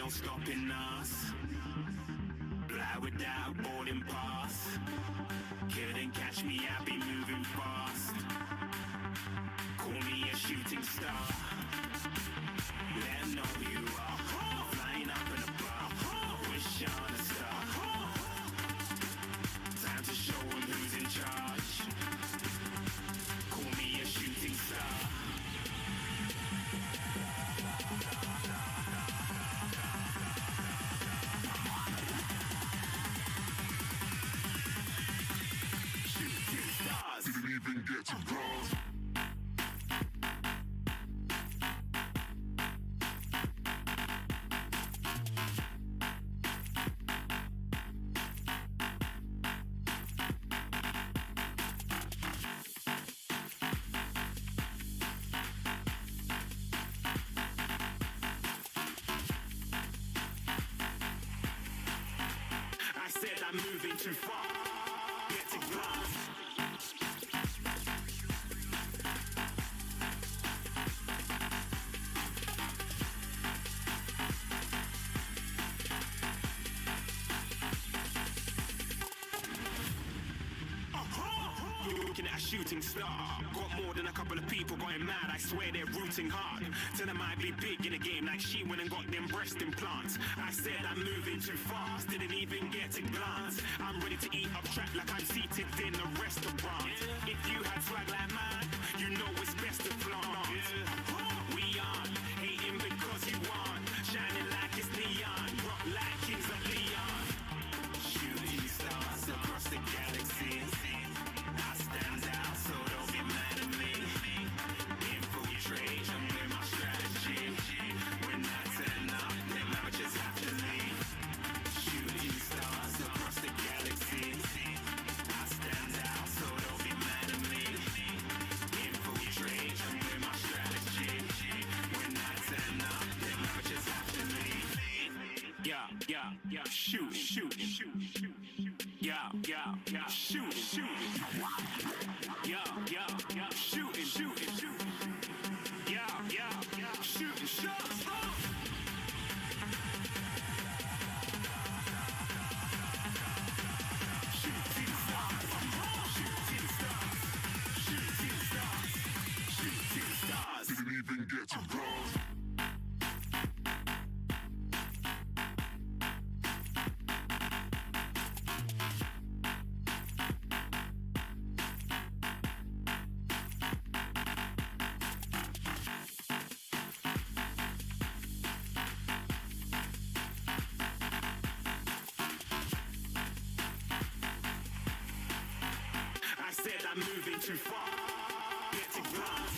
no stopping us. Fly without boarding pass. Couldn't catch me, I be moving fast. Call me a shooting star. Let 'em know who you are. Flying up in a bar. Wish on a star. Time to show 'em who's in charge. Call me a shooting star. Shooting stars. Didn't even get to bronze. I said I'm moving too far. Get to glass. You're looking at a shooting star. Got more than a couple of people going mad. I swear they're rooting hard. Tell them I be big in the game like she went and got them breast implants. I said I'm moving too fast. Didn't even get to glance. I'm ready to eat up track like I'm seated in a restaurant. If you had swag like mine, you know it's best to flaunt. We aren't hating because you aren't. Shining like it's neon. Rock like kings of Leon. Shooting stars across the galaxy. I stand out, so don't be mad at me. Infiltrate, I'm with my strategy. When I turn up, them amateurs have to leave. Shooting stars across the galaxy. I stand out, so don't be mad at me. Infiltrate, I'm with my strategy. When I turn up, them amateurs have to leave. Yeah, shooting. Yeah, shooting. Yeah, shooting. Yeah, shooting shots. Shooting stars. Didn't even get to bronze. I said I'm moving too far. Get to glass.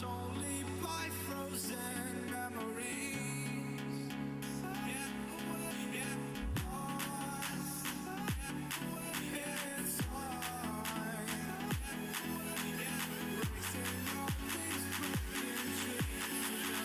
Only by frozen memories. Lost inside. Racing all these broken dreams.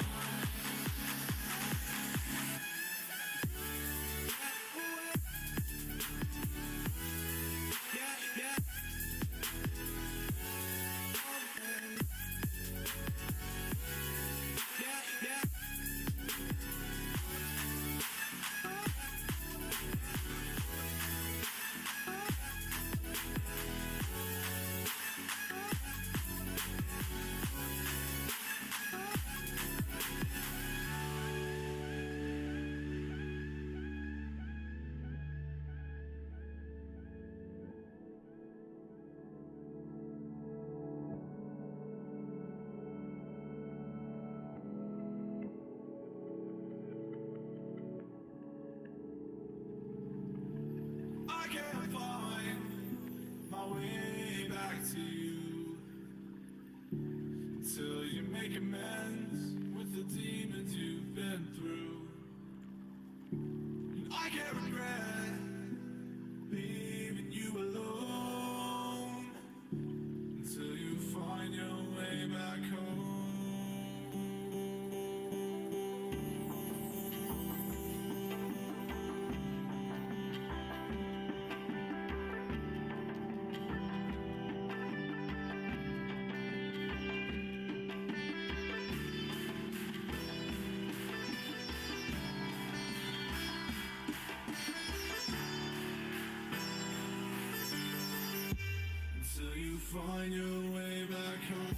I can't find my way back to you till you make amends with the demons you've been through. And I can't regret leaving you alone until you find your way back home. Until you find your way back home.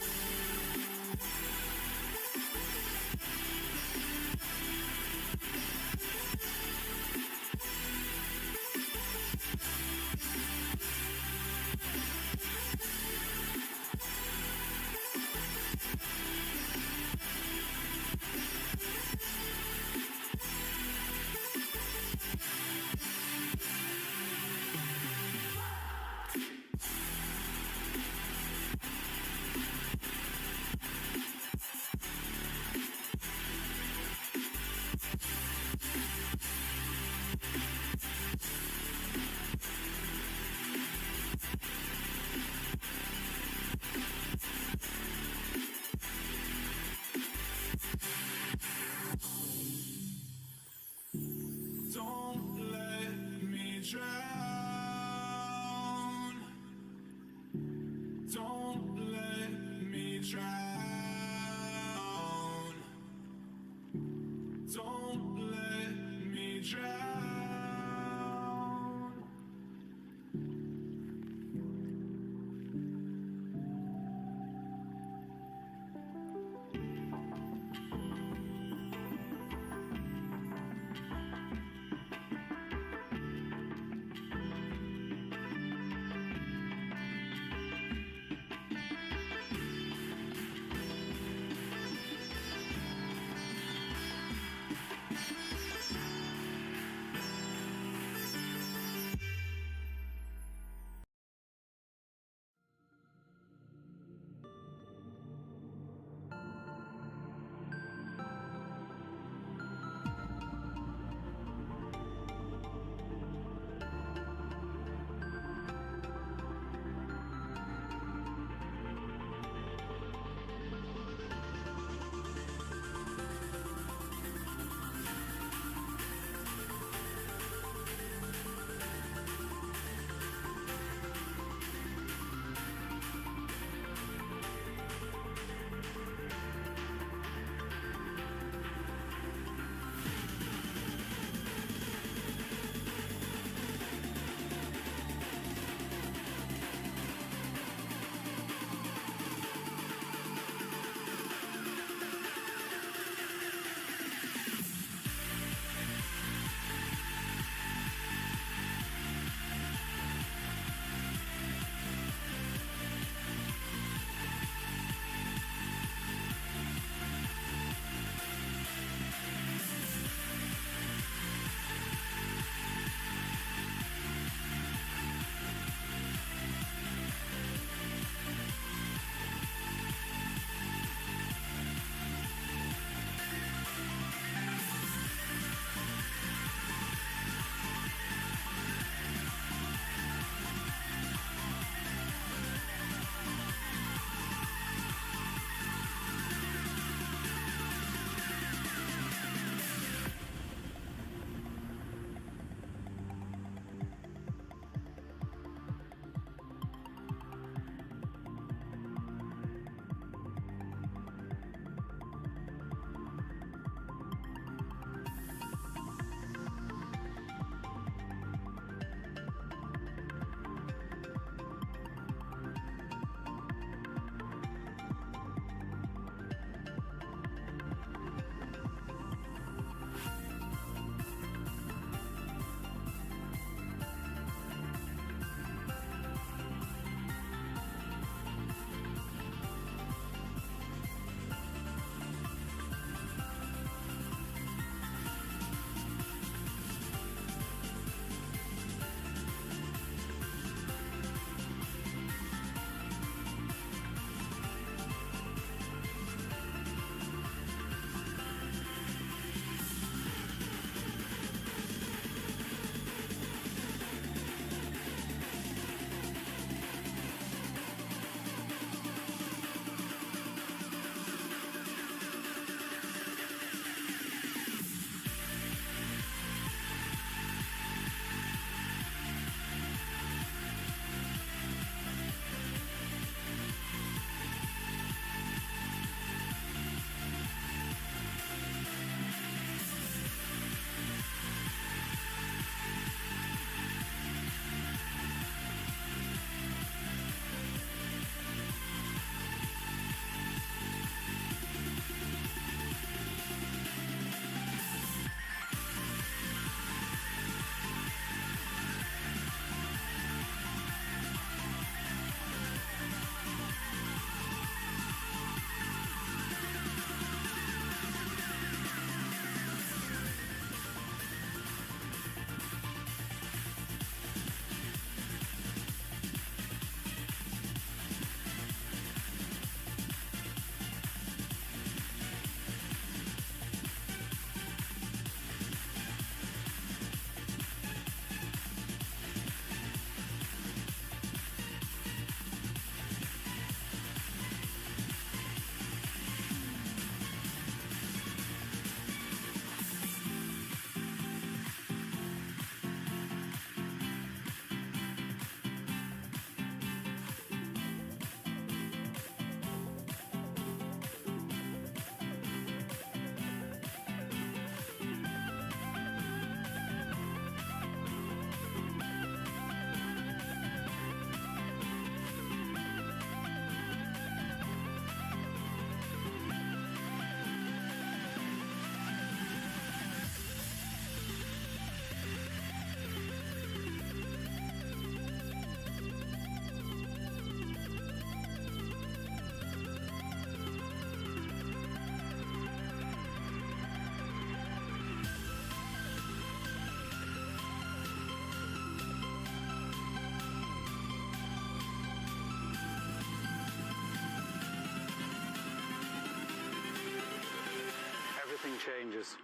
changes.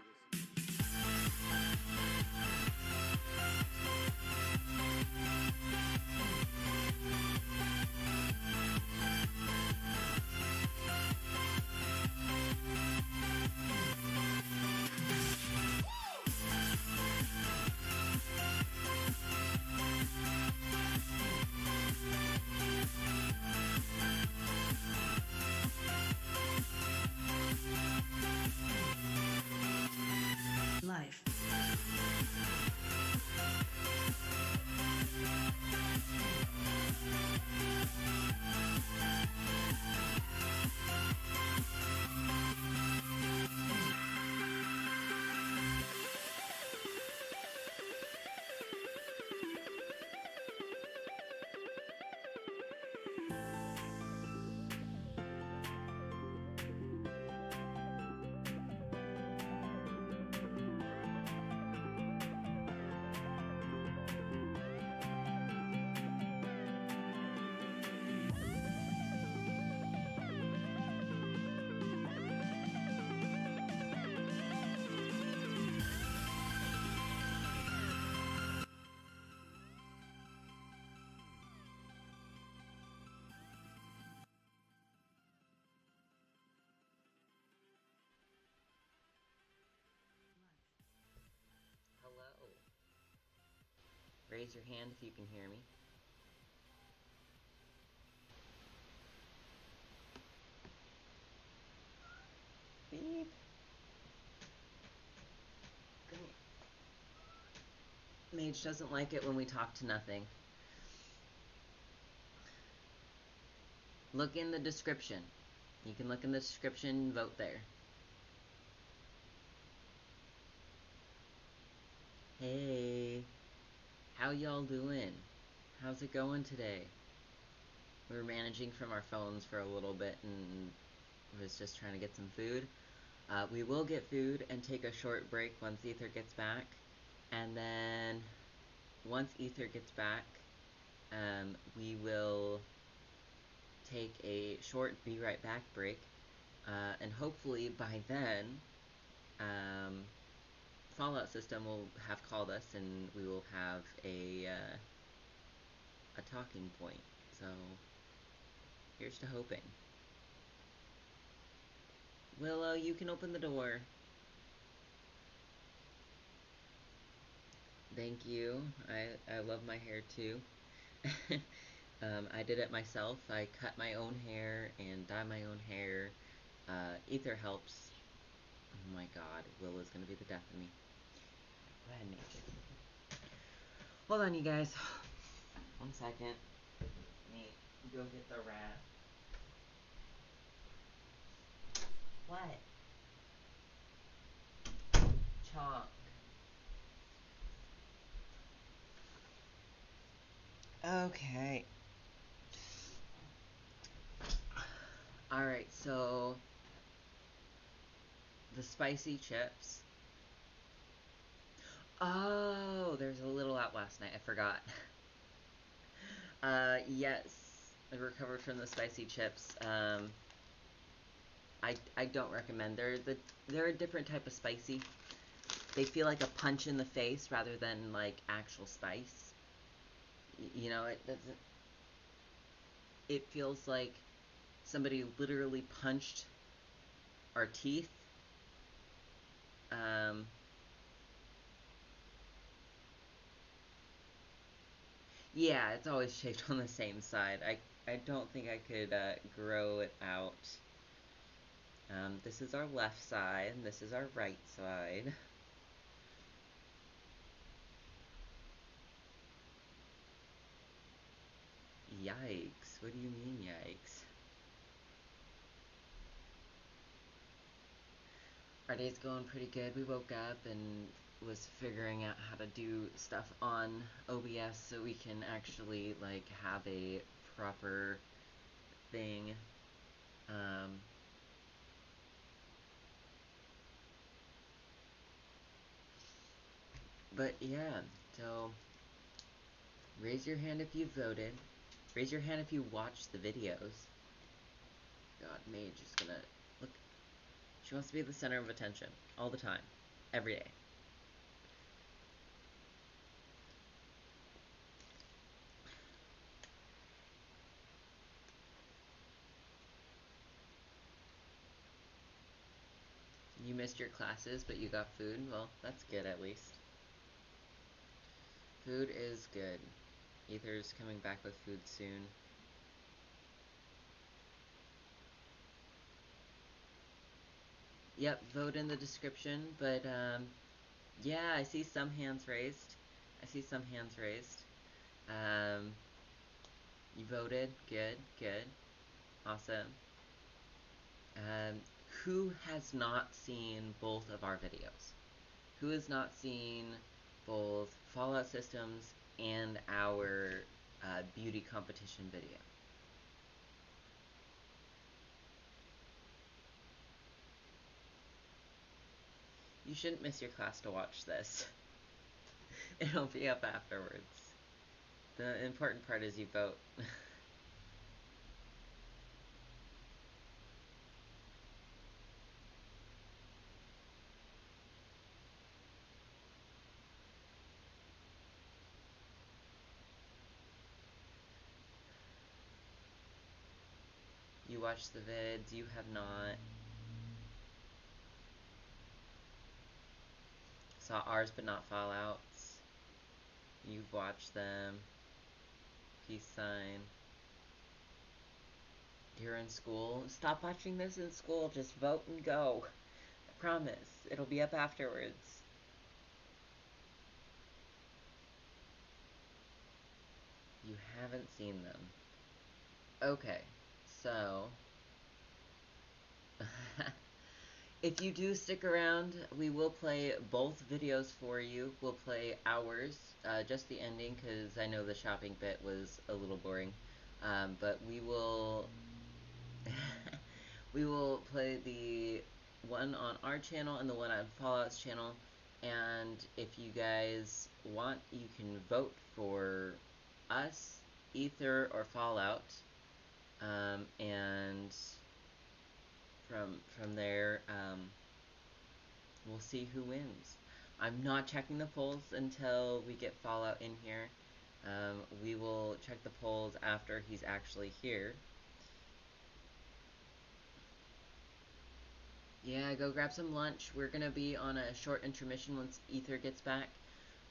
Life. Hello. Raise your hand if you can hear me. Beep. Come here. Mage doesn't like it when we talk to nothing. Look in the description. You can look in the description, vote there. Hey, how y'all doing? How's it going today? We were managing from our phones for a little bit and was just trying to get some food. We will get food and take a short break once Ether gets back. And then once Ether gets back, we will take a short be right back break. And hopefully by then, Fallout System will have called us and we will have a talking point. So here's to hoping. Willow, you can open the door. Thank you. I love my hair too. I did it myself. I cut my own hair and dye my own hair. Ether helps. Oh my god, Willow's gonna be the death of me. Go ahead, Nate. Hold on, you guys. 1 second. Let me go get the rat. What? Chalk. Okay. Alright, so the spicy chips. Oh, there's a little out last night. I forgot. Yes, I recovered from the spicy chips. I don't recommend. They're a different type of spicy. They feel like a punch in the face rather than like actual spice. You know, it doesn't. It feels like somebody literally punched our teeth. Yeah, it's always shaped on the same side. I don't think I could grow it out. This is our left side, and this is our right side. Yikes. What do you mean, yikes? Our day's going pretty good. We woke up and was figuring out how to do stuff on OBS so we can actually, like, have a proper thing. But yeah, so raise your hand if you voted. Raise your hand if you watched the videos. God, Mage is gonna look. She wants to be the center of attention all the time, every day. You missed your classes, but you got food? Well, that's good at least. Food is good. Ether's coming back with food soon. Yep, vote in the description, but yeah, I see some hands raised. I see some hands raised. You voted. Good, good. Awesome. Who has not seen both of our videos? Who has not seen both Fallout Systems and our beauty competition video? You shouldn't miss your class to watch this. It'll be up afterwards. The important part is you vote. You watched the vids, you have not. Saw ours but not Fallout's. You've watched them. Peace sign. You're in school. Stop watching this in school. Just vote and go. I promise. It'll be up afterwards. You haven't seen them. Okay. So... if you do stick around, we will play both videos for you. We'll play ours, just the ending, because I know the shopping bit was a little boring. But we will... we will play the one on our channel and the one on Fallout's channel. And if you guys want, you can vote for us, Ether, or Fallout. And from there, we'll see who wins. I'm not checking the polls until we get Fallout in here. We will check the polls after he's actually here. Yeah, go grab some lunch. We're gonna be on a short intermission once Ether gets back.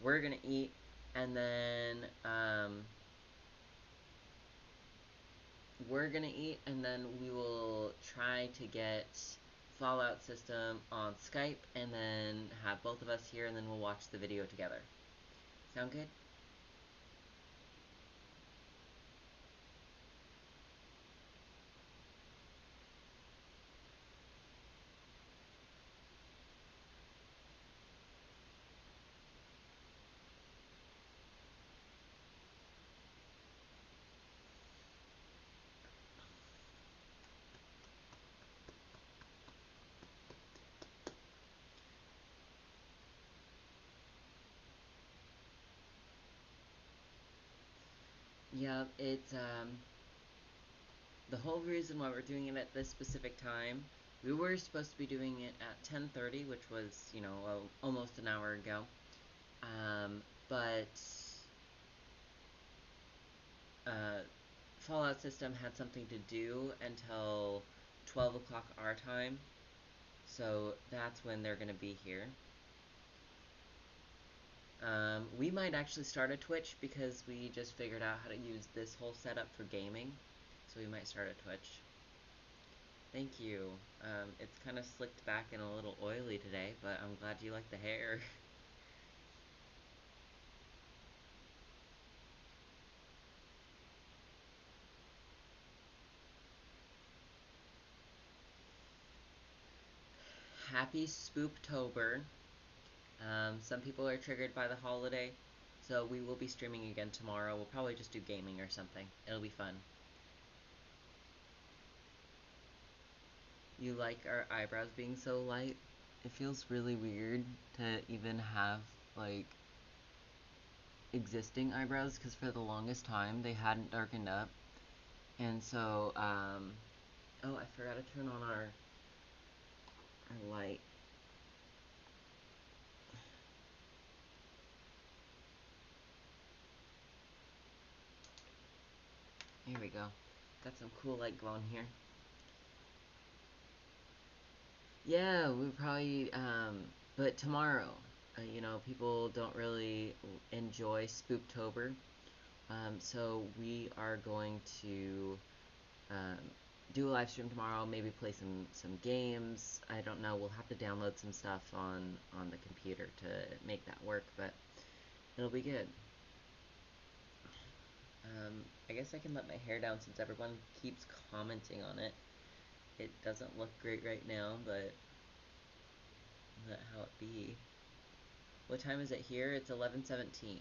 We're gonna eat, and then, we will try to get Fallout System on Skype, and then have both of us here, and then we'll watch the video together. Sound good? Yeah, it's, the whole reason why we're doing it at this specific time, we were supposed to be doing it at 10:30, which was, you know, well, almost an hour ago. But Fallout System had something to do until 12 o'clock our time, so that's when they're gonna be here. We might actually start a Twitch because we just figured out how to use this whole setup for gaming, so we might start a Twitch. Thank you. It's kind of slicked back and a little oily today, but I'm glad you like the hair. Happy Spooptober. Some people are triggered by the holiday, so we will be streaming again tomorrow. We'll probably just do gaming or something. It'll be fun. You like our eyebrows being so light? It feels really weird to even have, like, existing eyebrows, because for the longest time they hadn't darkened up. And so, oh, I forgot to turn on our our light. Here we go. Got some cool light going here. Yeah, we probably, but tomorrow, you know, people don't really enjoy Spooktober, so we are going to um, do a live stream tomorrow. Maybe play some games. I don't know. We'll have to download some stuff on the computer to make that work, but it'll be good. I guess I can let my hair down since everyone keeps commenting on it. It doesn't look great right now, but let how it be. What time is it here? It's 11:17.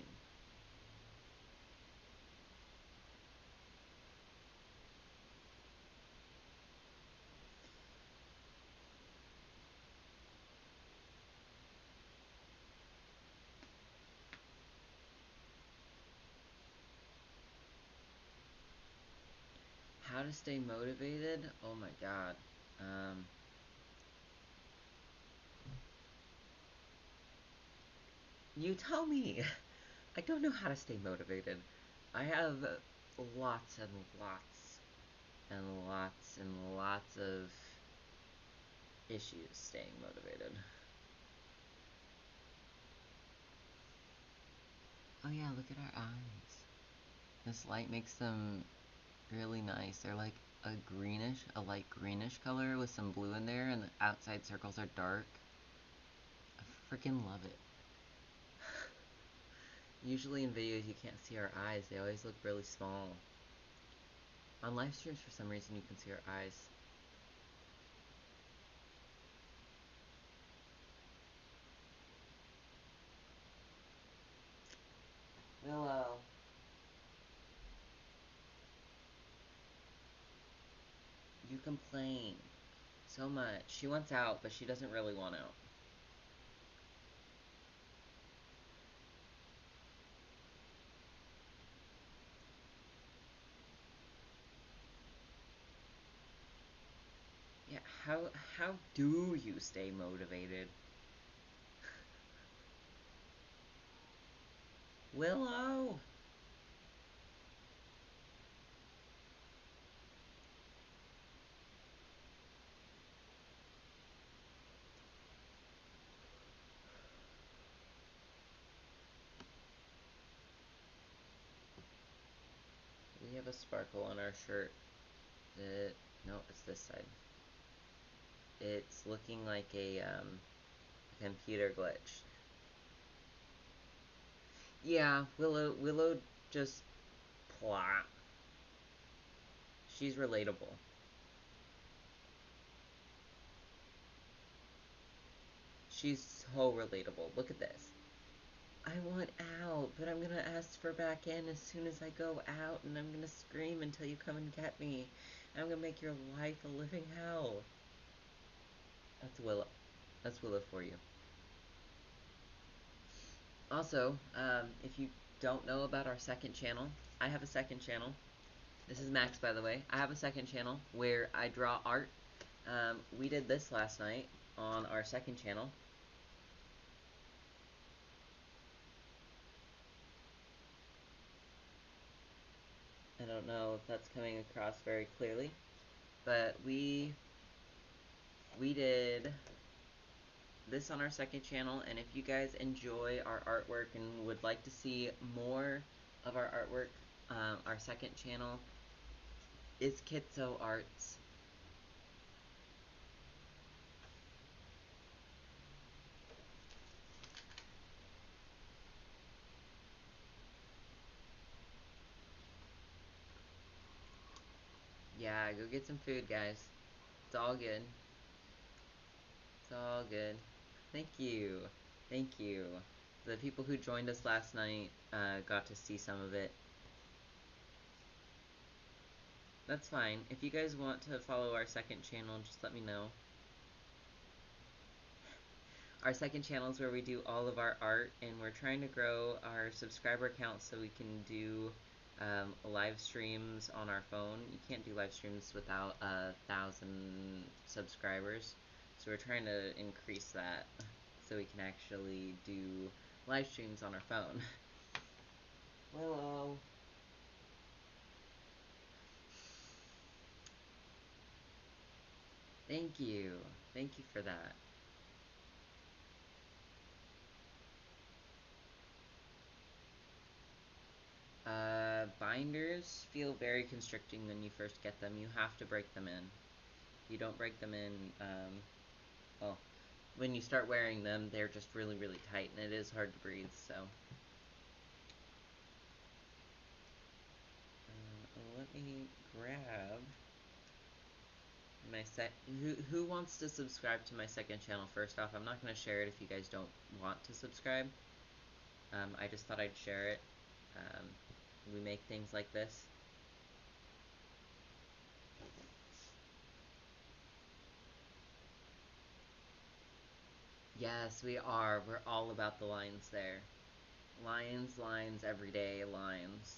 How to stay motivated? Oh my god. You tell me. I don't know how to stay motivated. I have lots and lots and lots and lots of issues staying motivated. Oh yeah, look at our eyes. This light makes them really nice. They're like a light greenish color with some blue in there, and the outside circles are dark. I freaking love it. Usually in videos you can't see our eyes. They always look really small. On live streams, for some reason, you can see our eyes. Willow. You complain so much. She wants out, but she doesn't really want out. Yeah, how do you stay motivated? Willow! We have a sparkle on our shirt. No, it's this side. It's looking like a computer glitch. Yeah, Willow just plot. She's relatable. She's so relatable. Look at this. I want out, but I'm gonna ask for back in as soon as I go out, and I'm gonna scream until you come and get me. I'm gonna make your life a living hell. That's Willow. That's Willow for you. Also, if you don't know about our second channel, I have a second channel. This is Max, by the way. I have a second channel where I draw art. We did this last night on our second channel. I don't know if that's coming across very clearly, but we did this on our second channel, and if you guys enjoy our artwork and would like to see more of our artwork, our second channel is Kitso Arts. Yeah, go get some food, guys. It's all good. It's all good. Thank you. Thank you. The people who joined us last night got to see some of it. That's fine. If you guys want to follow our second channel, just let me know. Our second channel is where we do all of our art, and we're trying to grow our subscriber count so we can do live streams on our phone. You can't do live streams without 1,000 subscribers. So we're trying to increase that so we can actually do live streams on our phone. Willow. Thank you. Thank you for that. Binders feel very constricting when you first get them. You have to break them in. You don't break them in, well, when you start wearing them, they're just really, really tight, and it is hard to breathe, so. Let me grab my who wants to subscribe to my second channel first off? I'm not going to share it if you guys don't want to subscribe. I just thought I'd share it. We make things like this. Yes, we are. We're all about the lines there. Lines, lines, everyday lines.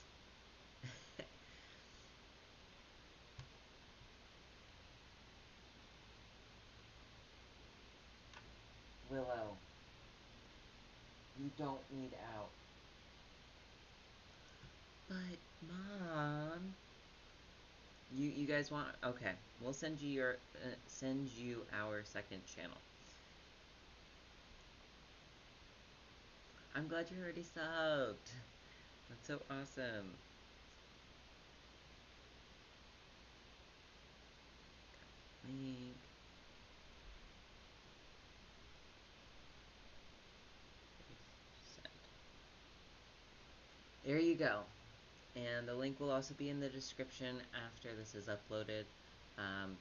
Willow, you don't need out. But, Mom, you guys want? Okay, we'll send you your send you our second channel. I'm glad you're already subbed. That's so awesome. Link. Send. There you go. And the link will also be in the description after this is uploaded.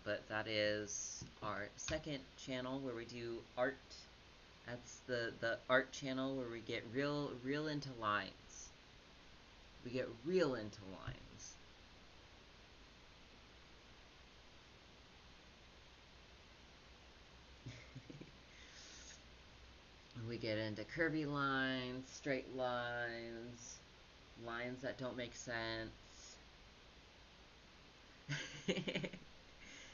But that is our second channel where we do art. That's the art channel where we get real into lines. We get real into lines. We get into curvy lines, straight lines, lines that don't make sense.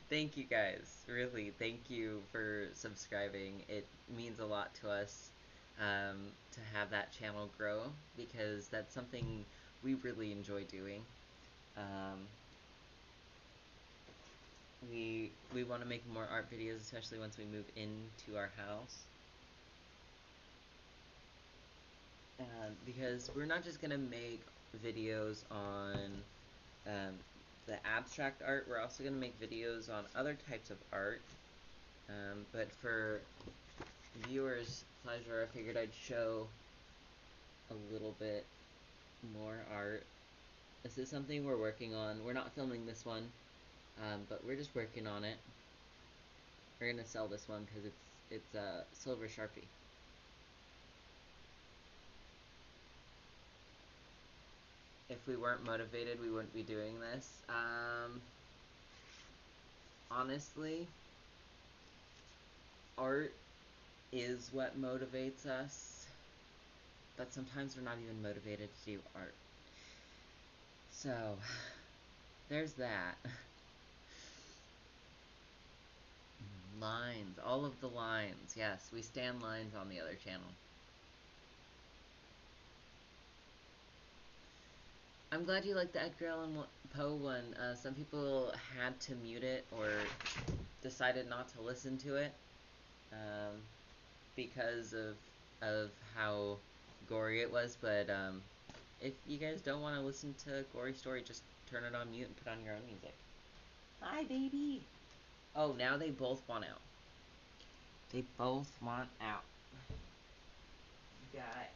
Thank you guys, really, thank you for subscribing. It means a lot to us to have that channel grow, because that's something we really enjoy doing. We want to make more art videos, especially once we move into our house. Because we're not just going to make videos on the abstract art, we're also going to make videos on other types of art. But for viewers' pleasure, I figured I'd show a little bit more art. This is something we're working on. We're not filming this one, but we're just working on it. We're going to sell this one because it's a silver Sharpie. If we weren't motivated, we wouldn't be doing this. Honestly, art is what motivates us, but sometimes we're not even motivated to do art. So, there's that. Lines, all of the lines. Yes, we stand lines on the other channel. I'm glad you liked the Edgar Allan Poe one. Some people had to mute it or decided not to listen to it because of how gory it was. But if you guys don't want to listen to a gory story, just turn it on mute and put on your own music. Hi, baby. Oh, now they both want out. They both want out. You guys.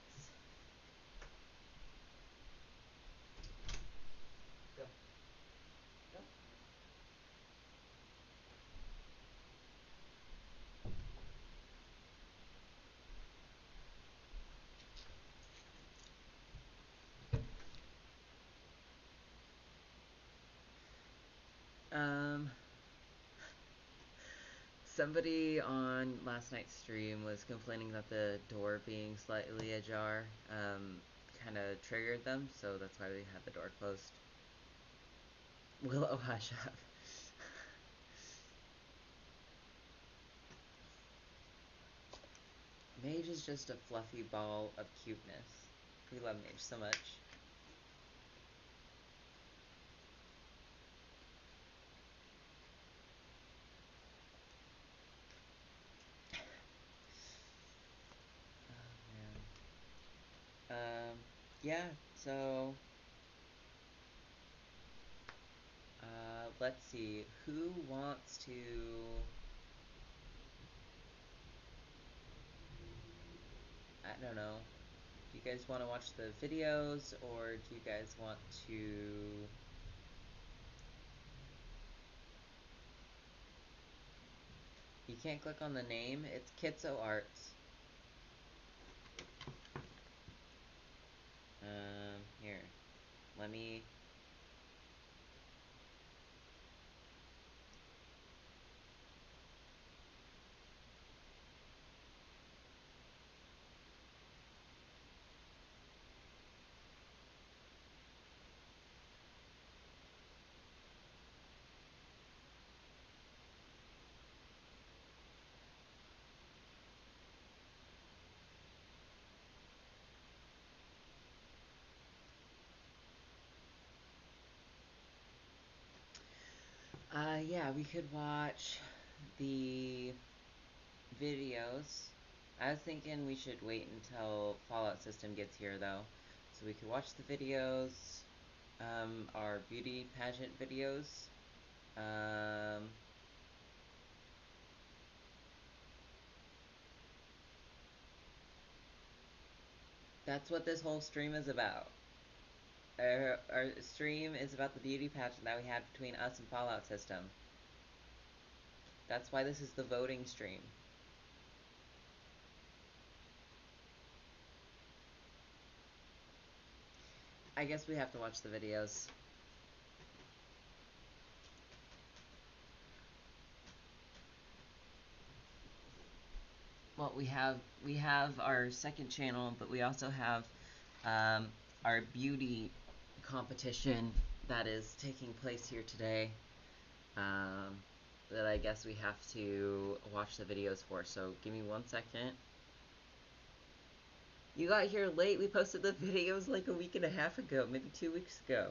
Go. Go. Somebody on last night's stream was complaining that the door being slightly ajar kind of triggered them, so that's why we had the door closed. Willow, hush up. Mage is just a fluffy ball of cuteness. We love Mage so much. Oh, man. Yeah, so... let's see. Who wants to... I don't know. Do you guys want to watch the videos, or do you guys want to... You can't click on the name. It's Kitso Arts. Here. Let me... yeah, we could watch the videos. I was thinking we should wait until Fallout System gets here, though. So we could watch the videos, our beauty pageant videos. That's what this whole stream is about. Our stream is about the beauty pageant that we had between us and Fallout System. That's why this is the voting stream. I guess we have to watch the videos. Well, we have our second channel, but we also have our beauty competition that is taking place here today. That I guess we have to watch the videos for. So give me 1 second. You got here late. We posted the videos like a week and a half ago, maybe 2 weeks ago.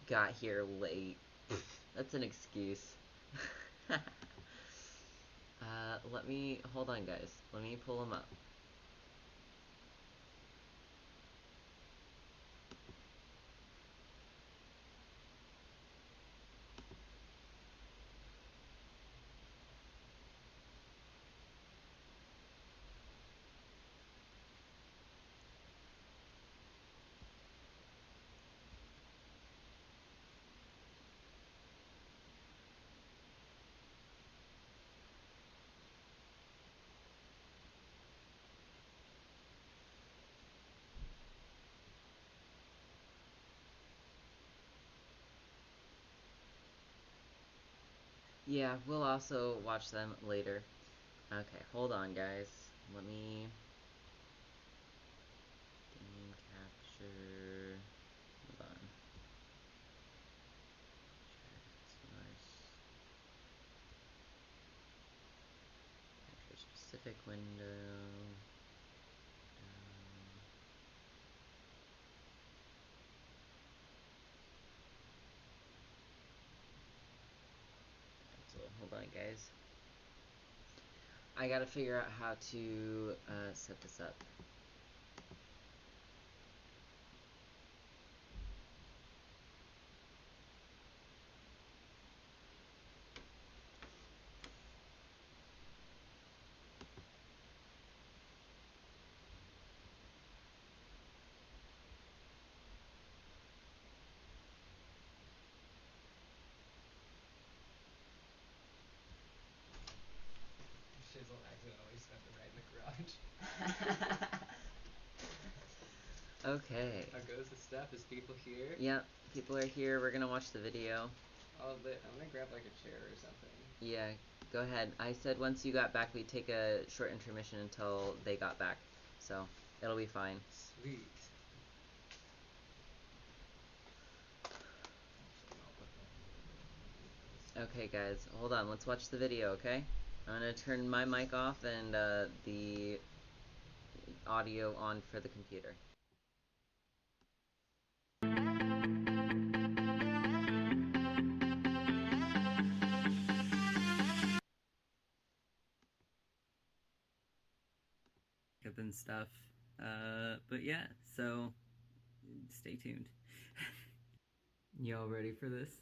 Got here late. That's an excuse. Let me, hold on guys. Let me pull them up. Yeah, we'll also watch them later. Okay, hold on guys. Let me... Game capture... Hold on. Source. Capture specific window. So, hold on guys. I gotta figure out how to set this up. Shizzle accidentally spent the night in the garage. Okay. How goes the stuff? Is people here? Yep, people are here. We're gonna watch the video. Oh, I'm gonna grab like a chair or something. Yeah, go ahead. I said once you got back, we'd take a short intermission until they got back. So, it'll be fine. Sweet. Okay, guys, hold on. Let's watch the video, okay? I'm gonna turn my mic off and the audio on for the computer. And stuff. But yeah, so stay tuned. Y'all ready for this?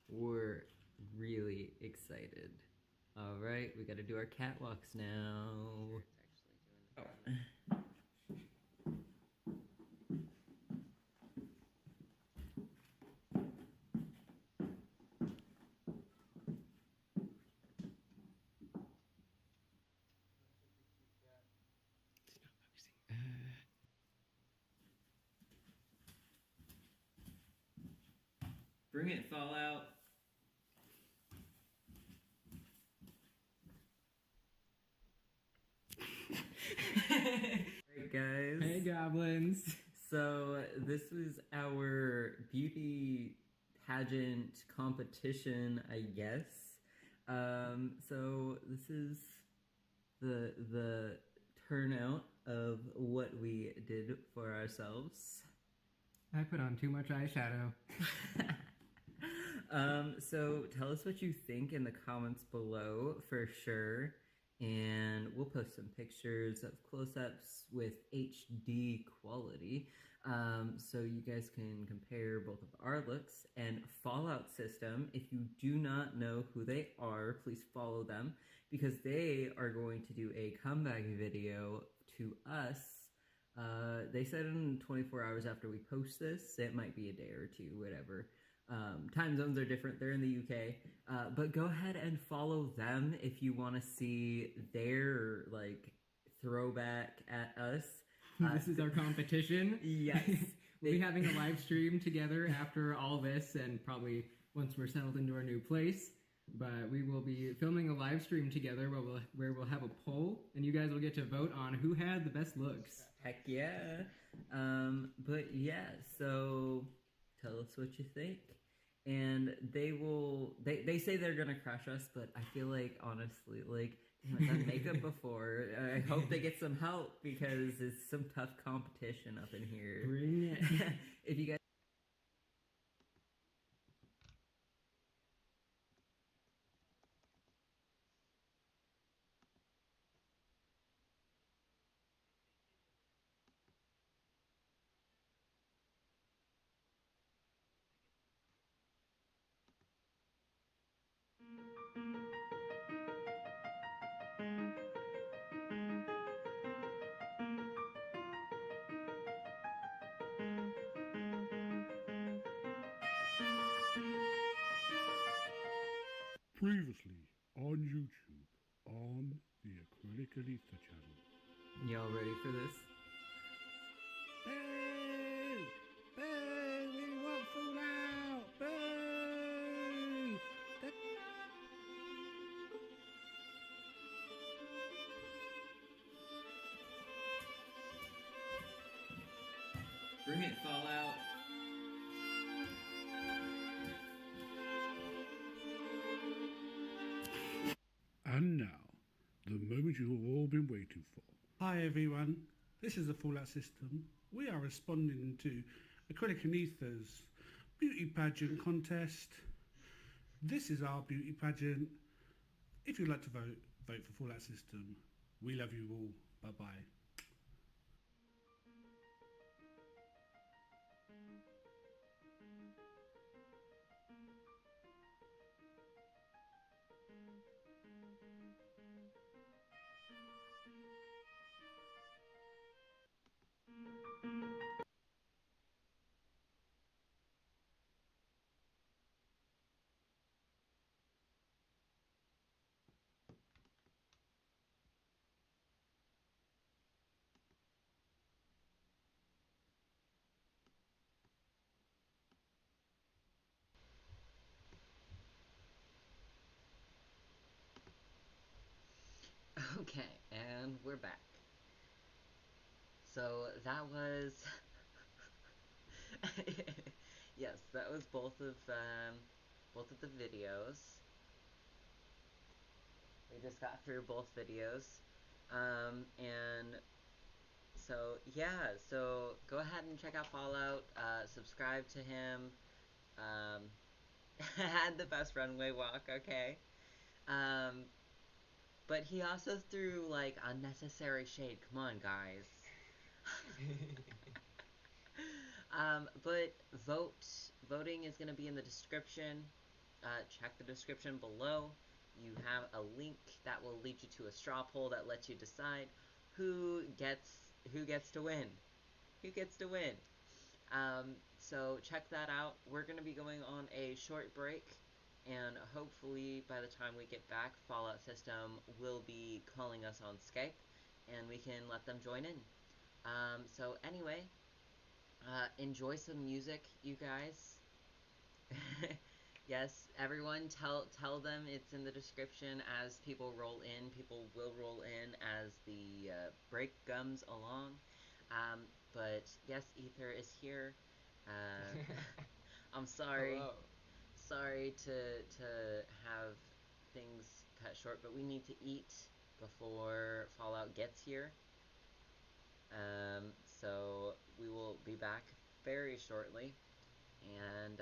We're really excited. Alright, we gotta do our catwalks now. Oh. Bring it, Fallout. Alright, guys. Hey, goblins. So, this was our beauty pageant competition, I guess. So this is the turnout of what we did for ourselves. I put on too much eyeshadow. So tell us what you think in the comments below for sure, and we'll post some pictures of close-ups with HD quality, so you guys can compare both of our looks. And Fallout System, if you do not know who they are, please follow them, because they are going to do a comeback video to us. They said in 24 hours after we post this. It might be a day or two, whatever. Time zones are different. They're in the UK. But go ahead and follow them if you want to see their, like, throwback at us. This is our competition. Yes. We'll be having a live stream together after all this, and probably once we're settled into our new place. But we will be filming a live stream together where we'll have a poll, and you guys will get to vote on who had the best looks. Heck yeah. But yeah, so tell us what you think. And they say they're gonna crush us, but I feel like, honestly, like, I've done makeup before. I hope they get some help, because it's some tough competition up in here. Bring it. If you guys Previously on YouTube, on the Acrylic Aletha channel. y'all ready for this? Boo! Boo! We want Fallout! Boo! Bring it, Fallout. And now, the moment you have all been waiting for. Hi everyone, this is the Fallout System. We are responding to Acrylic Aletha's beauty pageant contest. This is our beauty pageant. If you'd like to vote, vote for Fallout System. We love you all. Bye bye. Okay, and we're back. So that was yes, that was both of the videos. We just got through both videos. And so yeah, so go ahead and check out Fallout. Subscribe to him. Had the best runway walk, okay? But he also threw like unnecessary shade. Come on, guys. But voting is going to be in the description. Check the description below. You have a link that will lead you to a straw poll that lets you decide who gets to win. Who gets to win? So check that out. We're going to be going on a short break, and hopefully by the time we get back, Fallout System will be calling us on Skype, and we can let them join in. So anyway, enjoy some music, you guys. Yes, everyone, tell them it's in the description as people roll in. People will roll in as the break comes along. But yes, Ether is here. I'm sorry. Hello. Sorry to have things cut short, but we need to eat before Fallout gets here. So we will be back very shortly. And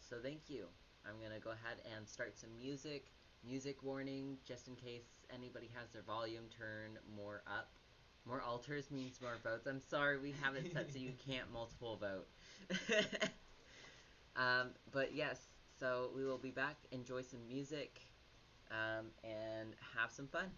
so thank you. I'm gonna go ahead and start some music. Music warning, just in case anybody has their volume turned more up. More alters means more votes. I'm sorry, we have it set so you can't multiple vote. But yes, so we will be back. Enjoy some music, and have some fun.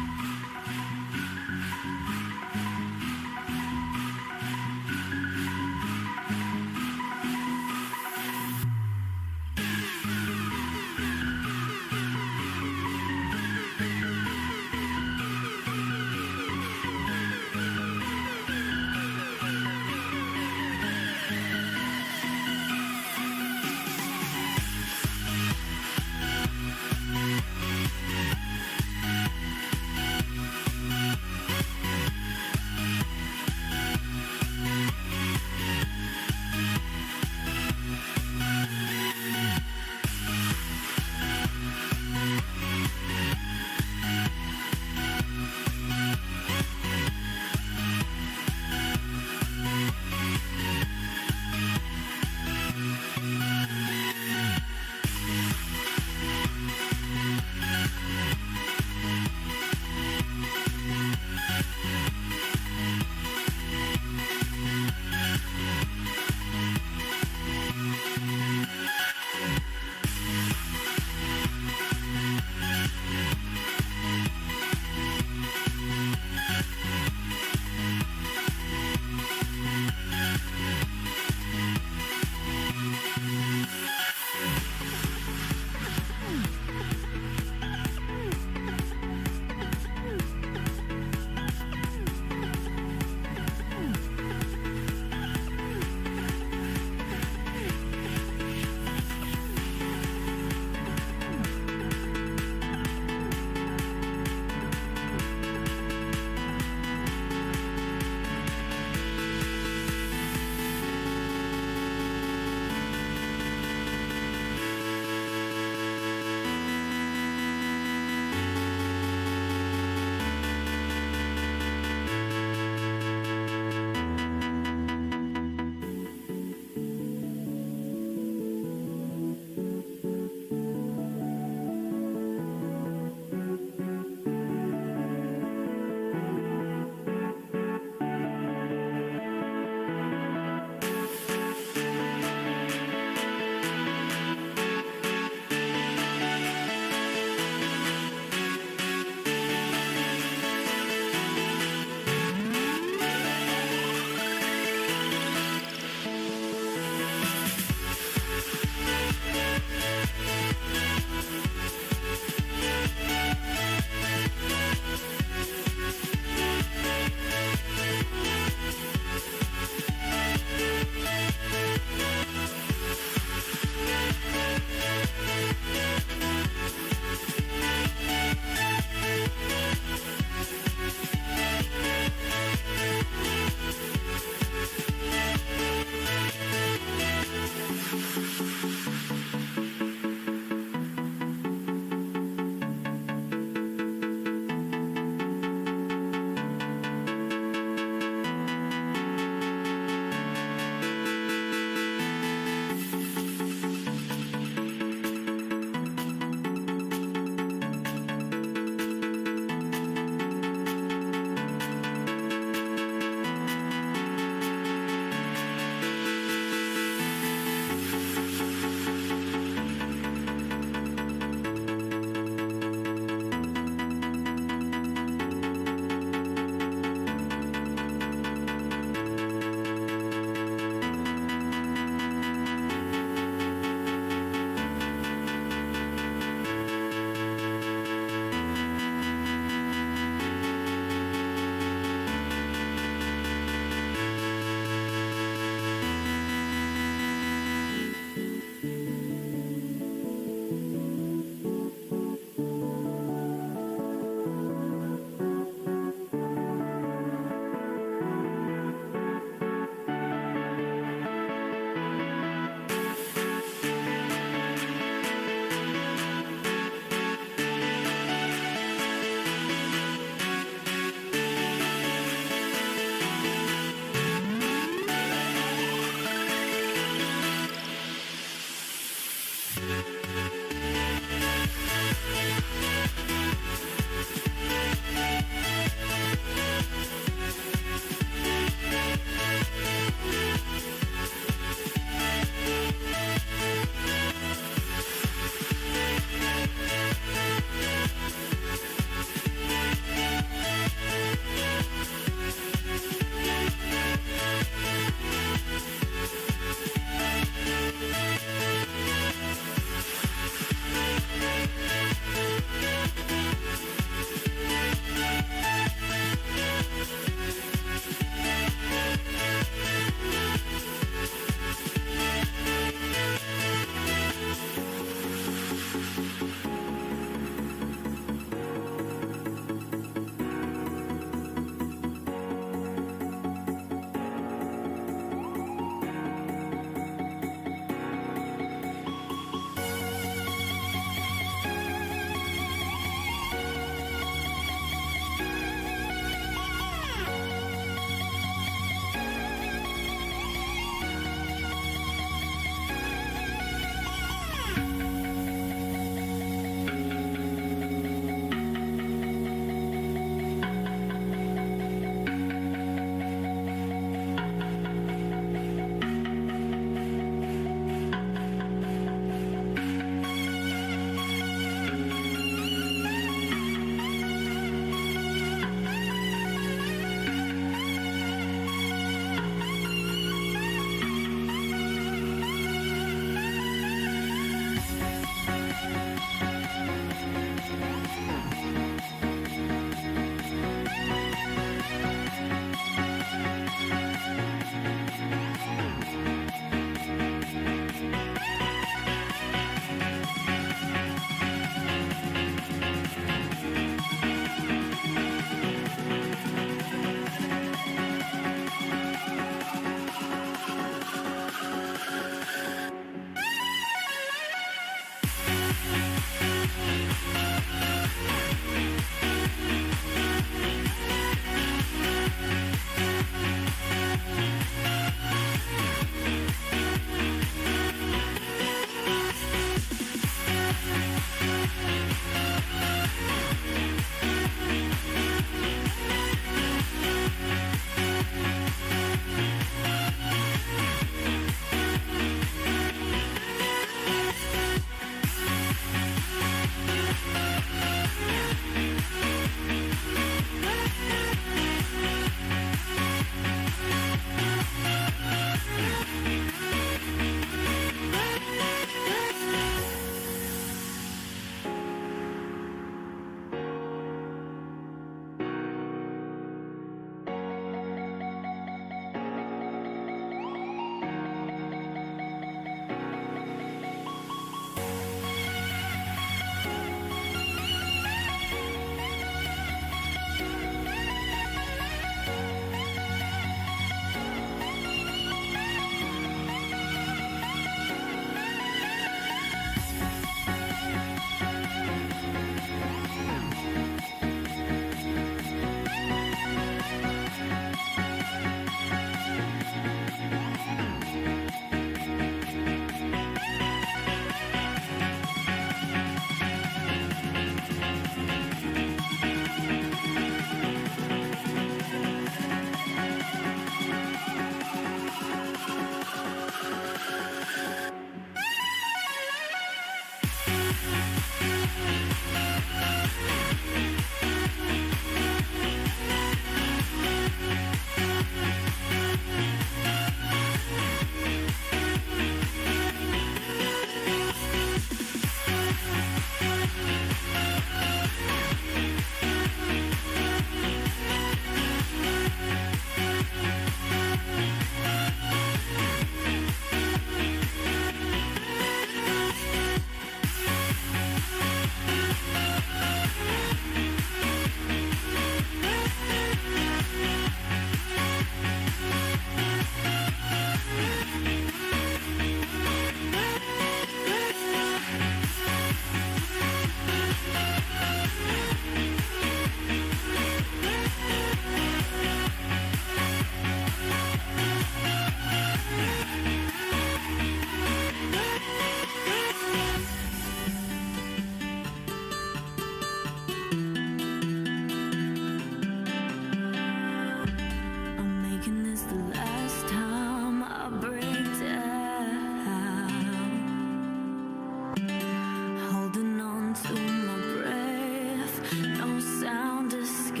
no sound escapes.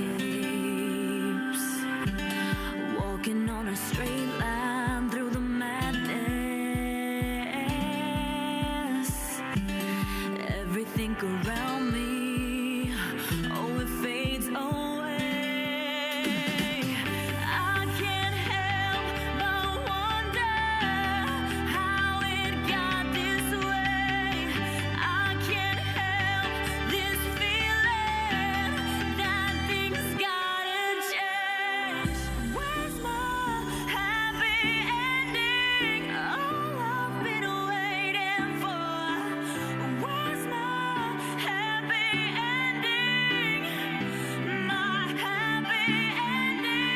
Walking on a straight line through the madness. Everything around me, oh, it fades away. I can't help but wonder how it got this way. I can't help this feeling that things gotta change. Where's my happy ending? All I've been waiting for. Where's my happy ending? My happy ending.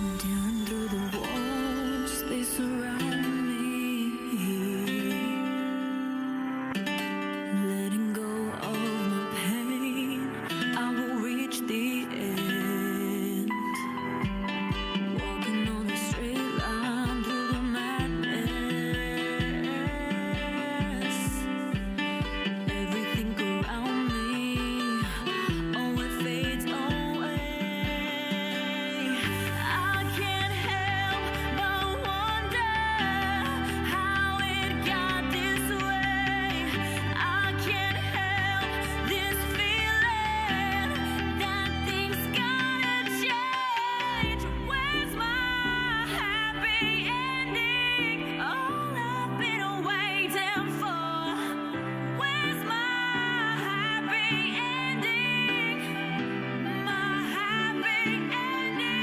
I'm tearing through the walls, they surround me. Letting go of my pain, I will reach the end. Walking on a straight line through the madness. Everything around me, oh, it fades away. I can't help but wonder how it got this way. I can't help this feeling that things gotta change. Where's my happy ending? All I've been waiting for. Where's my happy ending? My happy ending.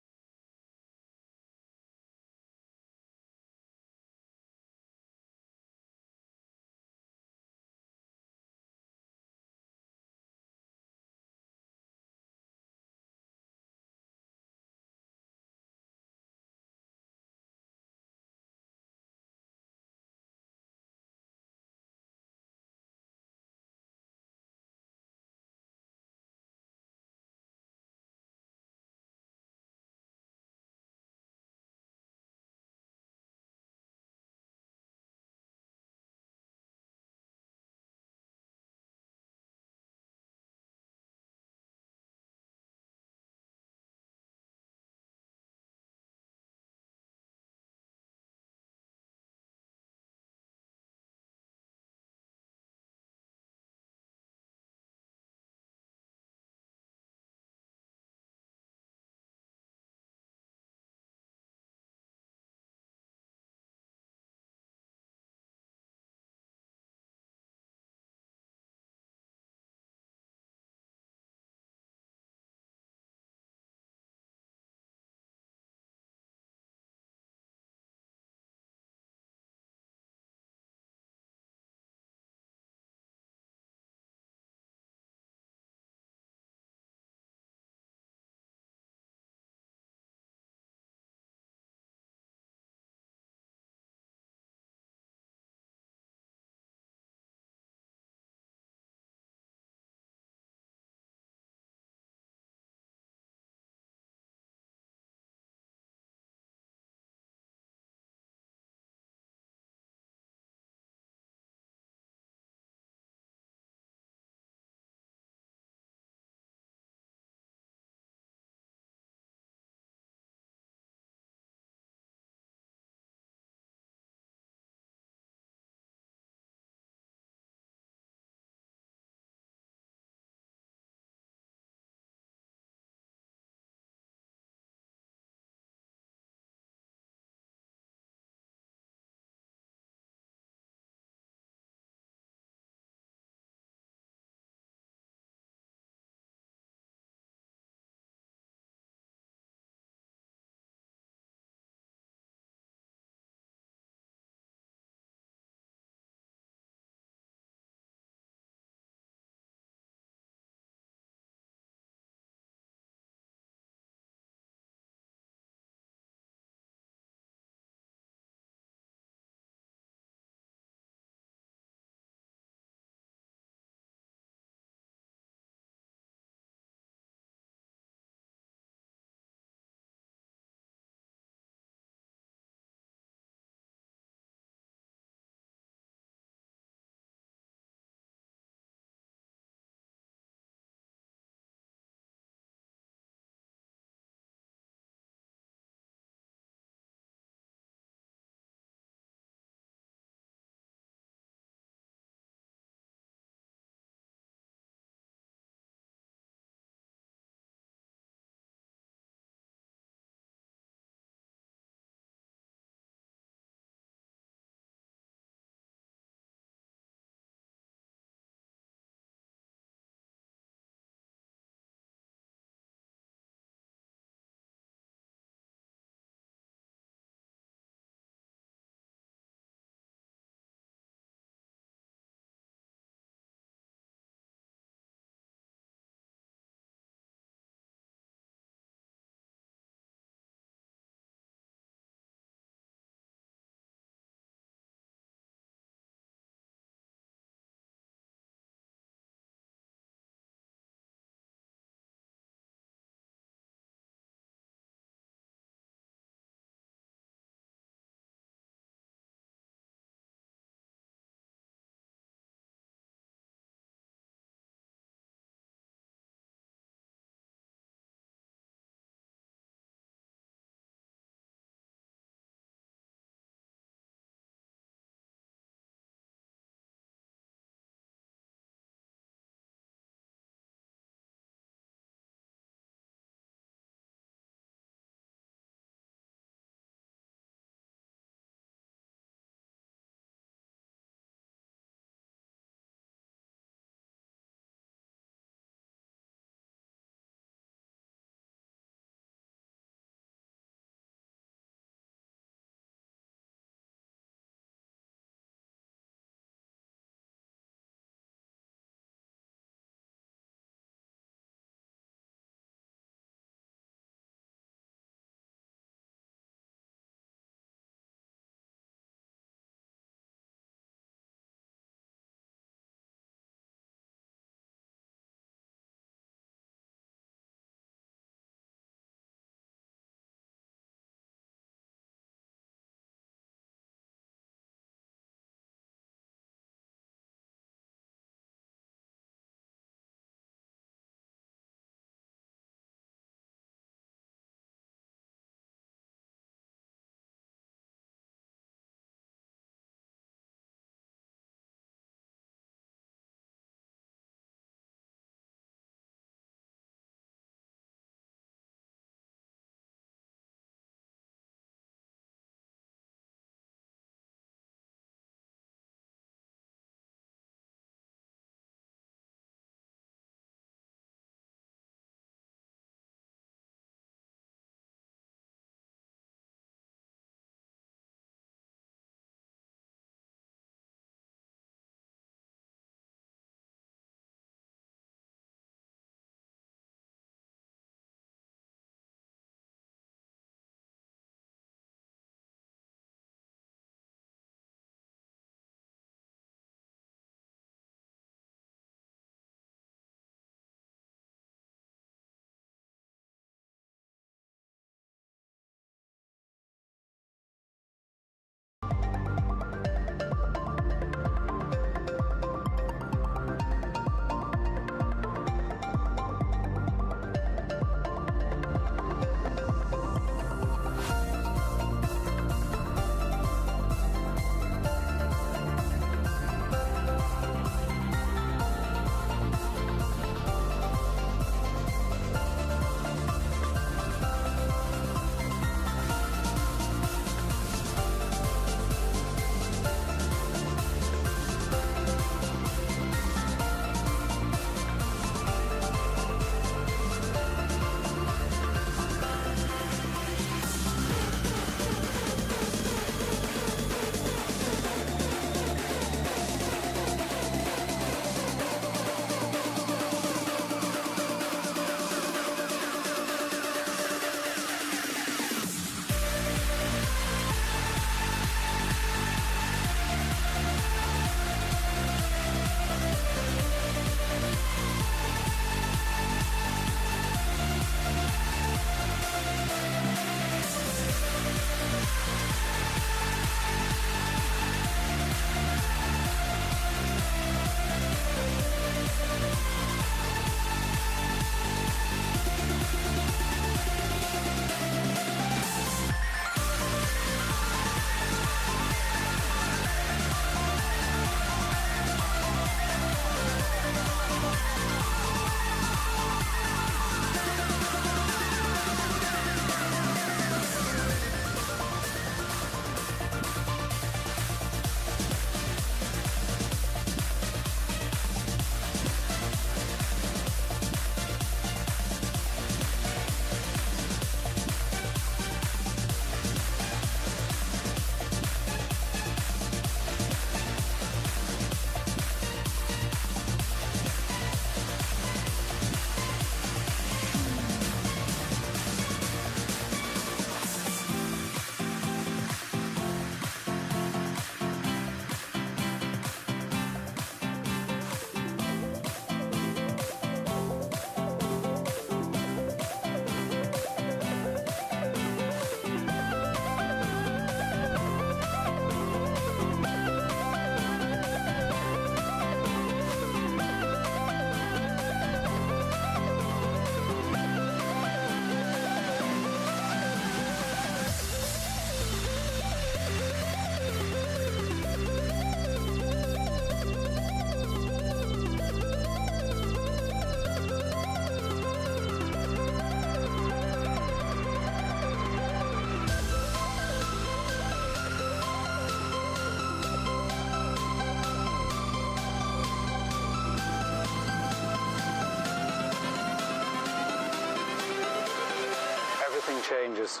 Nothing changes.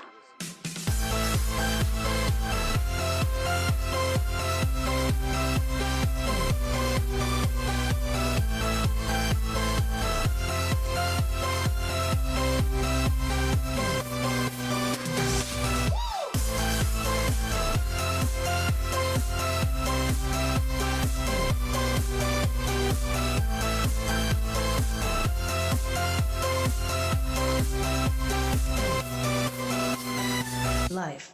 Life.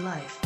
Life.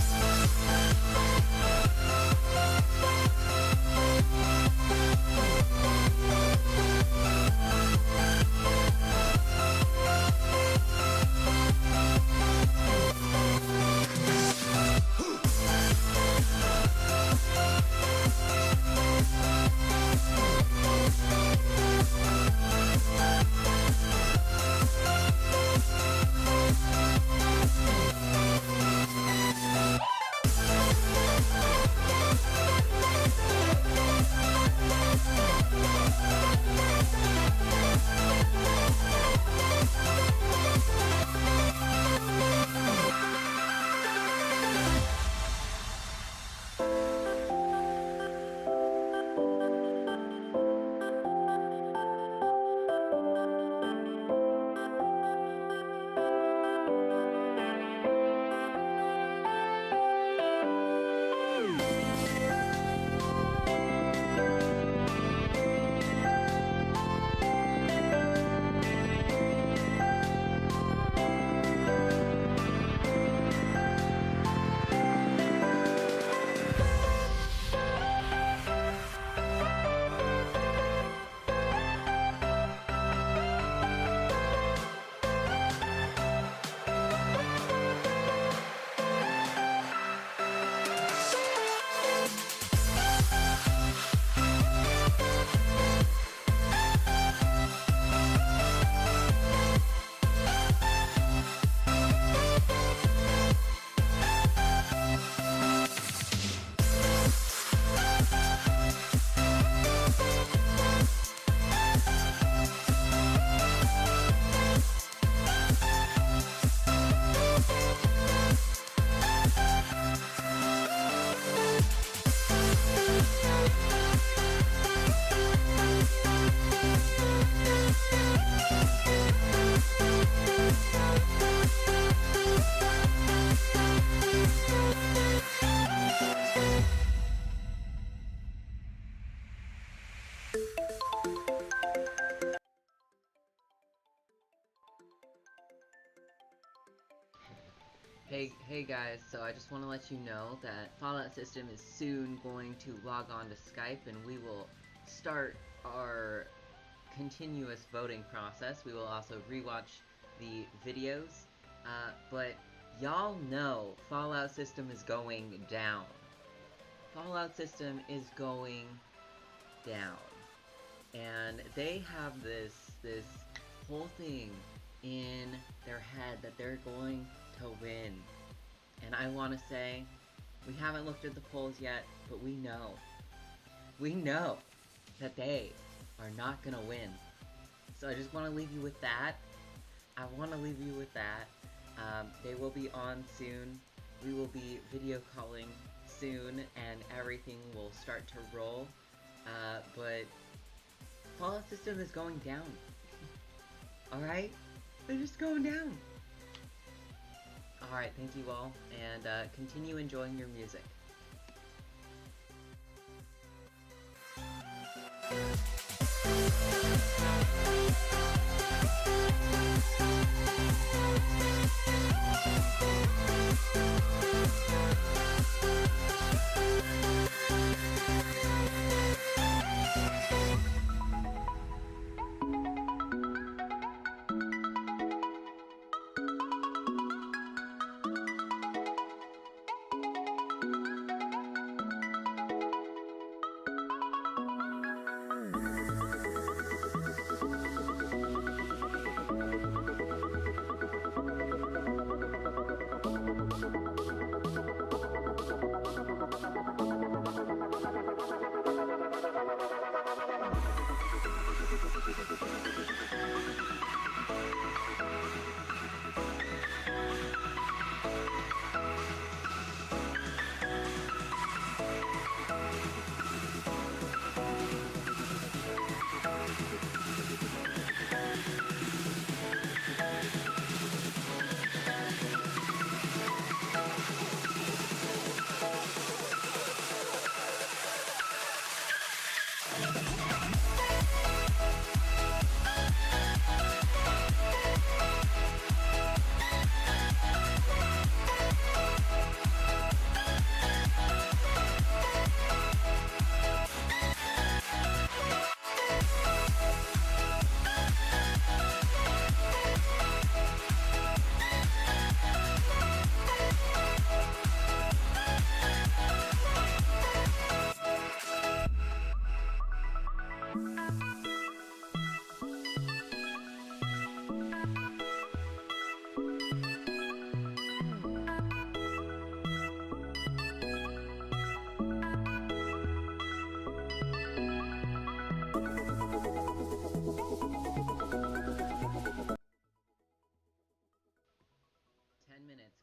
Hey guys, so I just want to let you know that Fallout System is soon going to log on to Skype and we will start our continuous voting process. We will also rewatch the videos, but y'all know Fallout System is going down. Fallout System is going down. And they have this whole thing in their head that they're going to win. And I want to say, we haven't looked at the polls yet, but we know that they are not gonna win. So I just want to leave you with that. They will be on soon. We will be video calling soon, and everything will start to roll. But Fallout System is going down. Alright? They're just going down. Alright, thank you all, and continue enjoying your music.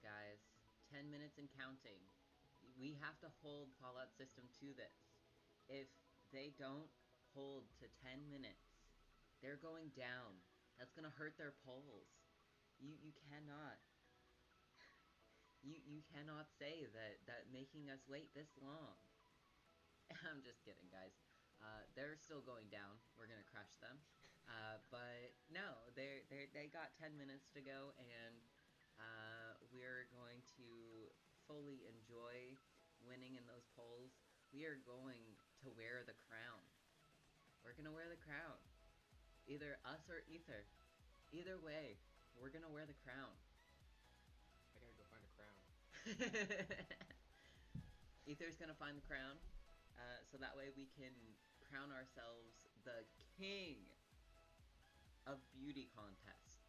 Guys, 10 minutes and counting. We have to hold Fallout System to this. If they don't hold to 10 minutes, they're going down. That's gonna hurt their polls. You cannot. You cannot say that making us wait this long. I'm just kidding, guys. They're still going down. We're gonna crush them. But no, they got 10 minutes to go, and we're going to fully enjoy winning in those polls. We are going to wear the crown. We're gonna wear the crown. Either us or Ether. Either way, we're gonna wear the crown. I gotta go find a crown. Ether's gonna find the crown, so that way we can crown ourselves the king of beauty contest.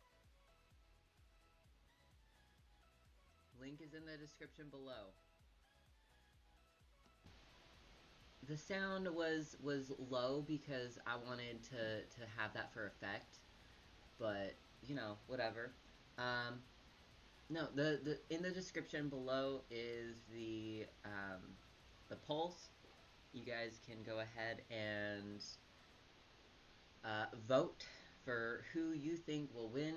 Link is in the description below. The sound was low because I wanted to have that for effect, but you know, whatever. No, the in the description below is the polls. You guys can go ahead and vote for who you think will win.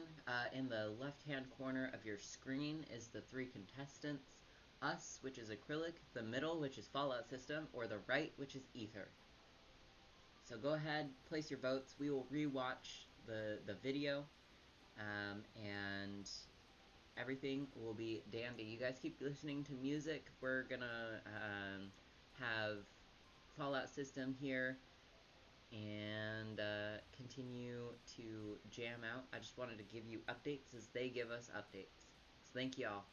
In the left-hand corner of your screen is the 3 contestants. Us, which is acrylic, the middle, which is Fallout System, or the right, which is Ether. So go ahead, place your votes. We will rewatch the video, and everything will be dandy. You guys keep listening to music. We're gonna have Fallout System here and continue to jam out. I just wanted to give you updates as they give us updates. So thank y'all.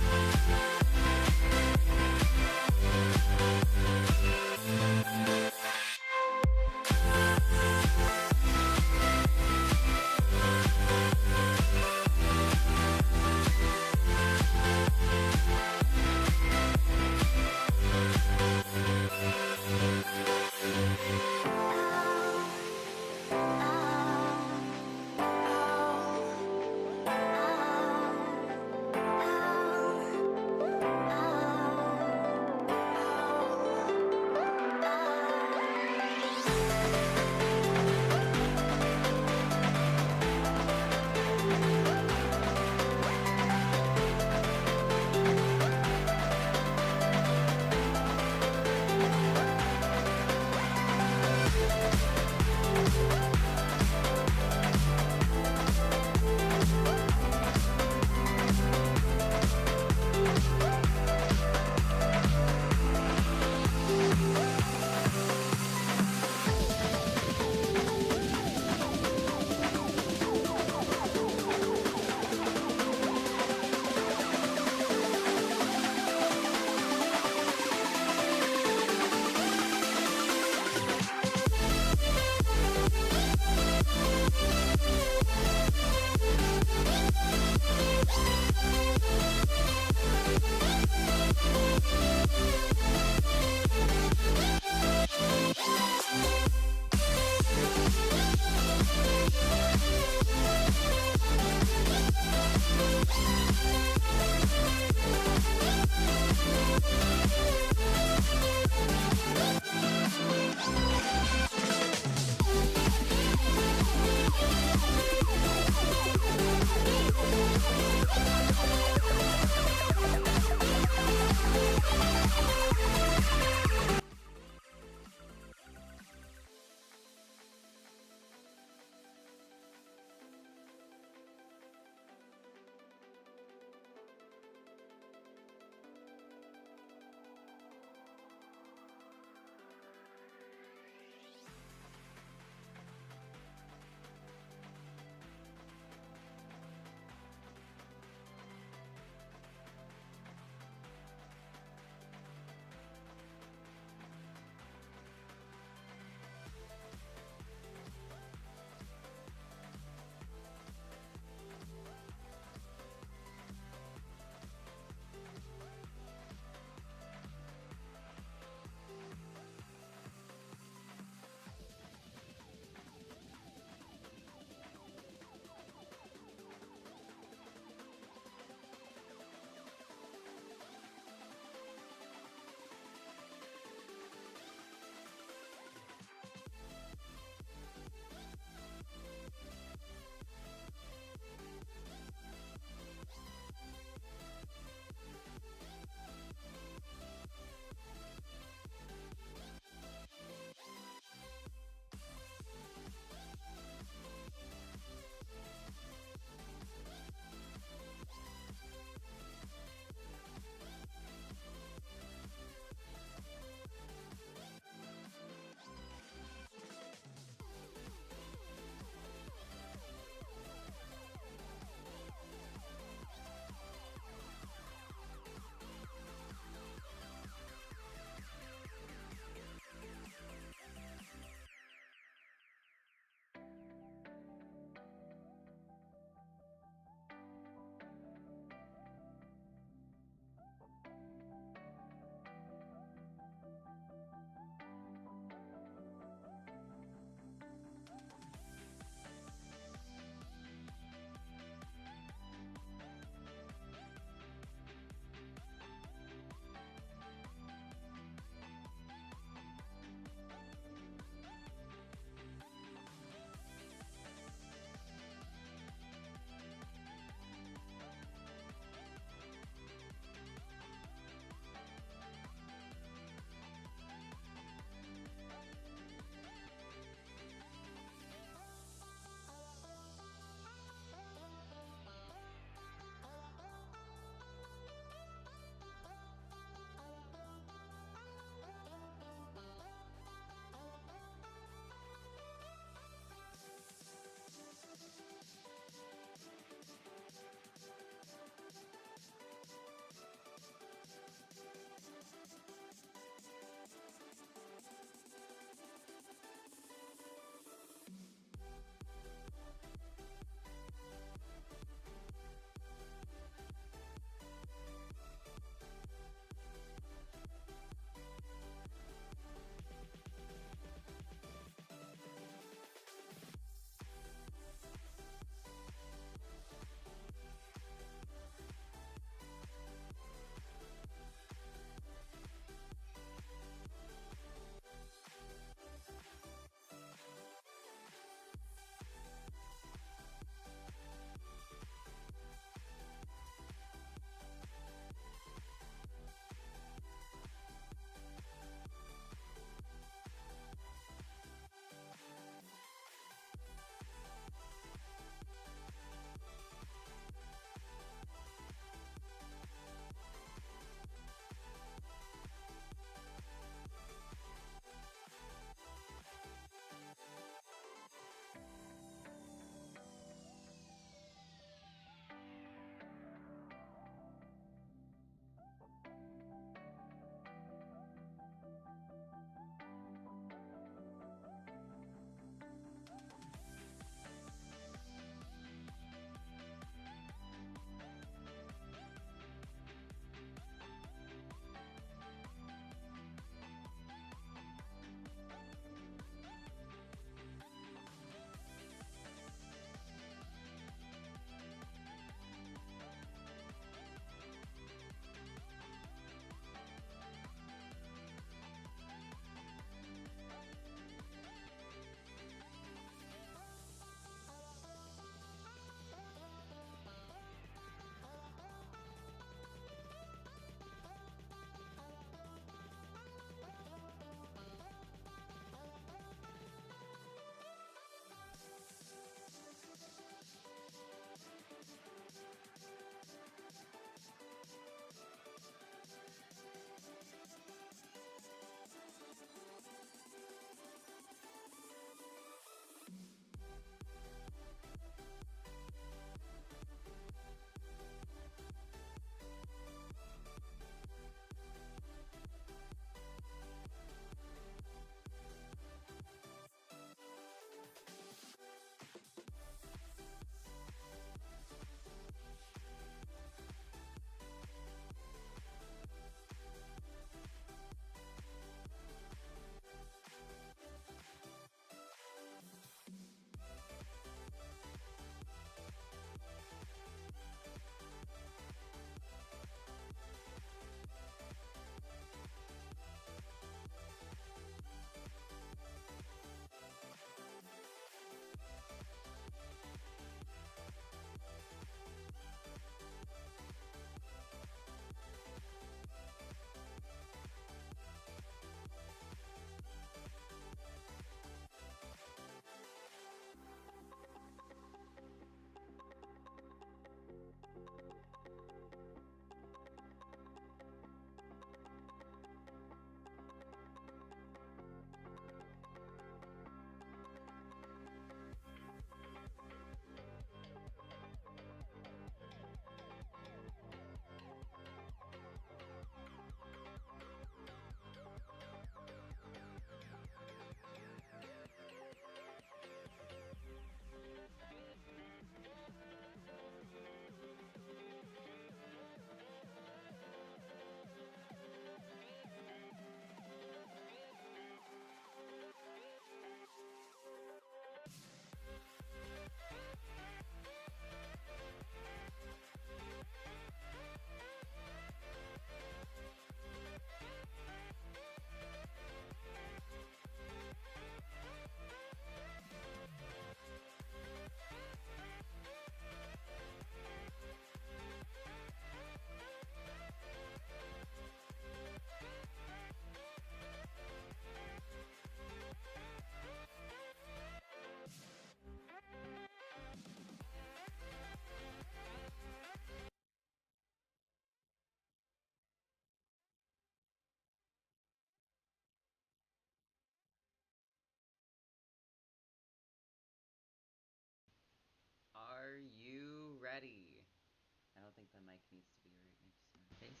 the mic needs to be right next to my face.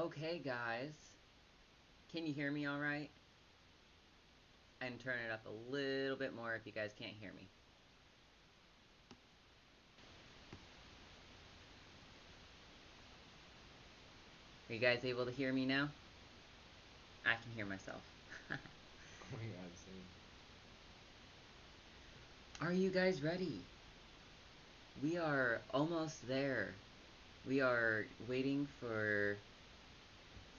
Okay, guys. Can you hear me all right? And turn it up a little bit more if you guys can't hear me. Are you guys able to hear me now? I can hear myself. Oh my god, same. Are you guys ready? We are almost there. We are waiting for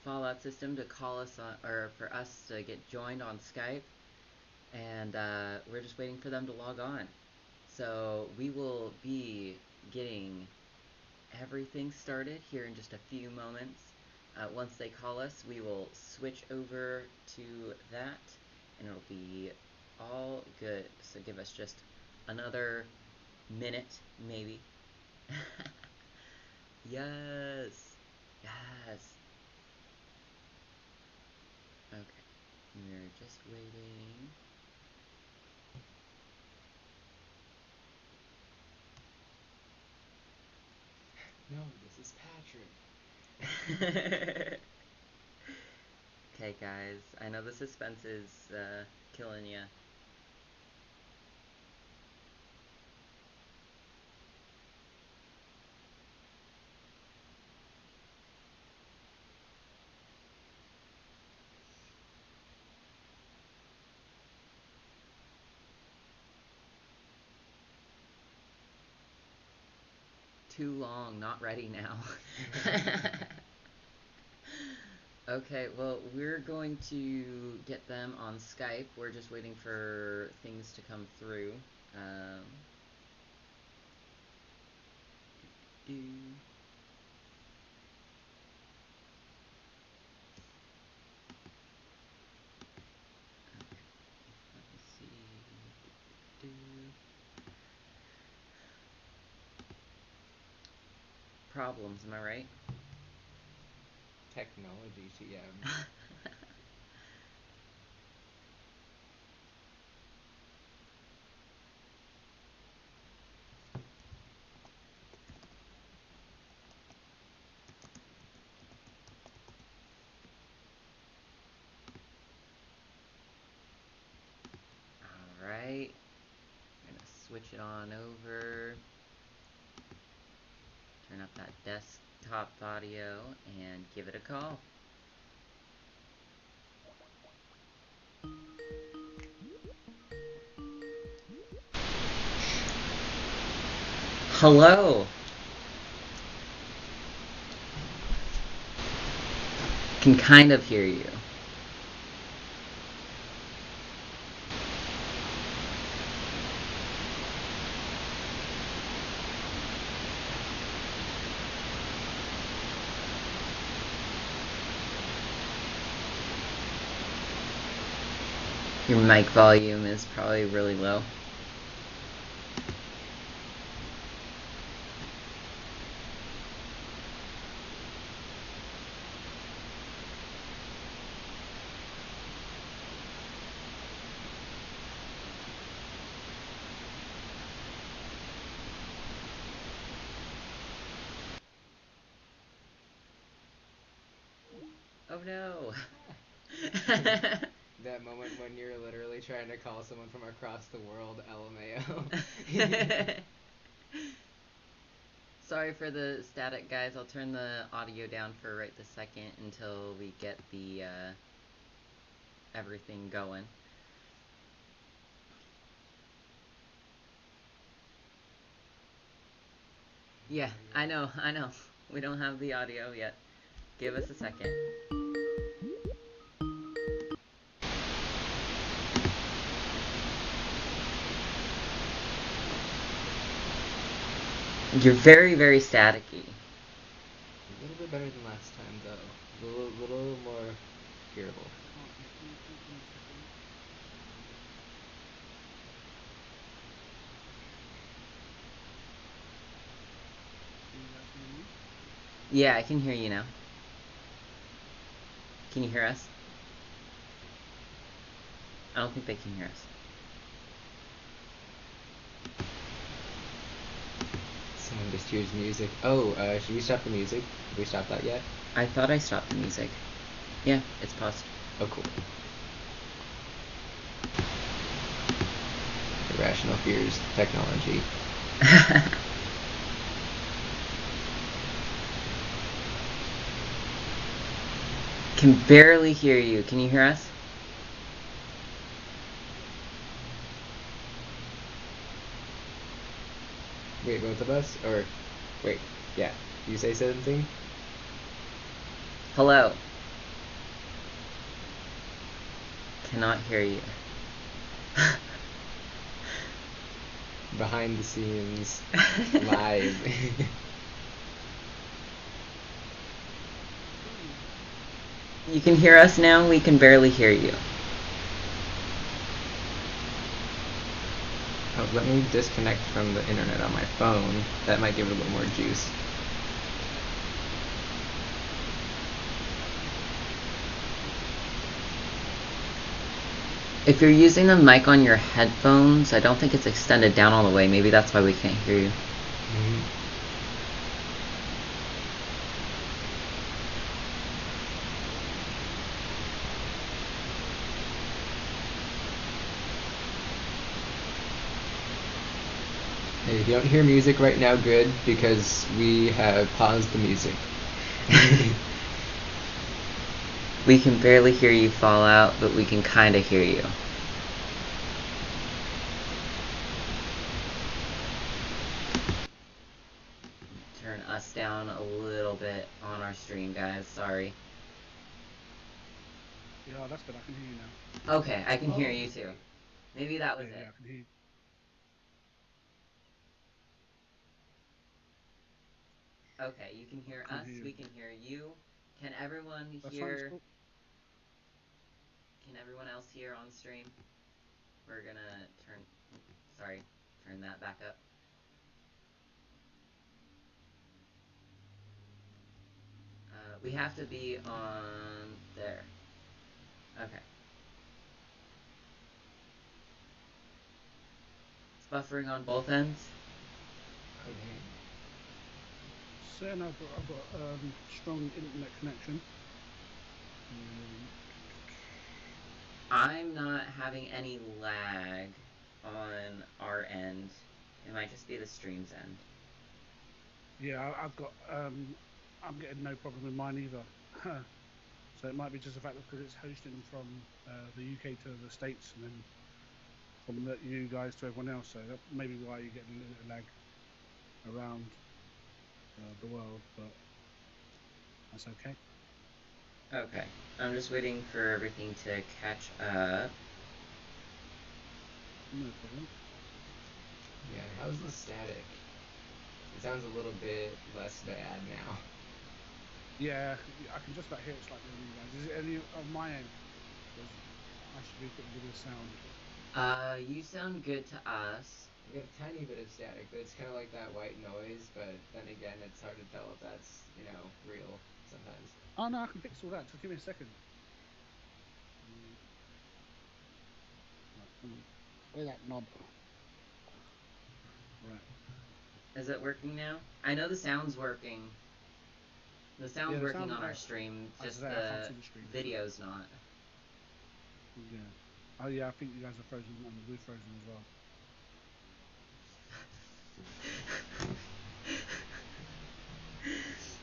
Fallout System to call us on, or for us to get joined on Skype, and we're just waiting for them to log on. So we will be getting everything started here in just a few moments. Once they call us, we will switch over to that, and it'll be all good. So give us just another minute, maybe. Yes. Yes. Okay. We're just waiting. No, this is Patrick. Okay, guys. I know the suspense is killing ya. Too long, not ready now. Okay, well, we're going to get them on Skype. We're just waiting for things to come through. Do. Let me see. Do. Problems, am I right? Technology TM. Alright. I'm gonna switch it on over. Turn up that desktop audio and give it a call. Hello. Can kind of hear you. Your mic volume is probably really low. Oh no. That moment when you're literally trying to call someone from across the world, LMAO. Sorry for the static, guys. I'll turn the audio down for right this second until we get the everything going. Yeah, I know. We don't have the audio yet. Give us a second. You're very, very staticky. A little bit better than last time, though. A little more hearable. Yeah, I can hear you now. Can you hear us? I don't think they can hear us. Someone just Cheers music. Oh, should we stop the music? Have we stopped that yet? I thought I stopped the music. Yeah, it's paused. Oh, cool. Irrational fears, technology. Can barely hear you. Can you hear us? Wait, both of us? Or, wait, yeah. You say something? Hello. Cannot hear you. Behind the scenes, live. You can hear us now? We can barely hear you. Oh, let me disconnect from the internet on my phone. That might give it a little more juice. If you're using the mic on your headphones, I don't think it's extended down all the way. Maybe that's why we can't hear you. Hey, if you don't hear music right now, good, because we have paused the music. We can barely hear you, Fallout, but we can kind of hear you. Turn us down a little bit on our stream, guys. Sorry. Yeah, that's good. I can hear you now. Okay, I can hear you too. Maybe that was Yeah, it. I can hear you. Okay, you can hear us, we can hear you. Can everyone hear... Can everyone else hear on stream? We're gonna turn that back up. We have to be on there. Okay. It's buffering on both ends. Okay. Saying I've got strong internet connection. I'm not having any lag on our end. It might just be the stream's end. Yeah, I've got. I'm getting no problem with mine either. So it might be just the fact that because it's hosting from the UK to the States and then from you guys to everyone else. So that may be why you're getting a little bit of lag around the world, but that's okay. Okay, I'm just waiting for everything to catch up. No problem. Yeah, how's the static? It sounds a little bit less bad now. Yeah, I can just about hear it slightly on you guys. Is it any on my end? I should be getting good with sound. You sound good to us. We get a tiny bit of static, but it's kind of like that white noise, but then again, it's hard to tell if that's, real sometimes. Oh no, I can fix all that. Just give me a second. Where's that knob? Right. Is it working now? I know the sound's working. The sound's working sound, on our stream, just the video's not. Yeah. Oh yeah, I think you guys are frozen and we're frozen as well.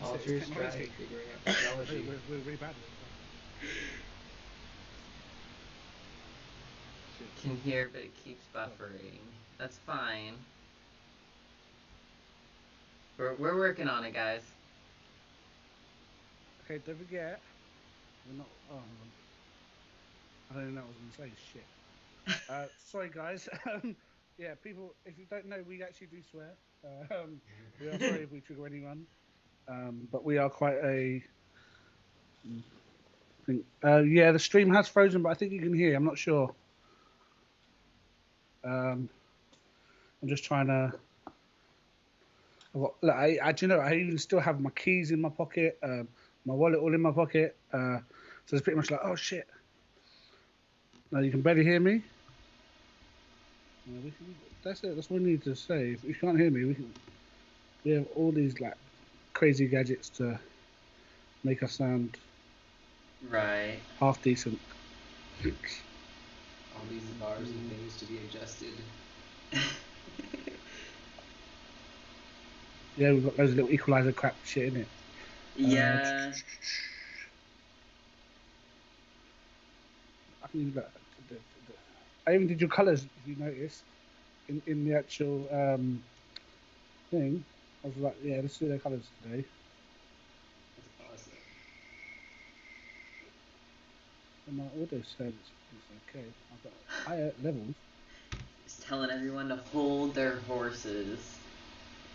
Ultra's trying figuring out technology. We're really bad at it. Can hear, but it keeps buffering. That's fine. We're working on it, guys. Okay, don't forget. We're not. Oh, I don't even know what I was going to say. Shit. Sorry, guys. Yeah, people. If you don't know, we actually do swear. We are sorry if we trigger anyone. But we are quite a. Yeah, the stream has frozen, but I think you can hear. I'm not sure. I'm just trying to. Look, I do you know, I even still have my keys in my pocket, my wallet all in my pocket. So it's pretty much like, oh shit. Now you can barely hear me. That's it. That's what we need to say. If you can't hear me, we can. We have all these like crazy gadgets to make us sound Right. half decent. All these bars and things to be adjusted. Yeah, we've got loads of little equalizer crap shit in it. Yeah. I can even, I even did your colours, if you noticed, in the actual thing. I was like, yeah, let's do their colours today. That's awesome. And my audio said it's okay. I've got higher levels. Just telling everyone to hold their horses.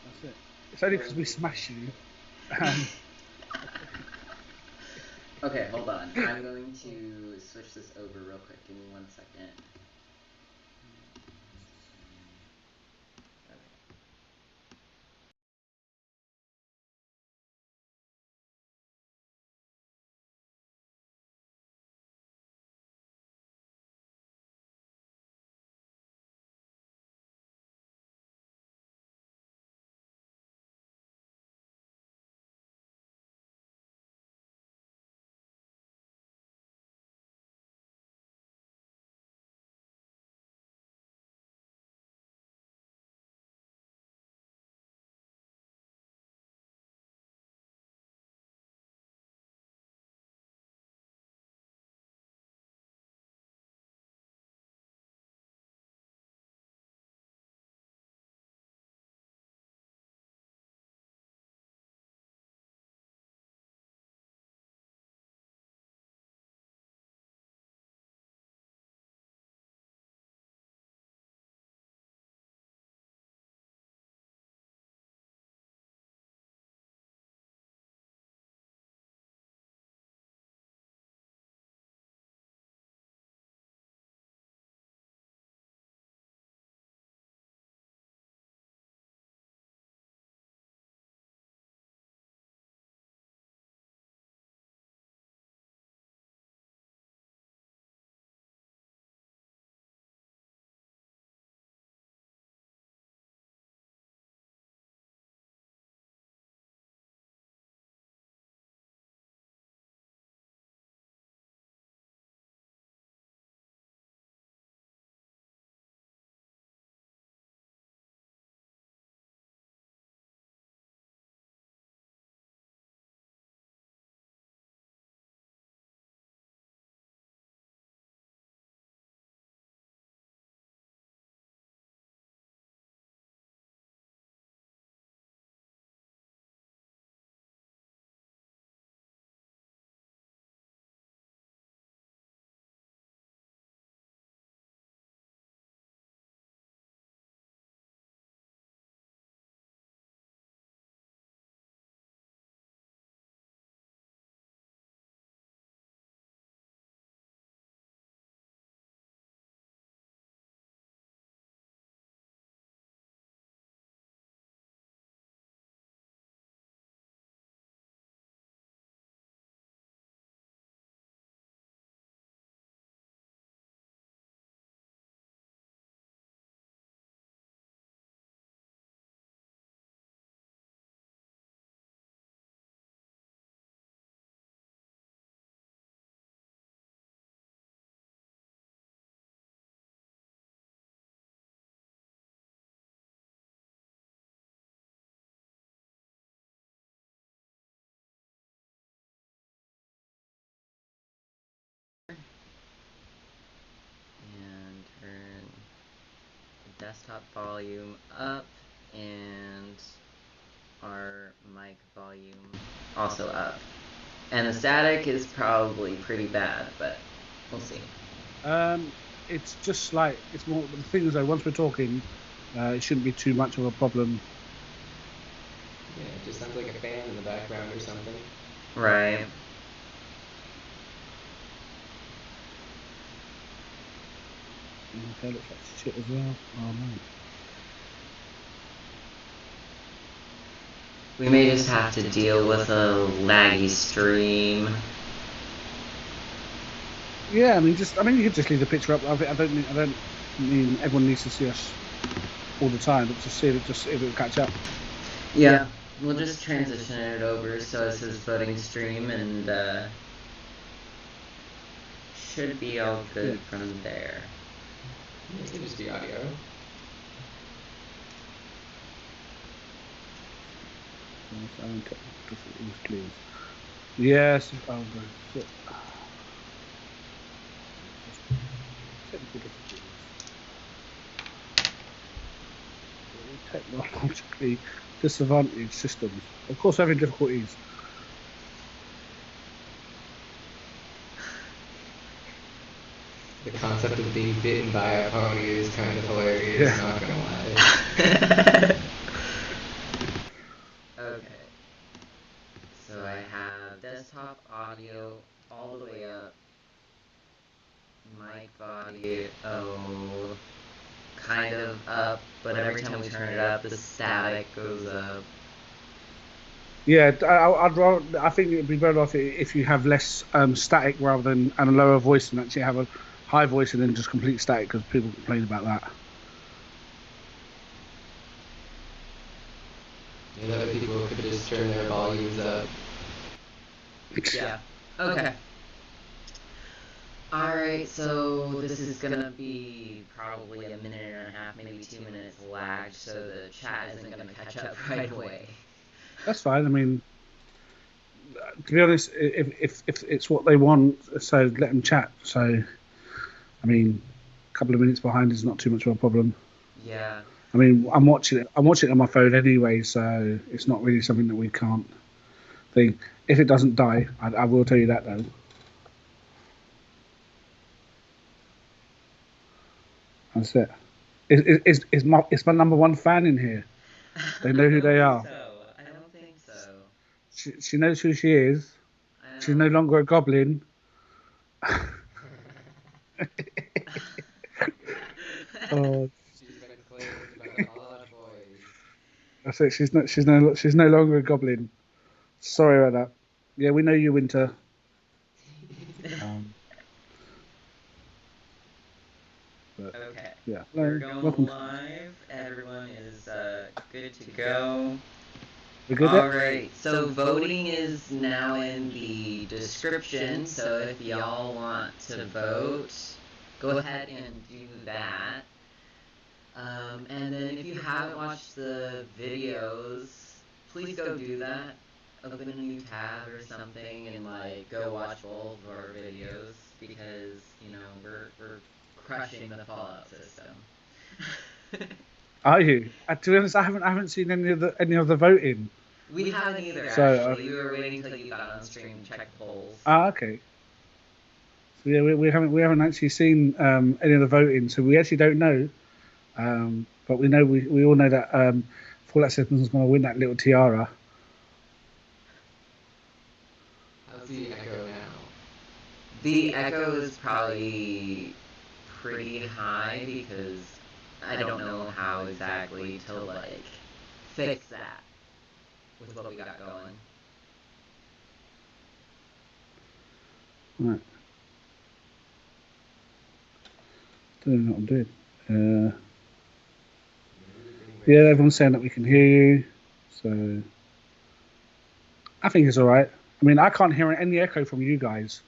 That's it. It's only because we smash you. Okay, hold on. I'm going to switch this over real quick. Give me 1 second. Okay. And turn the desktop volume up and our mic volume also up. And the static is probably pretty bad, but we'll see. It's just slight. It's more. The thing is, though, once we're talking, it shouldn't be too much of a problem. Yeah, it just sounds like a fan in the background or something. Right. Okay, looks like shit as well. Oh man. We may just have to deal with a laggy stream. Yeah, I mean, you could just leave the picture up. I don't mean everyone needs to see us all the time, but just see if it will catch up. Yeah, we'll just transition it over so it says voting stream and should be all good from there. It could just be audio. Yes, I'll go. So, technical difficulties. Technologically disadvantaged systems. Of course, having difficulties. The concept of being bitten by a pony is kind of hilarious, Yeah. not gonna lie. Okay. So I have desktop audio all the way up. Mic audio kind of up, but every time we turn it up, the static goes up. Yeah, I'd rather. I think it'd be better off if you have less static rather than and a lower voice, and actually have a high voice and then just complete static because people complain about that. You know, people could just turn their volumes up. Yeah. Okay. Alright, so this is gonna be probably a minute and a half, maybe 2 minutes lagged, so the chat isn't gonna catch up right away. That's fine. I mean, to be honest, if it's what they want, so let them chat. So, I mean, a couple of minutes behind is not too much of a problem. Yeah. I mean, I'm watching it on my phone anyway, so it's not really something that we can't think. If it doesn't die, I will tell you that though. That's it. Is my number one fan in here? They know who they are. I don't think so. She knows who she is. She's no longer a goblin. Oh, She's been claimed by the Fallout Boys. that's it. She's no longer a goblin. Sorry about that. Yeah, we know you, Winter. But, Okay. yeah. We're going Welcome. live. Everyone is good to go. We're good. Alright, so voting is now in the description, so if y'all want to vote, go ahead and do that. And then if you haven't watched the videos, please go do that. Open a new tab or something and go watch all of our videos because, we're crushing the Fallout system. Are you? To be honest, I haven't seen any of the voting. We haven't either, So, actually. We were waiting until you got on stream to check the polls. Okay. So yeah, we haven't actually seen any of the voting, so we actually don't know. But we know we all know that Fallout Systems is going to win that little tiara. How's the echo now? The echo is probably pretty high because I don't know how exactly to fix that with what we got going. Right. Don't know what I'm doing. Yeah, everyone's saying that we can hear you, so I think it's all right. I mean, I can't hear any echo from you guys.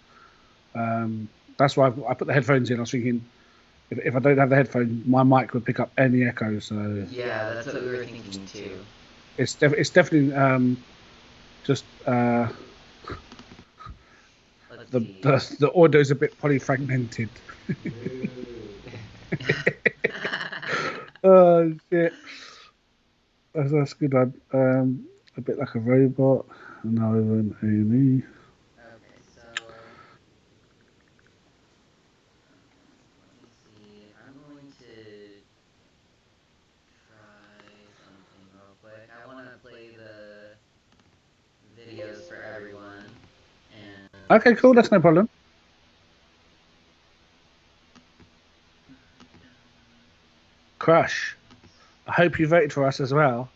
That's why I put the headphones in. I was thinking, if I don't have the headphones, my mic would pick up any echo. So yeah, that's what we were thinking too. It's definitely just the audio's a bit polyfragmented. Oh shit, that's a good one. A bit like a robot. And now over an A&E. Okay, so let me see. I'm going to try something real quick. I want to play the videos for everyone. And Okay, cool. That's no problem. Crush. I hope you voted for us as well.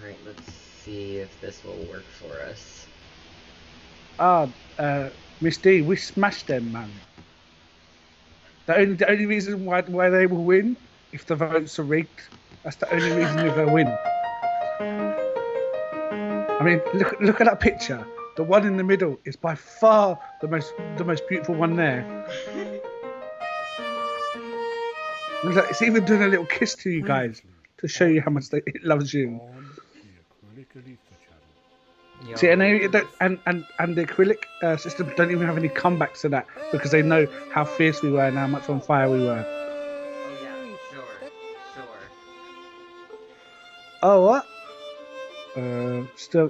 okay. Alright, let's see if this will work for us. Miss D, we smashed them, man. The only reason why they will win if the votes are rigged. That's the only reason if they win. I mean, look at that picture. The one in the middle is by far the most beautiful one there. Look, it's even doing a little kiss to you guys to show you how much it loves you. See, and the acrylic systems don't even have any comebacks to that because they know how fierce we were and how much on fire we were. Oh yeah, sure. Oh, what? Still,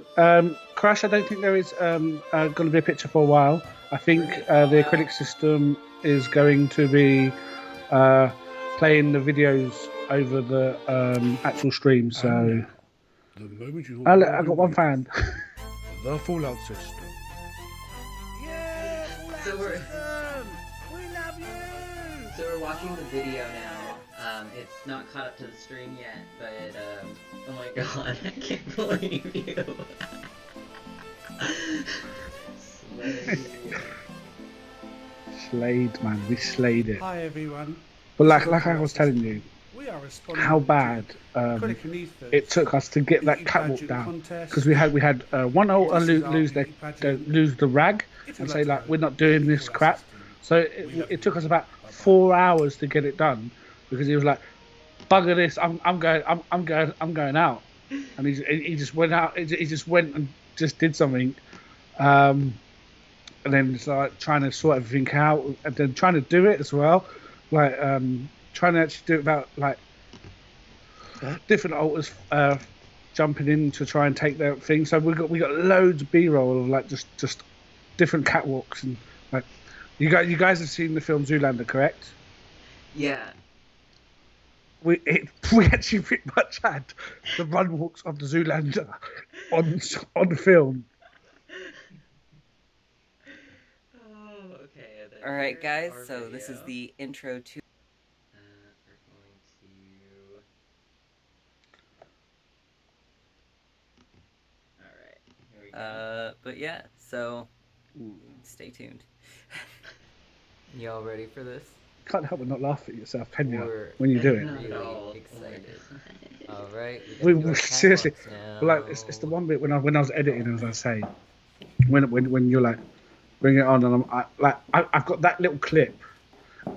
Crash, I don't think there is going to be a picture for a while. I think the acrylic system is going to be playing the videos over the actual stream. So, I got one fan. The Fallout system. Yeah, so we're watching the video now. It's not caught up to the stream yet, but oh my god, I can't believe you. Slayed, man. We slayed it. Hi everyone. But like I was telling you, how bad it took us to get that catwalk down, because we had one alter lose the rag and say like we're not doing this crap. So it took us about 4 hours to get it done because he was like, bugger this, I'm going out, and he just went out. He just went and just did something, and then it's like trying to sort everything out and then trying to do it as well, like trying to actually do it without like different alters jumping in to try and take their thing. So we got loads of B-roll of like just different catwalks and like you guys have seen the film Zoolander, correct? Yeah. We actually pretty much had the run walks of the Zoolander on film. Oh, okay. Alright guys, so this is the intro to but yeah, so stay tuned. Y'all ready for this? Can't help but not laugh at yourself, can you? When you do it. Really excited. Alright. We seriously, like it's the one bit when I was editing, as I say, when you're like, bring it on, and I've got that little clip,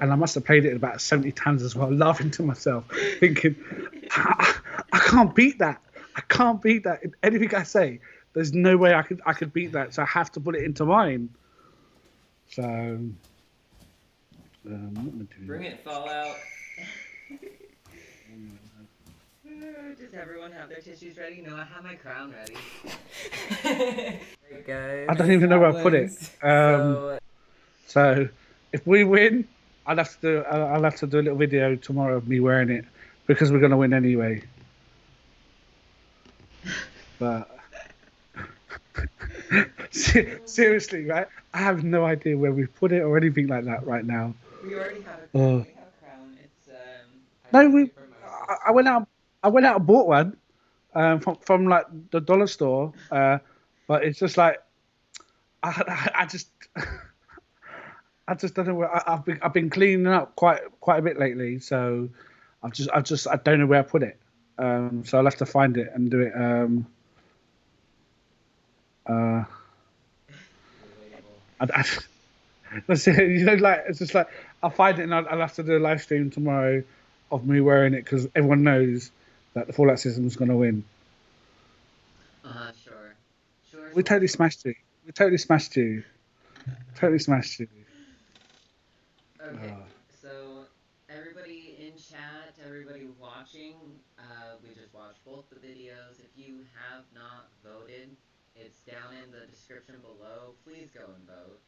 and I must have played it about 70 times as well, laughing to myself, thinking, I can't beat that. I can't beat that. Anything I say, there's no way I could beat that, so I have to put it into mine. So, what am I doing? Bring it, Fallout. Does everyone have their tissues ready? No, I have my crown ready. Right, guys, I don't even know where I put it. So, if we win, I'll have to do a little video tomorrow of me wearing it because we're gonna win anyway. But seriously, right? I have no idea where we put it or anything like that right now. We already have a crown. We have a crown. It's no, I went out and bought one from like the dollar store, but it's just like I just don't know where I've been cleaning up quite a bit lately, so I don't know where I put it. So I'll have to find it and do it. That's it, you know, like it's just like I'll find it and I'll have to do a live stream tomorrow of me wearing it because everyone knows that the Fallout system is going to win. Sure. We totally smashed you. Totally smashed you. Okay, so everybody in chat, everybody watching, we just watched both the videos. If you have not voted, it's down in the description below. Please go and vote.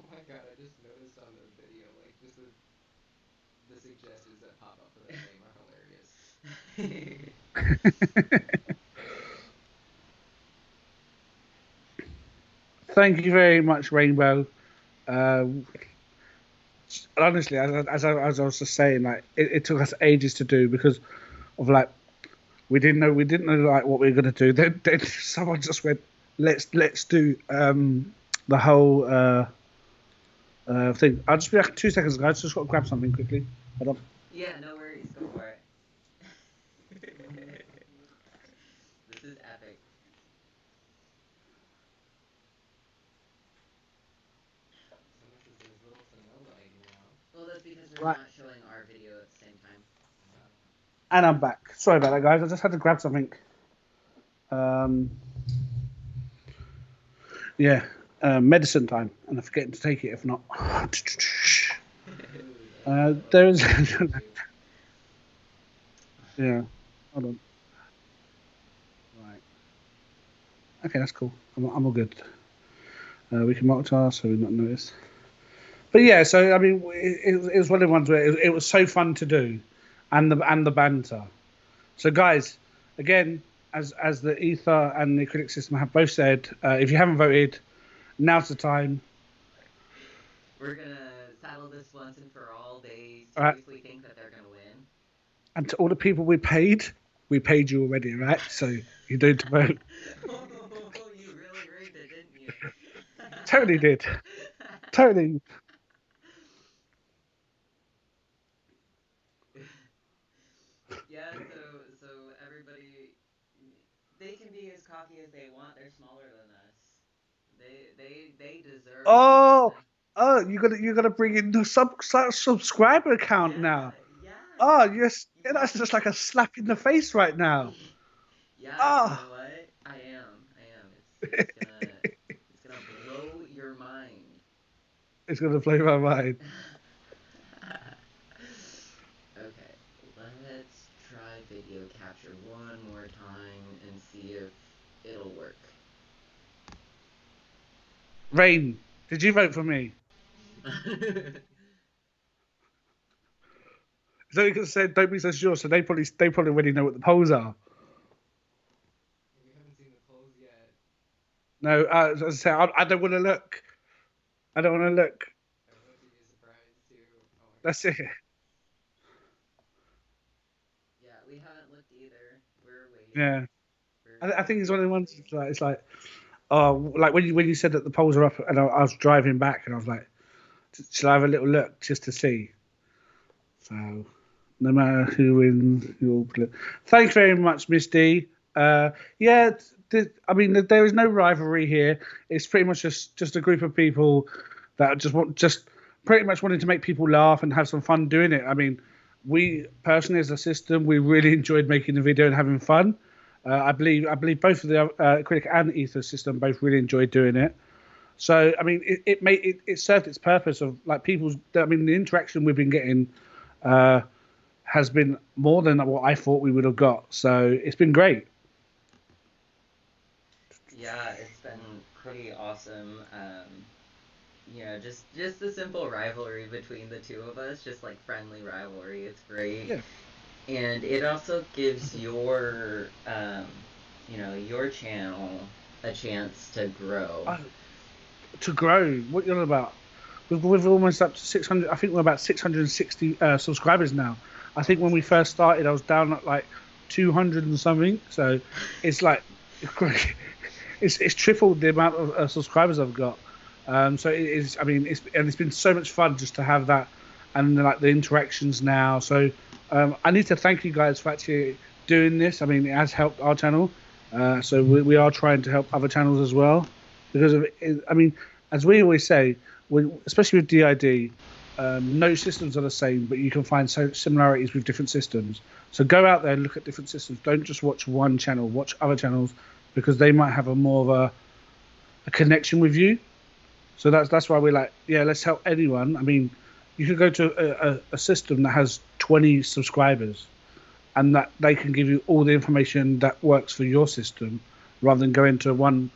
Oh my god, I just noticed on the video, like, just the suggestions that pop up for that game are hilarious. Thank you very much, Rainbow. Honestly, as I was just saying, like it took us ages to do because of like We didn't know like what we were gonna do. Then someone just went, let's do the whole thing. I'll just be back in 2 seconds, guys. Just got to grab something quickly. Hold on. Yeah, no worries. Go for it. This is epic. Well, that's because we're not showing our video at the same time. And I'm back. Sorry about that, guys. I just had to grab something. Yeah, medicine time, and I'm forgetting to take it if not. There is. Yeah, hold on. Right. Okay, that's cool. I'm all good. We can multitask, so we're not noticed. But yeah, so I mean, it was one of the ones where it was so fun to do, and the banter. So guys, again, as the ether and the critic system have both said, if you haven't voted, now's the time. We're gonna settle this once and for all. They All right. seriously think that they're gonna win. And to all the people we paid you already, right? So you don't vote. Oh, you really rigged it, didn't you? Totally did. Totally. Yeah, so everybody, they can be as cocky as they want. They're smaller than us. They deserve. Oh, you're gonna bring in the subscriber count now. Yeah. Oh, yes, yeah, that's just like a slap in the face right now. Yeah. Oh. You know what? I am. It's gonna blow your mind. It's gonna blow my mind. Okay, let's try video capture one more time and see if it'll work. Rain, did you vote for me? So you can say, don't be so sure. So they probably already know what the polls are. We haven't seen the polls yet. No, as I say, I don't want to look. I don't want to look. I hope you'd be surprised too. Oh my That's it. Yeah, we haven't looked either. We're waiting. Yeah, I think it's one of the ones. It's like, oh, like when you said that the polls are up, and I was driving back, and I was like, shall I have a little look just to see? So, no matter who wins, you'll. Thanks very much, Miss D. Yeah, I mean, there is no rivalry here. It's pretty much just a group of people that just pretty much wanting to make people laugh and have some fun doing it. I mean, we personally, as a system, we really enjoyed making the video and having fun. I believe both of the critic and ether system both really enjoyed doing it. So I mean, it served its purpose of like people's. I mean, the interaction we've been getting has been more than what I thought we would have got. So it's been great. Yeah, it's been pretty awesome. You know, just the simple rivalry between the two of us, just like friendly rivalry. It's great. Yeah. And it also gives your, your channel a chance to grow. To grow, what you're on about? We've almost up to 600. I think we're about 660 subscribers now. I think when we first started, I was down at like 200 and something. So it's like it's tripled the amount of subscribers I've got. So it is. I mean, it's been so much fun just to have that, and like the interactions now. So I need to thank you guys for actually doing this. I mean, it has helped our channel. So we are trying to help other channels as well, because of it, I mean, as we always say, especially with DID, no systems are the same, but you can find similarities with different systems. So go out there and look at different systems. Don't just watch one channel. Watch other channels, because they might have a more of a connection with you. So that's why we're like, yeah, let's help anyone. I mean, you could go to a system that has 20 subscribers, and that they can give you all the information that works for your system, rather than going to one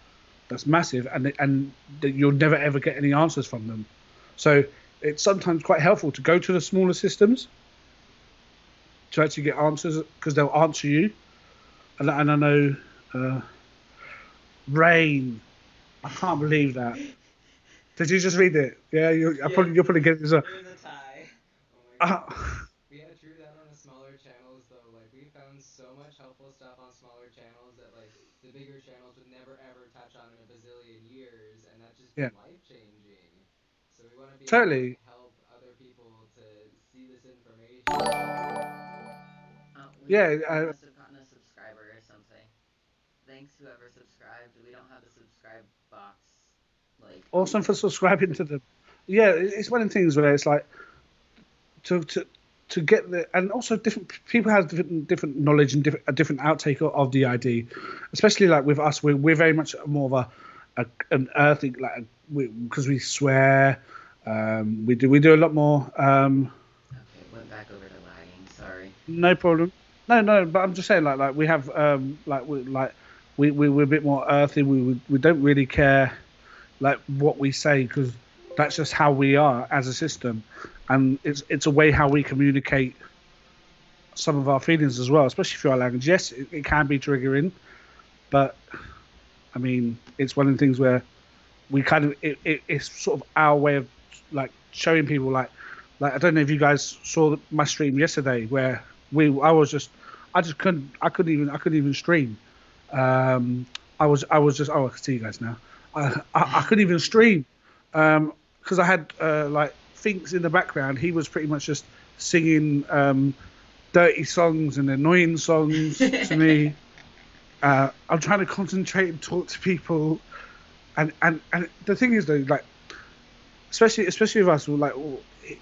that's massive and you'll never ever get any answers from them. So it's sometimes quite helpful to go to the smaller systems to actually get answers, because they'll answer you. And I know Rain, I can't believe that. Did you just read it? Yeah, you're probably getting this. It was a tie. Oh my god. We had to do that on the smaller channels though. Like we found so much helpful stuff smaller channels that like the bigger channels would never ever touch on in a bazillion years, and that's just Yeah. life changing. So we want to be able to Totally. like, help other people to see this information. Oh, Yeah, we must have gotten a subscriber or something. Thanks, whoever subscribed. We don't have the subscribe box. Like, awesome for subscribing to them. Yeah, it's one of the things where it's like to get the, and also different people have different knowledge and a different outtake of the ID, especially like with us, we're very much more of an earthy, like because we swear, we do a lot more. Okay, went back over to lagging. Sorry. No problem. No, but I'm just saying like we have we're a bit more earthy. We don't really care like what we say because that's just how we are as a system, and it's a way how we communicate some of our feelings as well, especially through our language. Yes, it can be triggering, but I mean it's one of the things where we kind of it's sort of our way of like showing people like I don't know if you guys saw my stream yesterday where I couldn't even stream. I was just I can see you guys now. I couldn't even stream because I had like Finks in the background. He was pretty much just singing dirty songs and annoying songs to me. I'm trying to concentrate and talk to people, and the thing is though, like especially with us, like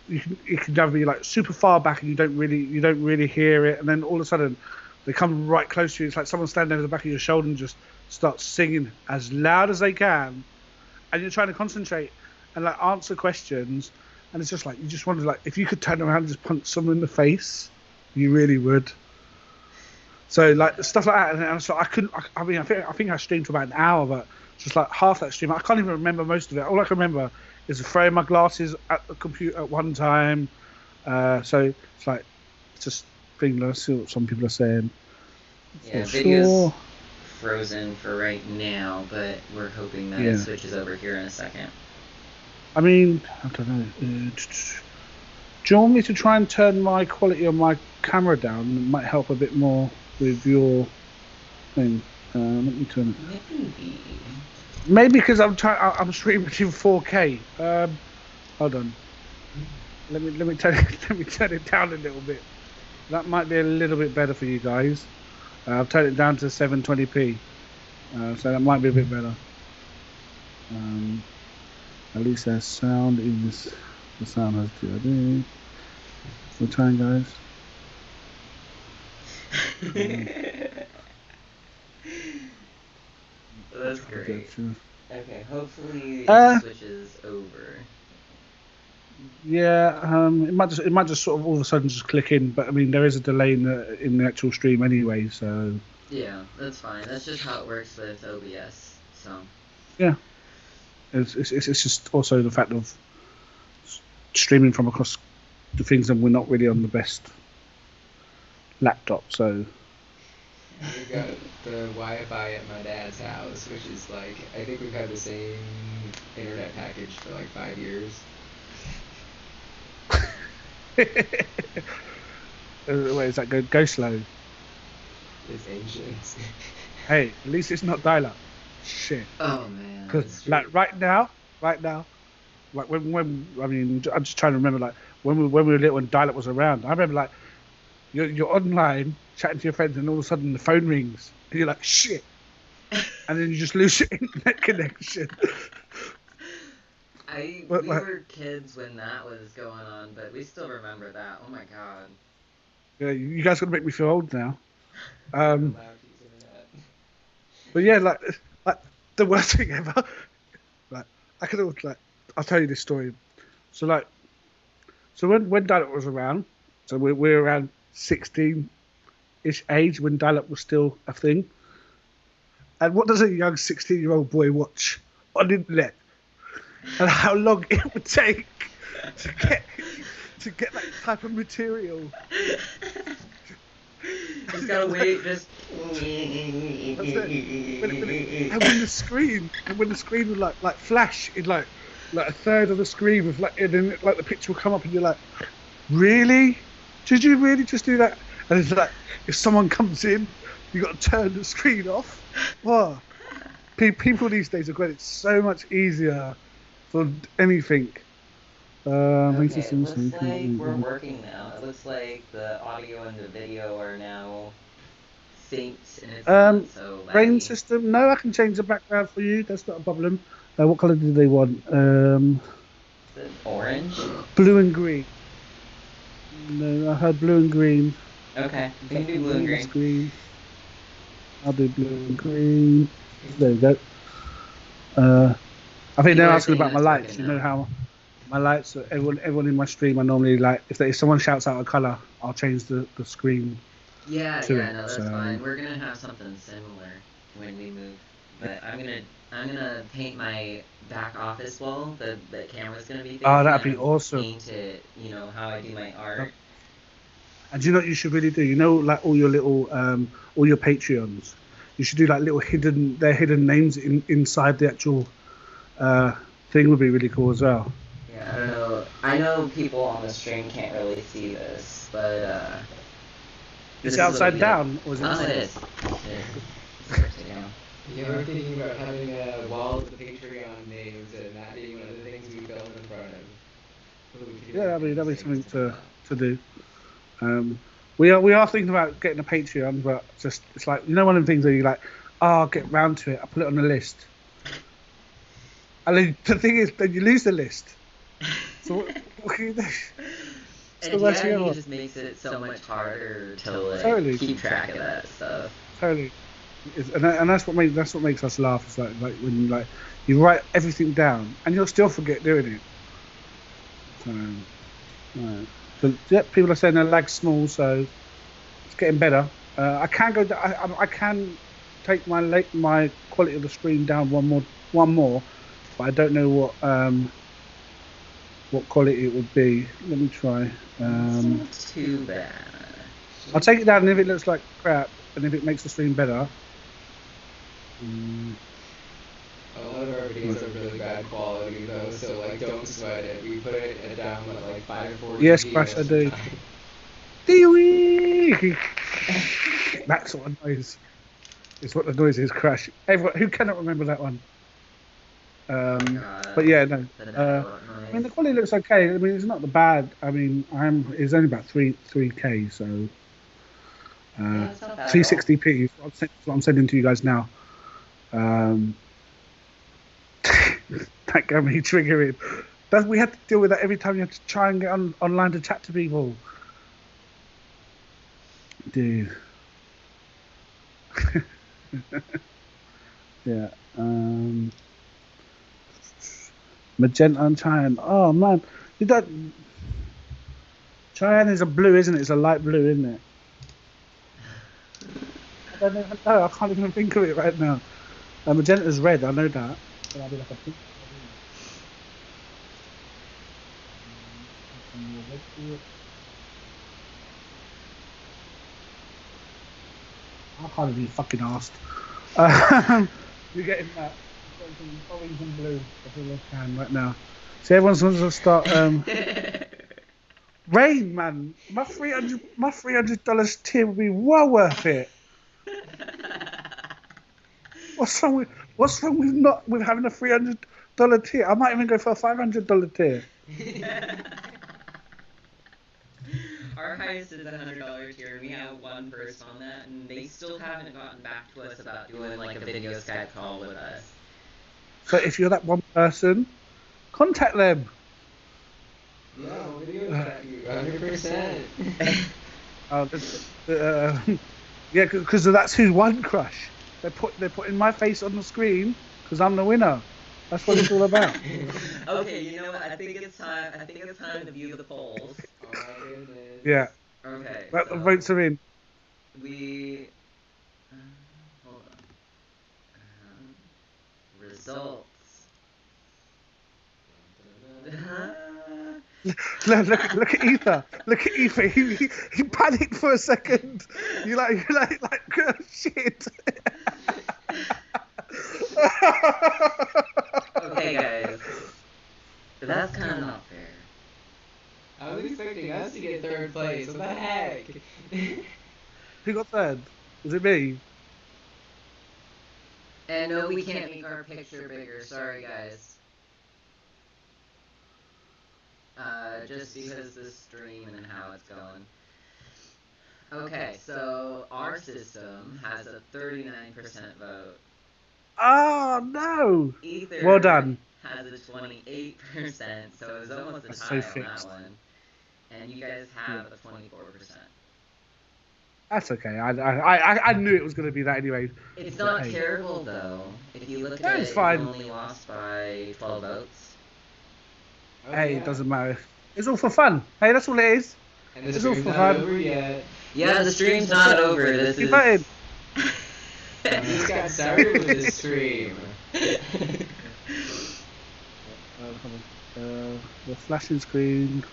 you can either be like super far back and you don't really hear it, and then all of a sudden they come right close to you. It's like someone standing over the back of your shoulder and just starts singing as loud as they can, and you're trying to concentrate and like answer questions, and it's just like you just wonder like if you could turn around and just punch someone in the face, you really would. So like stuff like that, and so I couldn't. I mean, I think I streamed for about an hour, but just like half that stream, I can't even remember most of it. All I can remember is throwing my glasses at the computer at one time. So it's like just thinking. Let's see what some people are saying. Yeah, video's frozen for right now, but we're hoping that it switches over here in a second. I mean, I don't know. Do you want me to try and turn my quality on my camera down? It might help a bit more with your thing. Let me turn it. Maybe because I'm streaming in 4K. Hold on. Let me turn it down a little bit. That might be a little bit better for you guys. I've turned it down to 720p, so that might be a bit better. At least there's sound in this. The sound has DOD. We're trying, guys. That's great. Okay, hopefully it switches over. Yeah, it might just sort of all of a sudden just click in, but I mean there is a delay in the actual stream anyway, so. Yeah, that's fine. That's just how it works with OBS. So. Yeah, it's just also the fact of streaming from across the things, and we're not really on the best laptop, so. We've got the Wi-Fi at my dad's house, which is like I think we've had the same internet package for like 5 years. Wait, is that go slow? It's ancient. Hey, at least it's not dial-up. Shit. Oh man. Because like right now, like when I mean, I'm just trying to remember like when we were little and dial-up was around. I remember like you're online chatting to your friends and all of a sudden the phone rings and you're like shit, and then you just lose your internet connection. We were kids when that was going on, but we still remember that. Oh my god. Yeah, you guys gonna make me feel old now. But yeah, like the worst thing ever. Like I could always like I'll tell you this story. So when dial-up was around, so we're around 16-ish age when dial-up was still a thing. And what does a young 16-year-old boy watch on the internet? And how long it would take to get that type of material. Just gotta wait, just. And when the screen would like flash in like a third of the screen with like, and then like the picture will come up and you're like, really? Did you really just do that? And it's like if someone comes in You got to turn the screen off. What? People these days have got it so much easier for anything. Okay, it looks like we're working now. It looks like the audio and the video are now synced and it's not so Rain laggy. system. No, I can change the background for you. That's not a problem. What colour do they want? Is it orange? Blue and green. No, I heard blue and green. Okay, we can do blue and green. Green. I'll do blue and green. There we go. I think they're asking about my lights. You know how my lights. Everyone in my stream, I normally like if someone shouts out a color, I'll change the screen. Yeah, no, that's fine. We're gonna have something similar when we move. But I'm gonna paint my back office wall. The camera's gonna be facing. Oh, that'd be awesome. Paint it, how I do my art. And do you know what you should really do? You know, like all your little, all your Patreons, you should do like little hidden names inside the actual thing would be really cool as well. Yeah, I don't know. I know people on the stream can't really see this, but is it upside down or is it? Oh, it is. Upside down. Yeah, we're thinking about having a wall of the Patreon names and that being one of the things we film in front of. Yeah, that'd be something to do. We are thinking about getting a Patreon, but just it's like one of the things where you like, I'll get round to it. I'll put it on the list. And then the thing is, then you lose the list. So what can you do? And it just makes it so much harder to keep track of that stuff. Totally. And that's what makes us laugh. It's like when you write everything down and you'll still forget doing it. So, right. But yeah, people are saying their lag's small, so it's getting better. I can go. I can take my quality of the screen down one more, but I don't know what quality it would be. Let me try. It's not too bad. I'll take it down, and if it looks like crap, and if it makes the stream better. A lot of our videos are really bad quality though, so don't sweat it. We put it down at 540. Yes, Crash, I do. That sort of noise is what the noise is, Crash. Everyone who cannot remember that one. But yeah, no. I mean, the quality looks okay. I mean, it's not the bad. I mean, it's only about 3K, so 360p is what I'm sending to you guys now. That got me triggering. We had to deal with that every time you had to try and get online to chat to people. Dude. Yeah. Magenta and cyan. Oh man, cyan is a blue, isn't it? It's a light blue, isn't it? I don't know. I can't even think of it right now. Magenta's red. I know that. But I'll be like a pink. I can't even be fucking asked. You're getting that. Orange and blue. That's all I can right now. So everyone's going to start. Rain, man. My $300 tier would be well worth it. What's wrong with having a $300 tier? I might even go for a $500 tier. Our highest is the $100 tier, and we have one person on that, and they still haven't gotten back to us about doing a video Skype call with us. So if you're that one person, contact them. Yeah, video Skype you, 100%. Yeah, because that's who won, Crush. They're putting my face on the screen because I'm the winner. That's what it's all about. Okay, you know what? I think it's time to view the polls. Oh my goodness. Yeah. Okay. The votes are in. We hold on. Results. Look at Ether. Look at Ether. He panicked for a second. You like shit. Okay, guys. That's kind of not fair. I was expecting us to get third place. What the heck? Who got third? Was it me? And no, we can't make our picture bigger. Sorry, guys. Just because the stream and how it's going. Okay, so our system has a 39% vote. Oh no! Ether Well done. has a 28%, so it was almost a That's tie so on that fixed. one. And you guys have a 24%. That's okay. I knew it was going to be that anyway. It's But not hey. terrible though. If you look No, at it's it, fine. you only lost by 12 votes. Oh, Hey, yeah. it doesn't matter. It's all for fun. Hey, that's all it is. And the It's all stream's for not fun. over yet. Yeah, the stream's not over. This You is. voted. We just got started with this stream. The flashing screen.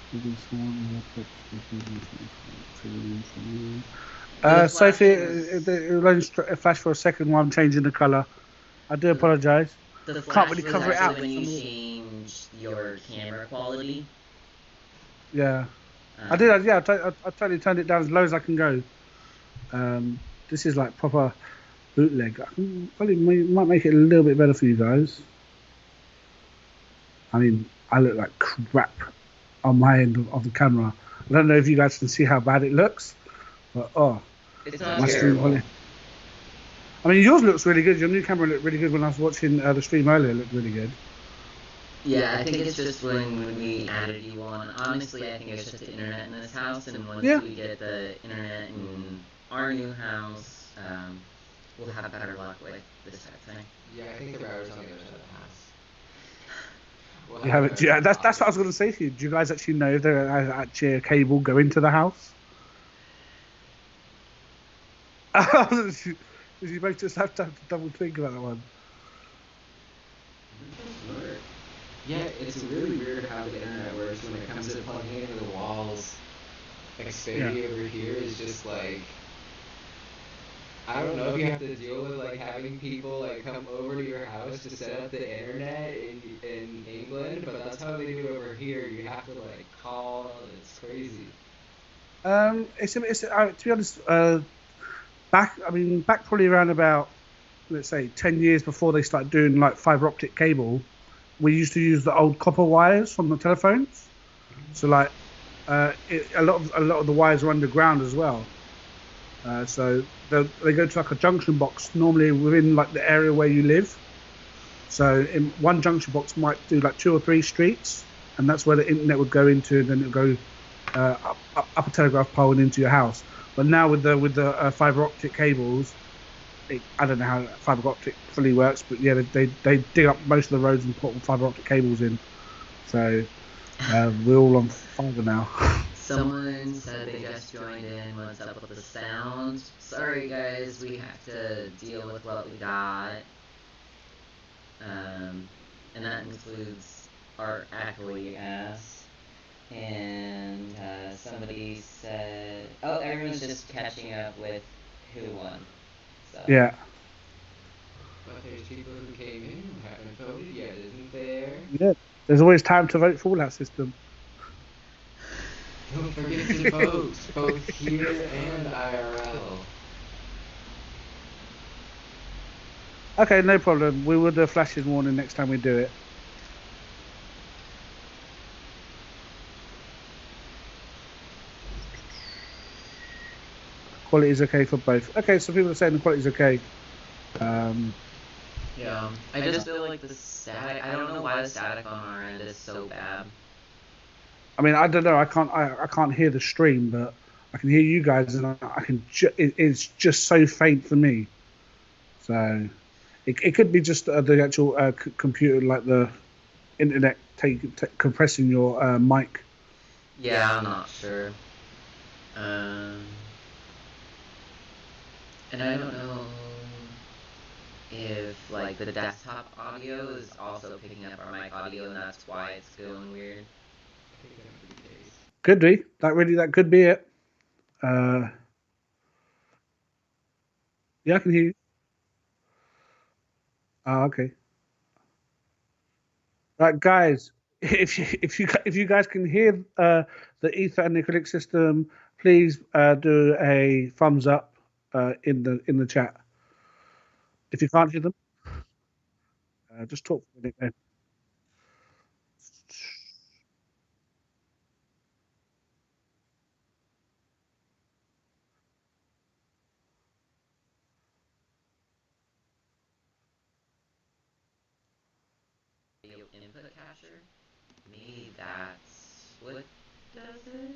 Sophie, it'll only flash for a second while I'm changing the colour. I do apologise. The Can't flash really was cover it out. actually when you change your camera quality. Yeah. I did. Yeah, I totally turned it down as low as I can go. This is like proper bootleg. I can probably might make it a little bit better for you guys. I mean, I look like crap on my end of the camera. I don't know if you guys can see how bad it looks, but It's not my stream terrible. quality. I mean, yours looks really good. Your new camera looked really good when I was watching the stream earlier. It looked really good. Yeah, I think it's just when we added you on. Honestly, I think it's just the internet in this house, and once we get the internet in our new house, we'll have better luck with this type of thing. Yeah, I think the router's on the other side of the house. We'll You have it. better Yeah, that's what I quality. was going to say to you. Do you guys actually know if there actually a cable go into the house? You both just have to double think about that one. Yeah, it's really weird how the internet works when it comes to plugging into the walls. Xfinity over here is just like, I don't know if you have to deal with like having people like come over to your house to set up the internet in England, but that's how they do it over here. You have to like call. It's crazy. To be honest, back probably around about, let's say, 10 years before they started doing like fiber optic cable, we used to use the old copper wires from the telephones. So like, a lot of the wires are underground as well. So they go to like a junction box normally within like the area where you live. So in one junction box might do like 2 or 3 streets, and that's where the internet would go into, and then it would go up a telegraph pole and into your house. But now with the fiber optic cables, I don't know how fiber optic fully works, but yeah, they dig up most of the roads and put fiber optic cables in. So we're all on fiber now. Someone said they just joined in. What's up with the sound? Sorry, guys, we have to deal with what we got. And that includes our echoey ass. And somebody said, oh, everyone's just catching up with who won. So. Yeah. But there's people who came in who haven't voted yet, isn't there? Yeah. There's always time to vote for that system. Don't forget to vote, both here and IRL. Okay, no problem. We will do a flashing warning next time we do it. Quality is okay for both. Okay, so people are saying the quality is okay. Yeah, I just feel like the static. I don't know why the static on our end is so bad. I mean, I don't know. I can't hear the stream, but I can hear you guys, and I can. It's just so faint for me. So, it could be just the actual computer, like the internet, compressing your mic. Yeah, I'm not sure. And I don't know if like the desktop audio is also picking up our mic audio, and that's why it's going weird. I think that would be the case. Could be. That could be it. Yeah, I can hear you. Oh, okay. Right, guys. If you guys can hear the ether and the acrylic system, please do a thumbs up in the chat. If you can't hear them, just talk for a minute then. Input capture? Maybe that's what does it?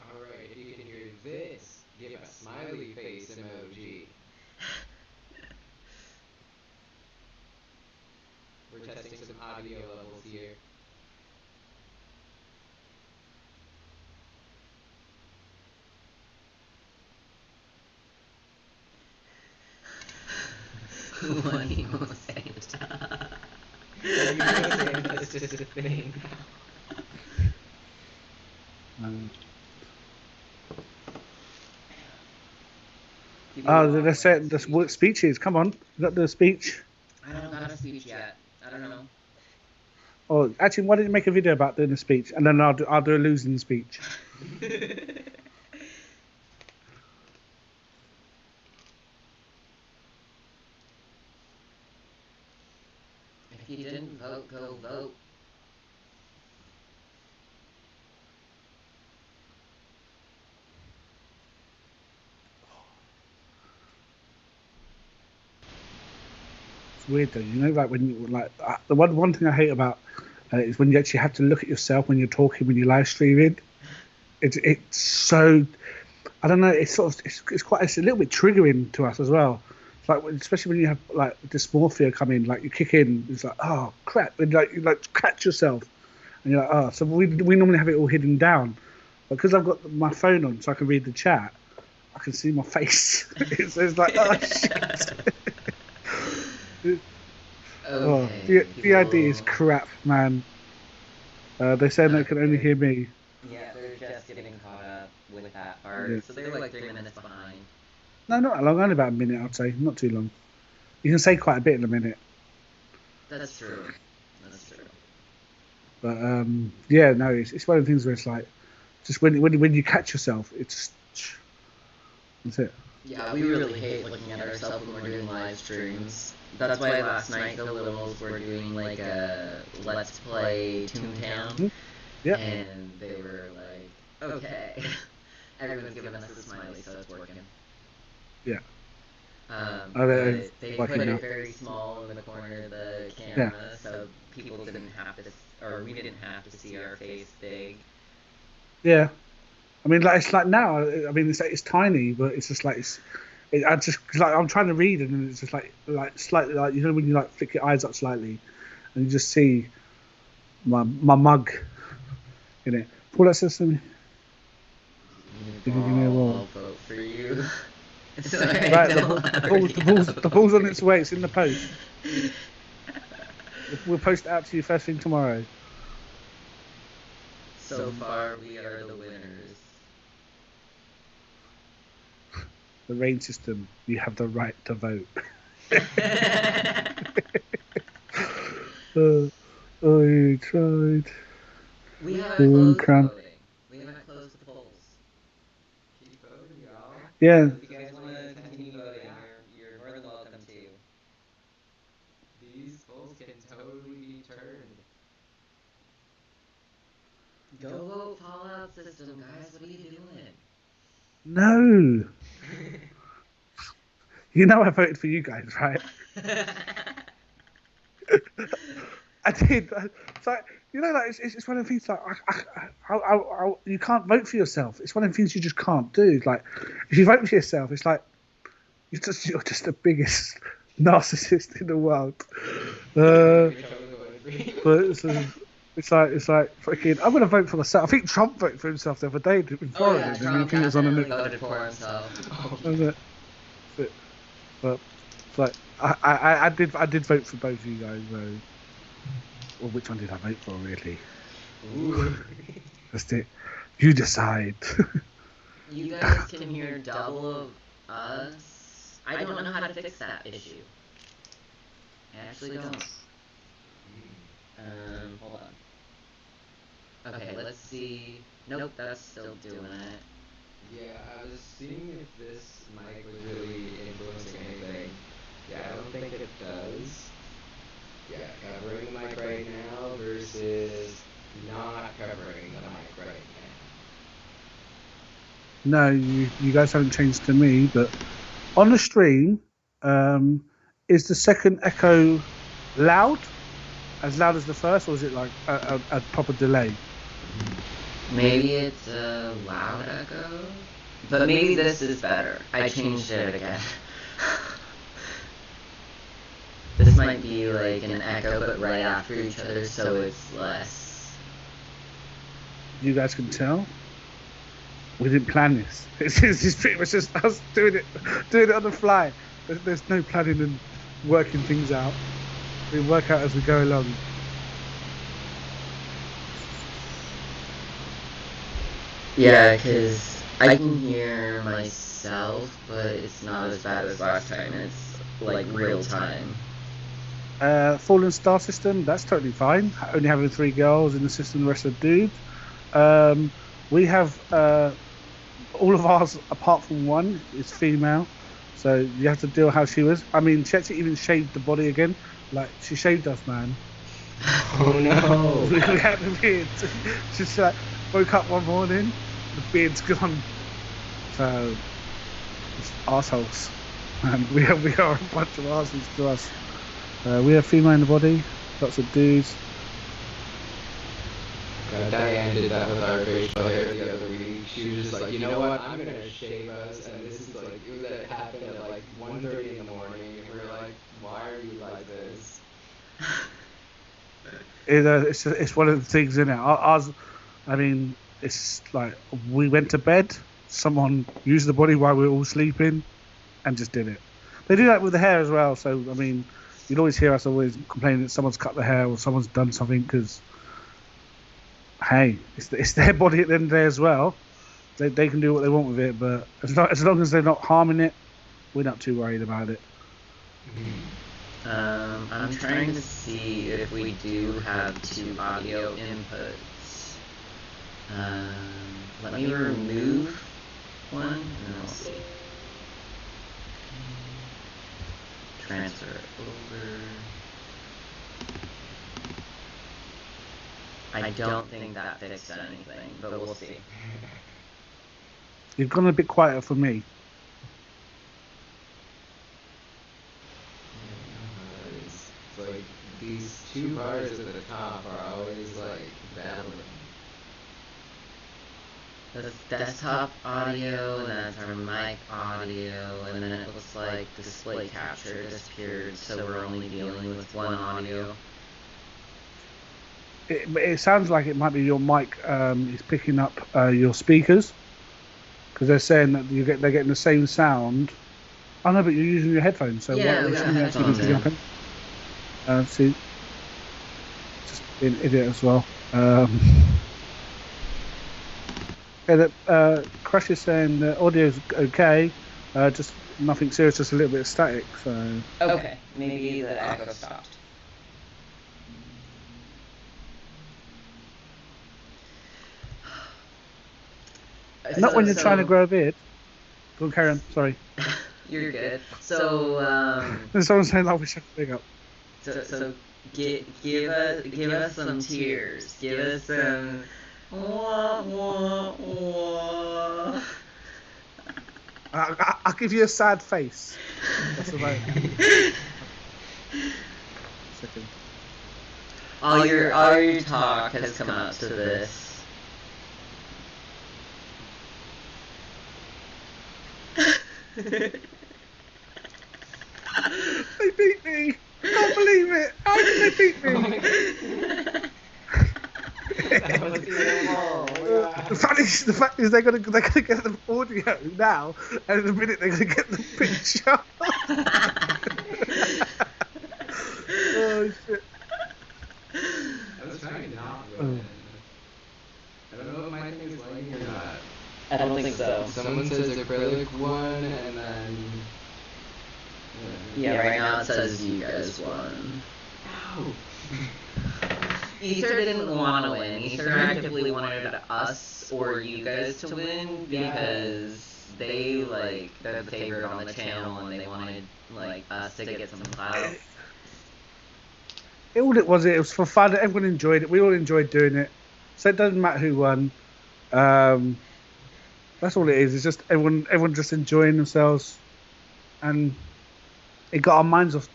Alright, if you can hear this, give a smiley face emoji. We're testing some audio levels here. One emo Santa. Emo Santa's just a thing now. They're saying the speeches. Come on, you got the speech. I don't got a speech yet. I don't know. Oh, actually, why don't you make a video about doing the speech, and then I'll do a losing speech. If you didn't vote, go vote. It's weird though, you know, like when you like the one thing I hate about is when you actually have to look at yourself when you're talking, when you're live streaming. It's so, I don't know, it's sort of it's a little bit triggering to us as well. It's like, especially when you have like dysmorphia come in, like you kick in, it's like, oh crap, and you catch yourself, and you're like, oh. So we normally have it all hidden down, but because I've got my phone on, so I can read the chat, I can see my face. it's like, oh shit. The idea is crap, man. They're saying they can only hear me. Yeah, they're just getting caught up with that part, Yeah. so they're like 3 minutes behind. No, not long, only about a minute, I'd say. Not too long. You can say quite a bit in a minute. That's true. That's true. But yeah, no, it's one of the things where it's like, just when you catch yourself, it's that's it. Yeah, we really hate looking at ourselves when we're doing live streams. That's why last night the littles were doing like a Let's Play Toontown. Yeah. And they were like, okay. Everyone's giving us a smiley, so it's working. Yeah. But they put it very small in the corner of the camera, so people didn't have to, or we didn't have to see our face big. Yeah. I mean, like it's like now. I mean, it's tiny, but it's just like I just like I'm trying to read, and it's just like slightly like, you know, when you like flick your eyes up slightly, and you just see my mug in it. Paul, that says to me. I'll vote for you. Right, the ball's on its way. It's in the post. We'll post it out to you first thing tomorrow. So far, we are the winners. The rain system. You have the right to vote. I tried. We haven't closed the voting. We haven't closed the polls. Keep voting, y'all. Yeah. If you guys want to continue voting, you're more than welcome to. These polls can totally be turned. Go vote Fallout System, guys. What are you doing? No. You know I voted for you guys, right? I did. It's like, you know, like it's one of the things like you can't vote for yourself. It's one of the things you just can't do. Like if you vote for yourself, it's like you're just the biggest narcissist in the world. But it's like freaking. I'm gonna vote for myself. I think Trump voted for himself the other day in Florida. Yeah, Trump definitely voted for himself. But it's like I did vote for both of you guys though. Well, which one did I vote for really? Ooh. That's it. You decide. You guys can hear double of us. I don't know how to fix that issue. I actually don't. Hold on. Okay, let's see. Nope, that's still doing it. Yeah, I was seeing if this mic was really influencing anything. Yeah, I don't think it does. Yeah, covering the mic right now versus not covering the mic right No, you guys haven't changed to me, but on the stream, is the second echo loud? As loud as the first, or is it like a proper delay? Maybe it's a loud echo? But maybe this is better. I changed it again. This might be like an echo, but right after each other, so it's less. You guys can tell. We didn't plan this. It's pretty much just us doing it on the fly. There's no planning and working things out. We work out as we go along. Yeah, because I can hear myself, but it's not as bad as last time. It's like real time. Fallen Star system, that's totally fine. Only having 3 girls in the system, the rest are dudes. We have all of ours, apart from one, is female. So you have to deal how she was. I mean, she actually even shaved the body again. Like, she shaved us, man. Oh no! We had the beard. She like, woke up one morning, the beard's gone. So, it's arseholes. And we are a bunch of arseholes to us. We have female in the body, lots of dudes. Diane did that with our facial hair the other week. She was just like, you know what, I'm gonna shave us, and this is like, it happened at like 1:30 in the morning, and we were like, why are you like this? It's one of the things, in it. Ours, I mean, it's like we went to bed, someone used the body while we were all sleeping, and just did it. They do that with the hair as well. So I mean, you'd always hear us always complaining that someone's cut the hair or someone's done something because, hey, it's their body at the end of the day as well. They can do what they want with it, but as long as they're not harming it, we're not too worried about it. I'm trying to see if we do have 2 audio inputs. Let me remove one, and then I'll see. Transfer it over. I don't think that fixed anything, but we'll see. You've gone a bit quieter for me. It's like these 2 bars at the top are always like battling. That's desktop audio, and that's our mic audio, and then it looks like display capture disappeared, so we're only dealing with 1 audio. It sounds like it might be your mic is picking up your speakers, because they're saying that they're getting the same sound. Oh no, but you're using your headphones, so Yeah, what we got should headphones be picking up? See, just being an idiot as well. Yeah, that Crush is saying the audio's okay, just nothing serious, just a little bit of static. So Okay, maybe the echo stopped. not when you're trying to grow a beard. Go on, carry on. Sorry. You're good. So, There's someone saying, "I wish I could pick up." so give us some tears. Give us some. Wah, wah, wah. I'll give you a sad face. That's about it. Second. All your talk has come up to this. They beat me. I can't believe it. How did they beat me? The fact is they're gonna get the audio now, and in a minute they're gonna get the picture. Oh shit! I was trying to not go in. I don't know if my thing is lagging or not. I don't think so. Someone says acrylic one, and then... Yeah, right now it says you guys won. Ow! Ether didn't want to win. Ether actively wanted us or you guys to win because they're the favorite on the channel and they wanted, us to get some clout. It was for fun. Everyone enjoyed it. We all enjoyed doing it. So it doesn't matter who won. That's all it is. It's just everyone just enjoying themselves. And it got our minds off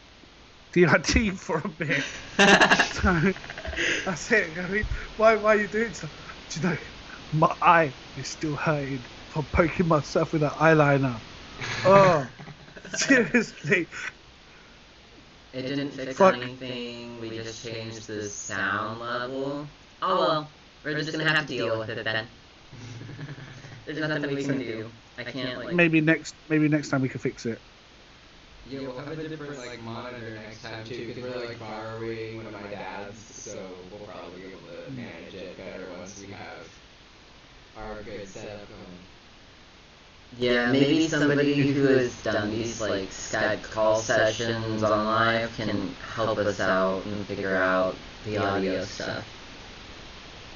DRT for a bit. So that's it. I mean, why are you doing so? Do you know, my eye is still hurting from poking myself with an eyeliner. Oh, seriously. It didn't fix anything. We just changed the sound level. Oh well, we're just gonna have to deal with it then. There's nothing we can do. I can't Maybe next time we can fix it. Yeah, we'll have a different monitor next time too, because we're borrowing one of my dad's, so we'll probably be able to manage it better once we have our good setup going. Yeah, maybe somebody who has done these Skype call sessions on live can help us out and figure out the audio stuff.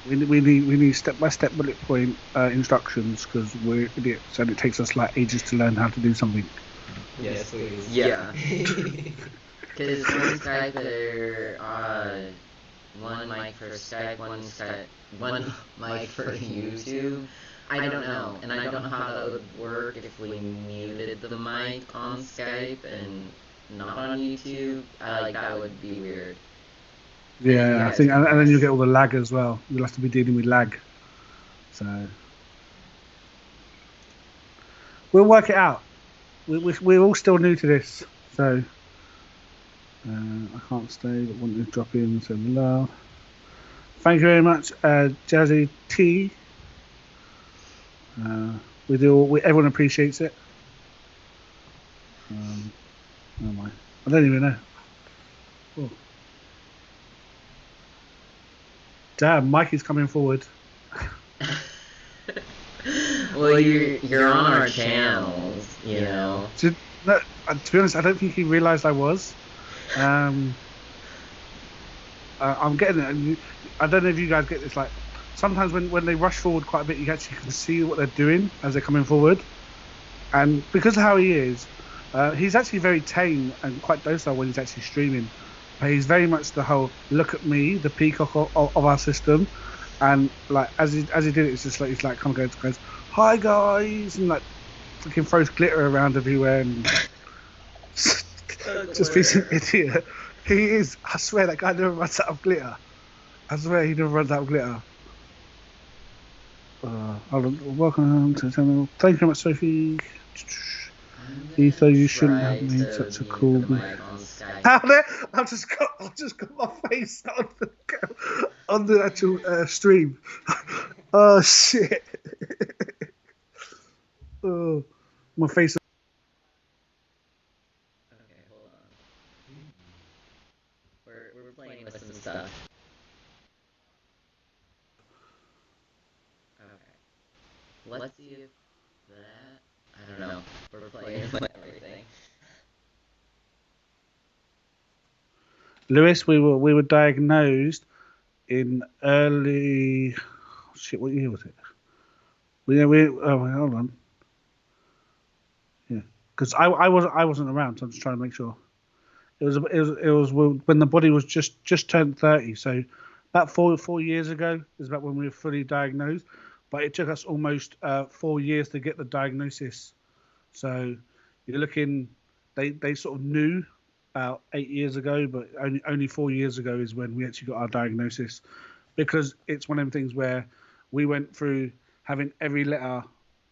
We need step-by-step bullet point instructions because we're idiots and it takes us ages to learn how to do something. Yes, please. Yeah. Because one Skype one mic for Skype, one mic for YouTube. I don't know, and I don't know how that would work if we muted the mic on Skype and not on YouTube. That would be weird. Yeah, I think, and then you get all the lag as well. You'll have to be dealing with lag. So we'll work it out. We're all still new to this, so I can't stay. But wanted to drop in and say hello. Thank you very much, Jazzy T. Everyone appreciates it. Oh my, I don't even know. Oh. Damn, Mikey's coming forward. Well, you're on our channels, you know. To be honest, I don't think he realised I was. I'm getting it. I don't know if you guys get this. Sometimes when they rush forward quite a bit, you actually can see what they're doing as they're coming forward. And because of how he is, he's actually very tame and quite docile when he's actually streaming. But he's very much the whole look at me, the peacock of our system. And as he did it, it's just he's goes, hi guys, and fucking throws glitter around everywhere and just being an idiot. He is. I swear that guy never runs out of glitter. I swear he never runs out of glitter. Welcome to the channel. Thank you very much, Sophie. Ether, you shouldn't have made such a cool. I've just got my face on the actual stream. Oh shit! Oh, my face. Okay, hold on. We're playing with some stuff. Okay. Let's see if that. I don't know. We're playing with everything. Lewis, we were diagnosed in early. Shit, what year was it? Hold on. Yeah, because I wasn't around, so I'm just trying to make sure. It was when the body was just turned 30, so about four years ago is about when we were fully diagnosed. But it took us almost 4 years to get the diagnosis. So you're looking, they sort of knew about 8 years ago, but only 4 years ago is when we actually got our diagnosis, because it's one of them things where we went through having every letter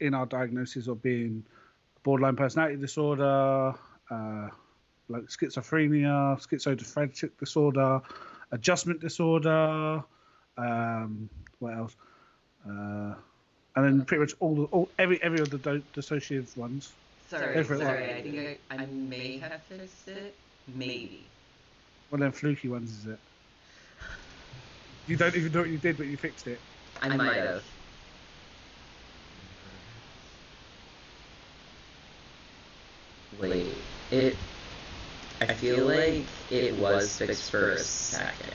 in our diagnosis of being borderline personality disorder, schizophrenia, schizoaffective disorder, adjustment disorder, what else? And then pretty much every of the dissociative ones. Sorry, I think I may have fixed it. Maybe. One of them fluky ones, is it? You don't even know what you did, but you fixed it. I might have. Wait, I feel like it was fixed for a second.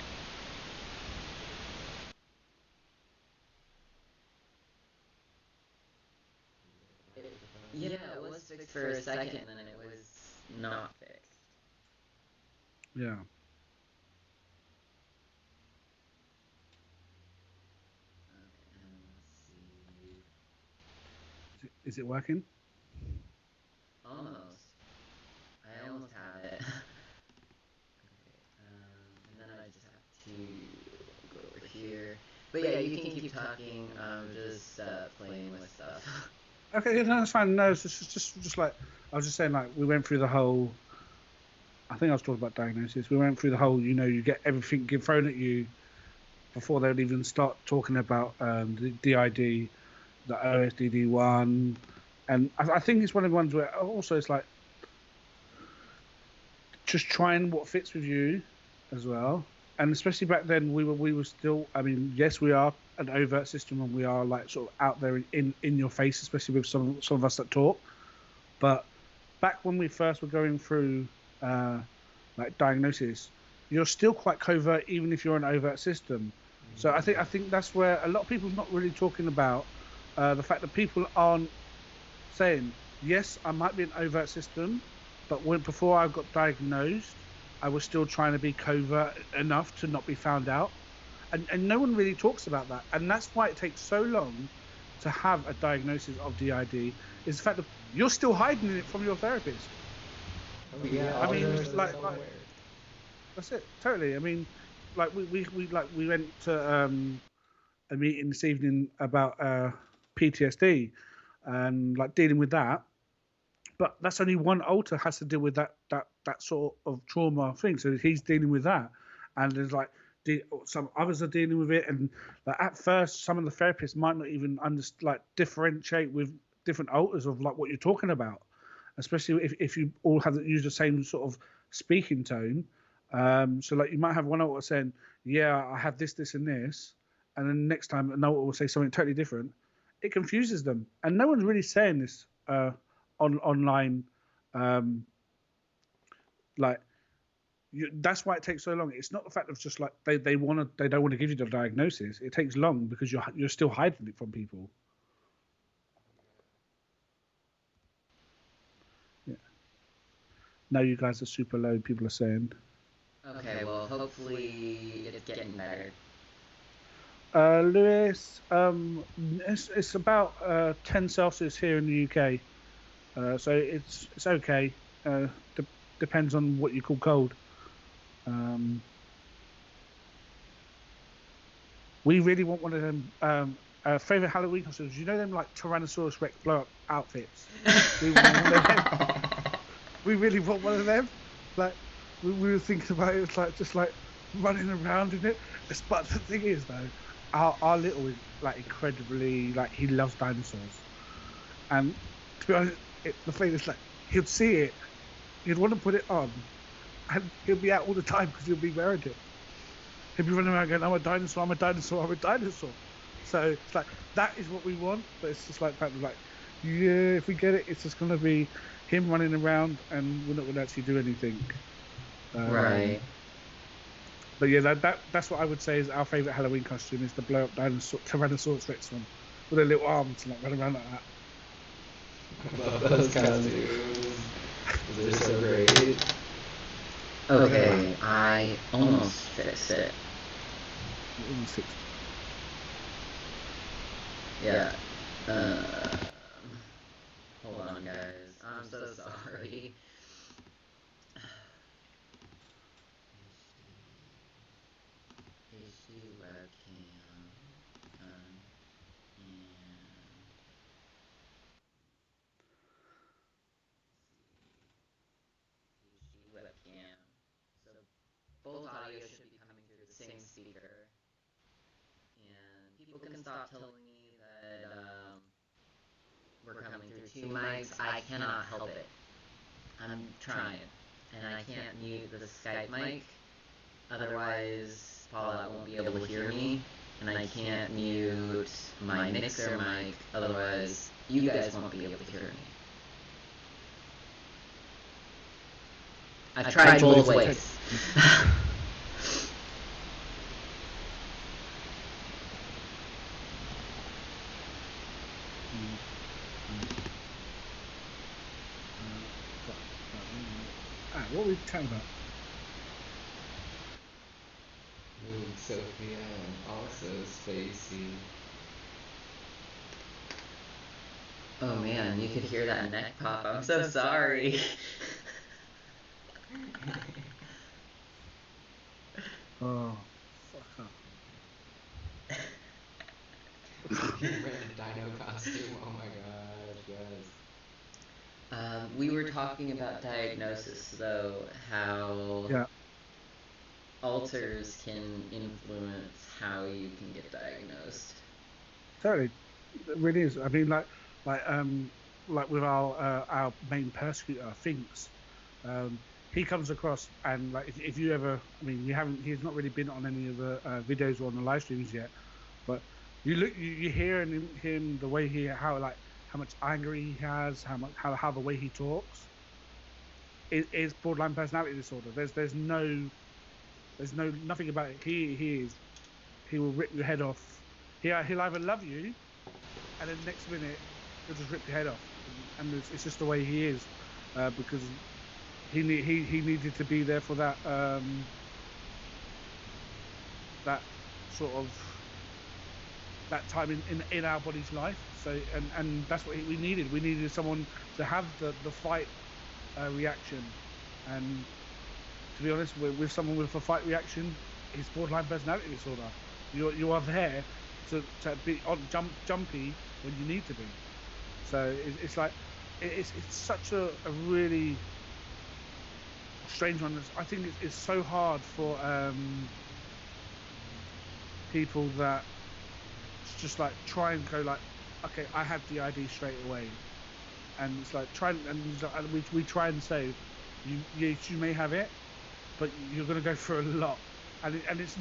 for a second, and then it was not fixed. Yeah. Is it working? Almost. I almost have it. Okay, and then I just have to go over here. But yeah, you can keep talking. I'm just playing with stuff. Okay, yeah, no, that's fine. No, it's just like I was just saying. Like we went through the whole. I think I was talking about diagnosis. We went through the whole. You know, you get everything thrown at you before they would even start talking about the DID, the OSDD1, and I think it's one of the ones where also it's like just trying what fits with you as well. And especially back then, we were still. I mean, yes, we are an overt system, and we are like sort of out there in your face, especially with some of us that talk. But back when we first were going through like diagnosis, you're still quite covert, even if you're an overt system. So I think that's where a lot of people's not really talking about the fact that people aren't saying, yes, I might be an overt system, but before I got diagnosed, I was still trying to be covert enough to not be found out. And no one really talks about that. And that's why it takes so long to have a diagnosis of DID, is the fact that you're still hiding it from your therapist. Oh, yeah, I mean, like that's it, totally. I mean, like we went to a meeting this evening about PTSD and like dealing with that. But that's only one alter has to deal with that sort of trauma thing. So he's dealing with that, and there's like some others are dealing with it. And like at first, some of the therapists might not even differentiate with different alters of like what you're talking about, especially if you all have use the same sort of speaking tone. So like you might have one alter saying, "Yeah, I have this, this, and this," and then next time an alter will say something totally different. It confuses them, and no one's really saying this. Online, that's why it takes so long. It's not the fact of just like they don't want to give you the diagnosis. It takes long because you're still hiding it from people. Yeah. Now you guys are super low. People are saying. Okay, well, hopefully it's getting better. Lewis, it's about 10 Celsius here in the UK. So it's okay. Depends on what you call cold. We really want one of them. Favorite Halloween costumes. You know them like Tyrannosaurus Rex blow up outfits. We want one of them. We really want one of them. Like we were thinking about it. It's like just like running around in it. But the thing is though, our little is like incredibly like he loves dinosaurs, and to be honest. The thing is, like, he'd see it, he'd want to put it on, and he'll be out all the time because he'll be wearing it. He'll be running around going, I'm a dinosaur, I'm a dinosaur, I'm a dinosaur. So it's like, that is what we want, but it's just like, yeah, if we get it, it's just going to be him running around and we're not going to actually do anything. Right. But yeah, that's what I would say is our favourite Halloween costume is the blow-up Tyrannosaurus Rex one, with a little arms and like run around like that. Love those costumes. They're so great. Okay, I almost fixed it. Almost fixed. Yeah. Hold on, guys. I'm so sorry. HD webcam. And webcam. So both audio should be coming through the same speaker. And people can stop telling me that we're coming through two mics. I cannot help it. I'm trying. And I can't mute the Skype mic. Otherwise, Paula won't be able to hear me. And I can't mute my mixer mic. Otherwise, you guys won't be able to hear me. I've tried both ways. What were we chatting about? Ooh, Sophia and also Spacey. Oh man, you could hear that neck pop. I'm so sorry. Oh, fuck up. Sophia ran a dino costume. Oh my gosh, yes. We were talking about diagnosis, though, how Yeah. alters can influence how you can get diagnosed. Totally, it really is. I mean, like with our main persecutor, Finks, he comes across and like if you ever, I mean, he's not really been on any of the videos or on the live streams yet, but you hear in him the way how much anger he has, how the way he talks, is borderline personality disorder. There's nothing about it. He will rip your head off. He'll either love you, and then next minute he'll just rip your head off, and it's just the way he is, because he needed to be there for that that sort of that time in our body's life. So and that's what we needed. We needed someone to have the fight reaction, and to be honest, with someone with a fight reaction, it's borderline personality disorder. You are there to be on jumpy when you need to be. So it's like it's such a really strange one. I think it's so hard for people that just like try and go like, okay, I had the ID straight away, and it's like we try and say, you may have it, but you're gonna go through a lot, and it's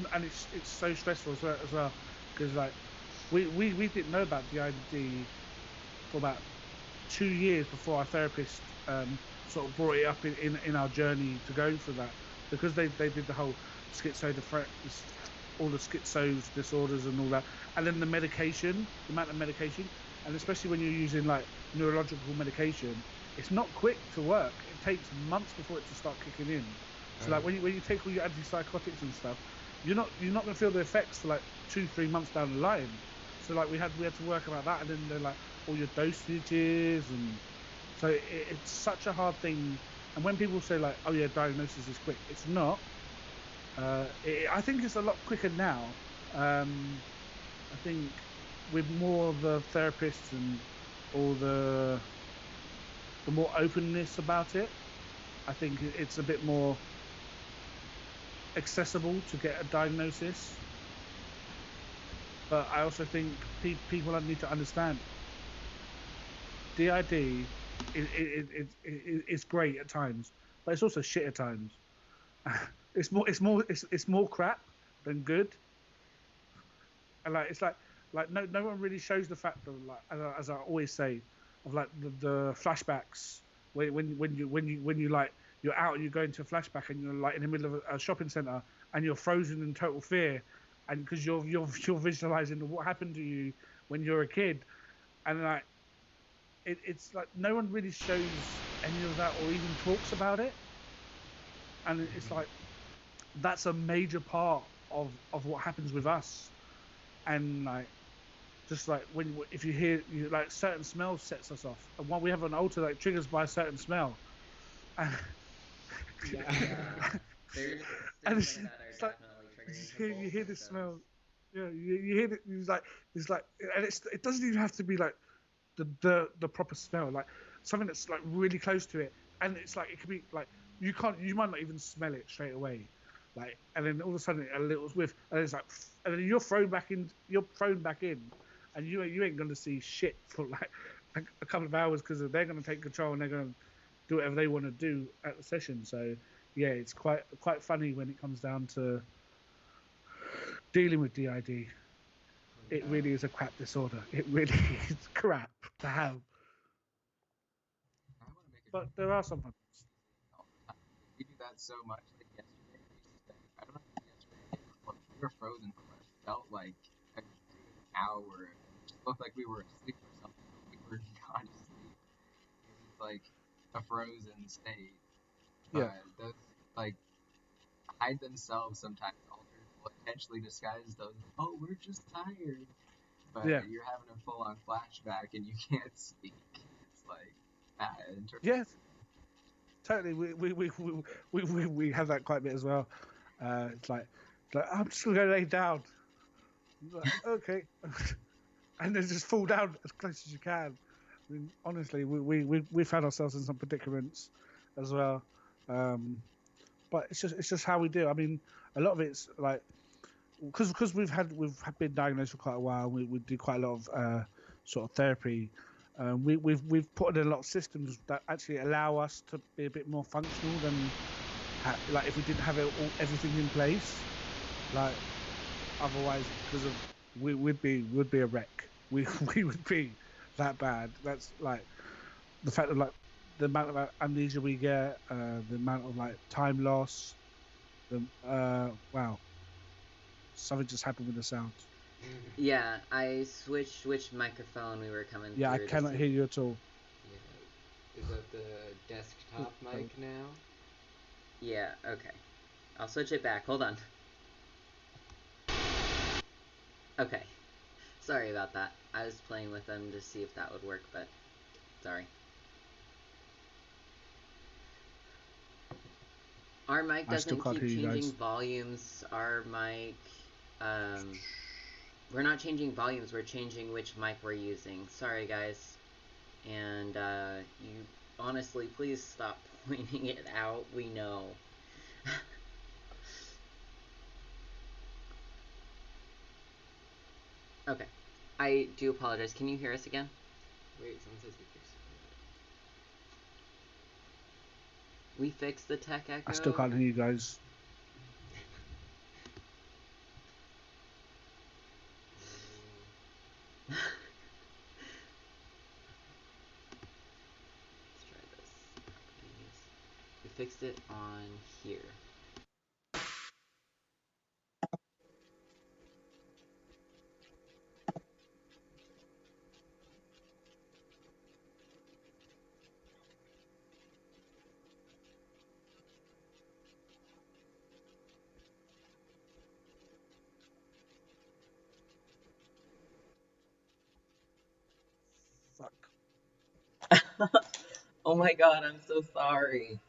so stressful as well, because like we didn't know about the ID for about 2 years before our therapist sort of brought it up in our journey to go through that, because they did the whole all the schizo disorders and all that, and then the amount of medication, and especially when you're using like neurological medication, it's not quick to work. It takes months before it to start kicking in. So like when you take all your antipsychotics and stuff, you're not gonna feel the effects for like 2-3 months down the line. So like we had to work about that, and then they're like all your dosages, and so it's such a hard thing. And when people say like, oh yeah, diagnosis is quick, it's not. I think it's a lot quicker now. I think with more of the therapists and all the more openness about it, I think it's a bit more accessible to get a diagnosis. But I also think people need to understand DID is great at times, but it's also shit at times. It's more crap than good, and like it's like no one really shows the fact of like, as I always say, of like the flashbacks when you like you're out and you go into a flashback and you're like in the middle of a shopping center and you're frozen in total fear, and because you're visualizing what happened to you when you're a kid, and like it's like no one really shows any of that or even talks about it, and it's like that's a major part of what happens with us. And like just like if you hear like certain smells sets us off, and while we have an alter that triggers by a certain smell, and There's and things like that are like definitely you hear triggering this symptoms. smell, yeah, you hear it. It's like, and it doesn't even have to be like the proper smell, like something that's like really close to it, and it's like it could be like you might not even smell it straight away, like, and then all of a sudden a little whiff, and it's like, and then you're thrown back in, and you ain't gonna see shit for like a couple of hours, because they're gonna take control and they're gonna do whatever they want to do at the session. So yeah, it's quite funny when it comes down to dealing with DID. It really is a crap disorder. It really is crap to have. But there are some. We do that so much. Like yesterday, we used to spend, I don't know if it was yesterday or the day before, but we were frozen for what felt like a good hour. It just looked like we were asleep or something, but we were not asleep. It was like a frozen state. Yeah. But hide themselves sometimes. Alters will intentionally disguise those. Oh, we're just tired. But Yeah. you're having a full-on flashback and you can't speak. It's like interesting. Yes, totally. We have that quite a bit as well. It's like I'm just gonna go lay down. Like, okay, and then just fall down as close as you can. I mean, honestly, we found ourselves in some predicaments as well. But it's just how we do. I mean, a lot of it's like because we've been diagnosed for quite a while. We do quite a lot of sort of therapy. We've put in a lot of systems that actually allow us to be a bit more functional than like if we didn't have everything in place. Like otherwise, because of we'd be a wreck. We would be that bad. That's like the fact of like the amount of amnesia we get, the amount of like time loss. Wow, something just happened with the sound. Yeah, I switched which microphone we were coming through. Yeah, I cannot hear you at all. Yeah. Is that the desktop mic now? Yeah, okay. I'll switch it back. Hold on. Okay. Sorry about that. I was playing with them to see if that would work, but sorry. Our mic doesn't keep changing volumes. Our mic, we're not changing volumes, we're changing which mic we're using. Sorry, guys. And, you, honestly, please stop pointing it out. We know. Okay. I do apologize. Can you hear us again? Wait, someone says we fixed it. We fixed the tech echo? I still can't hear you guys. Let's try this. Properties. We fixed it on here. Fuck. Oh my god, I'm so sorry.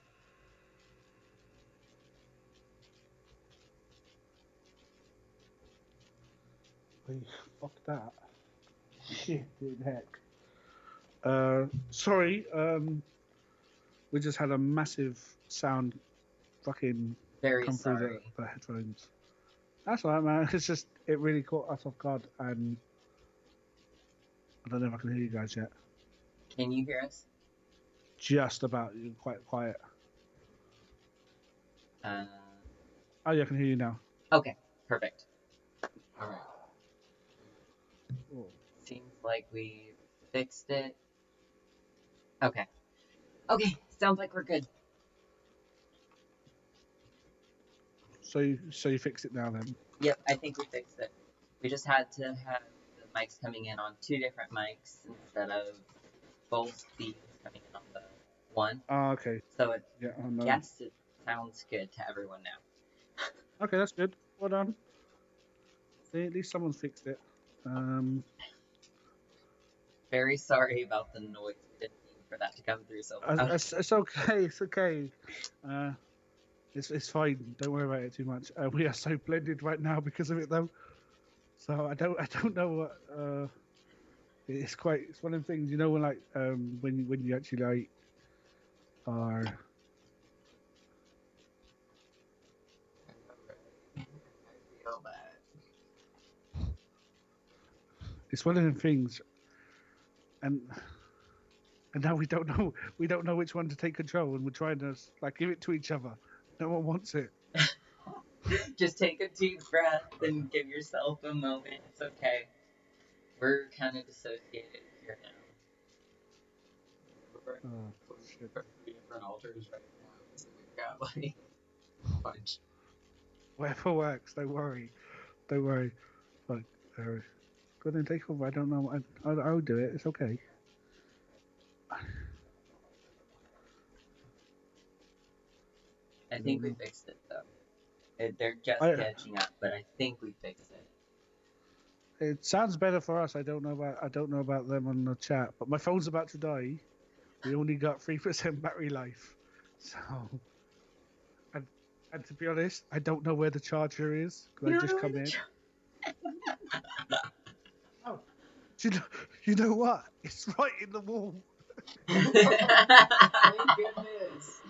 Fuck that. Shit in heck. Sorry, we just had a massive sound fucking Very come sorry. through the headphones. That's all right, man. It's just, it really caught us off guard, and I don't know if I can hear you guys yet. Can you hear us? Just about. You're quite quiet. Oh yeah, I can hear you now. Okay, perfect. Alright. Seems like we fixed it. Okay. Okay, sounds like we're good. So you fixed it now then? Yep, I think we fixed it. We just had to have the mics coming in on 2 different mics instead of both speakers coming in on the one. Oh, okay. So it, yeah, yes, it sounds good to everyone now. Okay, that's good. Well done. See, at least someone's fixed it. Very sorry about the noise. We didn't mean for that to come through so loud. It's okay. It's okay. It's fine. Don't worry about it too much. We are so blended right now because of it, though. So I don't know what. It's one of the things, you know, when like when you actually like are. I feel that. It's one of the things, and now we don't know which one to take control, and we're trying to like give it to each other. No one wants it. Just take a deep breath and give yourself a moment. It's okay. We're kind of dissociated here now. Shit. 3 different altars right now, so we've got like a bunch. Whatever works. Don't worry. Fuck. Go ahead and take over. I don't know. I'll do it. It's okay. I think we fixed it though. They're just I, catching up, but I think we fixed it. it sounds better for us. I don't know about them on the chat, but my phone's about to die. We only got 3% battery life, so and to be honest, I don't know where the charger is because I just come in. Oh, you know what? It's right in the wall. Thank goodness.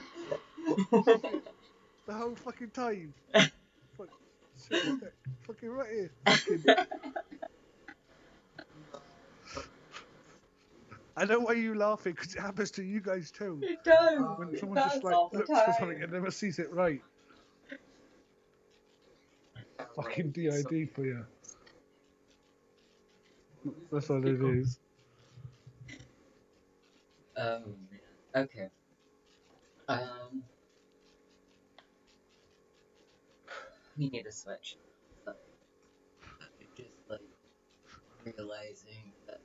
The whole fucking time. Fucking right here. I know why you're laughing because it happens to you guys too. It does. When It someone does just like all the looks for something time. and never sees it right. Fucking DID for you. That's all it is. Oh man. Okay. We need to switch. So, just like realizing that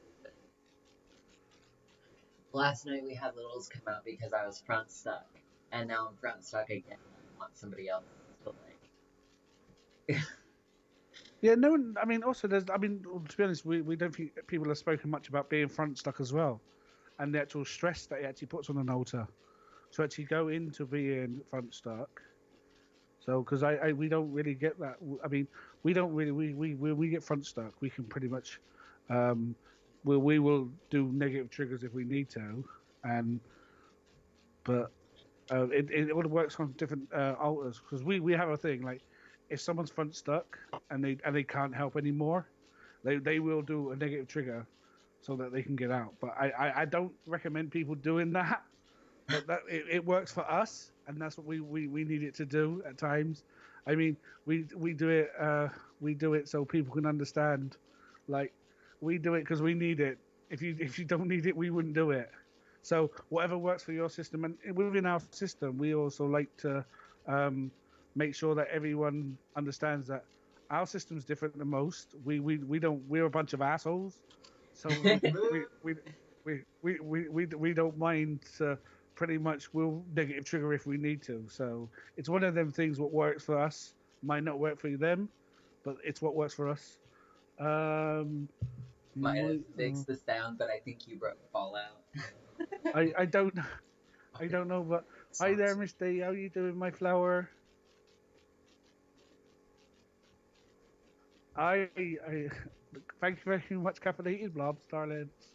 last night we had littles come out because I was front stuck, and now I'm front stuck again. I want somebody else to like. Yeah, no one. I mean, also there's. I mean, to be honest, we don't think people have spoken much about being front stuck as well, and the actual stress that it actually puts on an altar. So actually go into being front stuck. So because we don't really get that. I mean, we don't really we get front stuck. We can pretty much, we will do negative triggers if we need to, but it all works on different altars because we have a thing like if someone's front stuck and they can't help anymore, they will do a negative trigger so that they can get out. But I don't recommend people doing that. But that it works for us, and that's what we need it to do at times. I mean, we do it so people can understand. Like we do it because we need it. If you don't need it, we wouldn't do it. So whatever works for your system, and within our system, we also like to make sure that everyone understands that our system's different than most. We're a bunch of assholes, so we don't mind. Pretty much we'll negative trigger if we need to. So it's one of them things. What works for us might not work for them, but it's what works for us. Might have fixed the sound, but I think you broke Fallout. I don't know, but hi there, Miss Day. How you doing, my flower? I thank you very much, caffeinated blobs, darlings.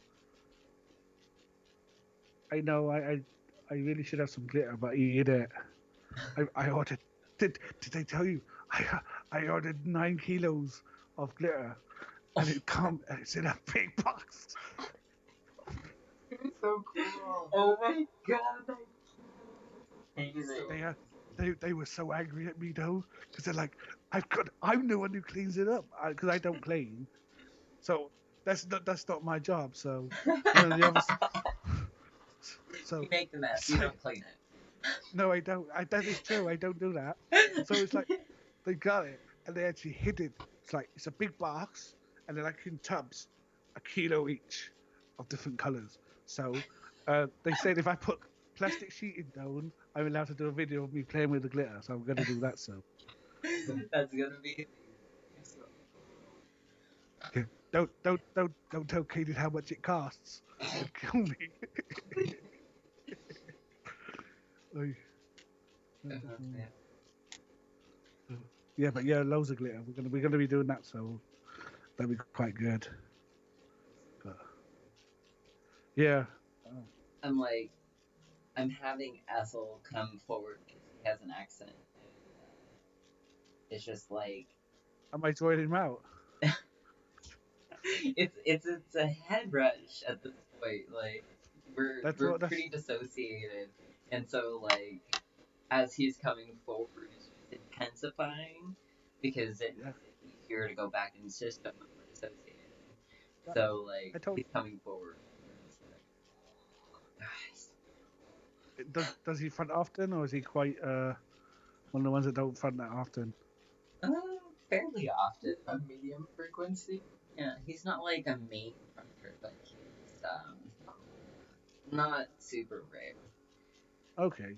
I know I really should have some glitter, but you eat it. I ordered. Did I tell you? I ordered 9 kilos of glitter, and it's in a big box. It's so cool. Oh my god! They were so angry at me though, because they're like, I'm the one who cleans it up, because I don't clean, so that's not my job. So one of the others. So you make the mess, you don't clean it. No, I don't. That is true. I don't do that. So it's like they got it and they actually hid it. It's a big box and they're like in tubs, a kilo each of different colors. So they said if I put plastic sheeting down, I'm allowed to do a video of me playing with the glitter. So I'm gonna do that. So that's gonna be. Okay. Don't tell Katie how much it costs. It'll kill me. Yeah, but yeah, loads of glitter. We're gonna be doing that, so that'll be quite good. But yeah, I'm having Ethel come forward because he has an accent. It's just like. Am I joining him out? it's a head rush at this point. Like we're pretty dissociated, and so like as he's coming forward, it's just intensifying because it's easier to go back in the system when we're dissociated. So like he's coming forward. Does he front often, or is he quite one of the ones that don't front that often? Fairly often. A medium frequency. Yeah, he's not like a main fronter, but he's not super rare. Okay.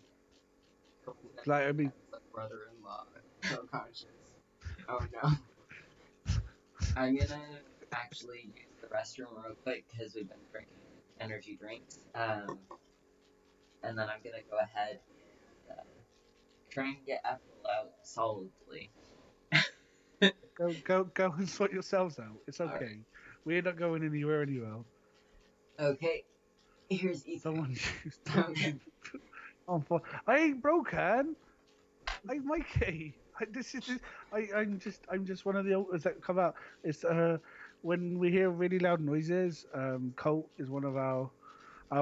Like I mean, brother-in-law. so conscious. Oh no. I'm gonna actually use the restroom real quick because we've been drinking energy drinks. And then I'm gonna go ahead and try and get Apple out solidly. Go and sort yourselves out. It's okay. Right. We're not going anywhere anyway. Okay, here's Ethan. Someone used to I ain't broken. I'm Mikey. I'm just one of the oldest that come out. It's when we hear really loud noises. Colt is one of our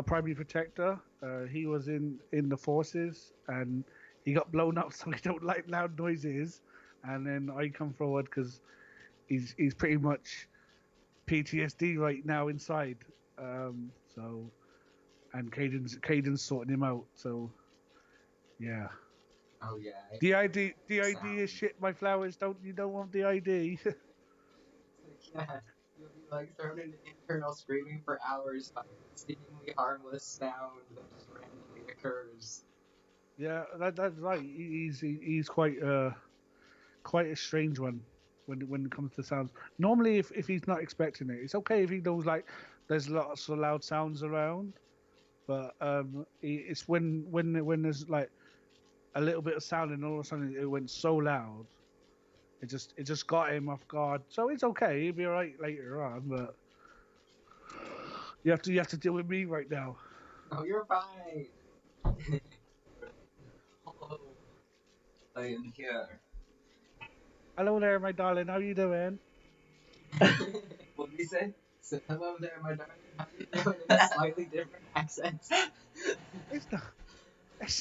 primary protector. He was in the forces and he got blown up, so he don't like loud noises. And then I come forward because he's pretty much PTSD right now inside. So and Caden's sorting him out. So yeah. Oh yeah. DID is shit. My flowers don't want DID. Yeah, you'll be like thrown into internal screaming for hours by a seemingly harmless sound that just randomly occurs. Yeah, that's right. He's quite a strange one when it comes to sounds. Normally, if he's not expecting it, it's okay if he knows like there's lots of loud sounds around. But it's when there's like a little bit of sound and all of a sudden it went so loud, it just got him off guard. So it's okay. He'll be alright later on, but you have to deal with me right now. Oh, you're fine. Hello, I am here. Hello there, my darling. How you doing? What did he say? So, hello there, my darling. How you doing? In a slightly different accent. It's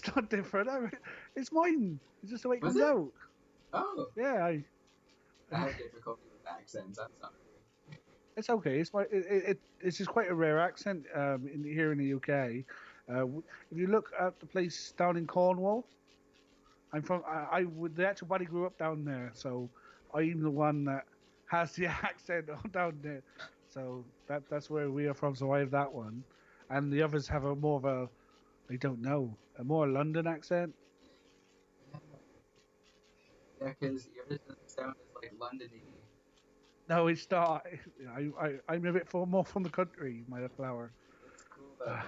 not different. It's mine. It's just the way it Was comes it? out. Oh. Yeah, I have difficulty with accents. I'm sorry. it's okay. It's just quite a rare accent here in the UK. If you look at the place down in Cornwall, I'm from. The actual body grew up down there, so I'm the one that has the accent down there. So that's where we are from. So I have that one, and the others have a more of a, I don't know, a more London accent. Yeah, because yours doesn't sound as like London-y. No, it's not. I'm a bit more from the country, my flower. It's cool though.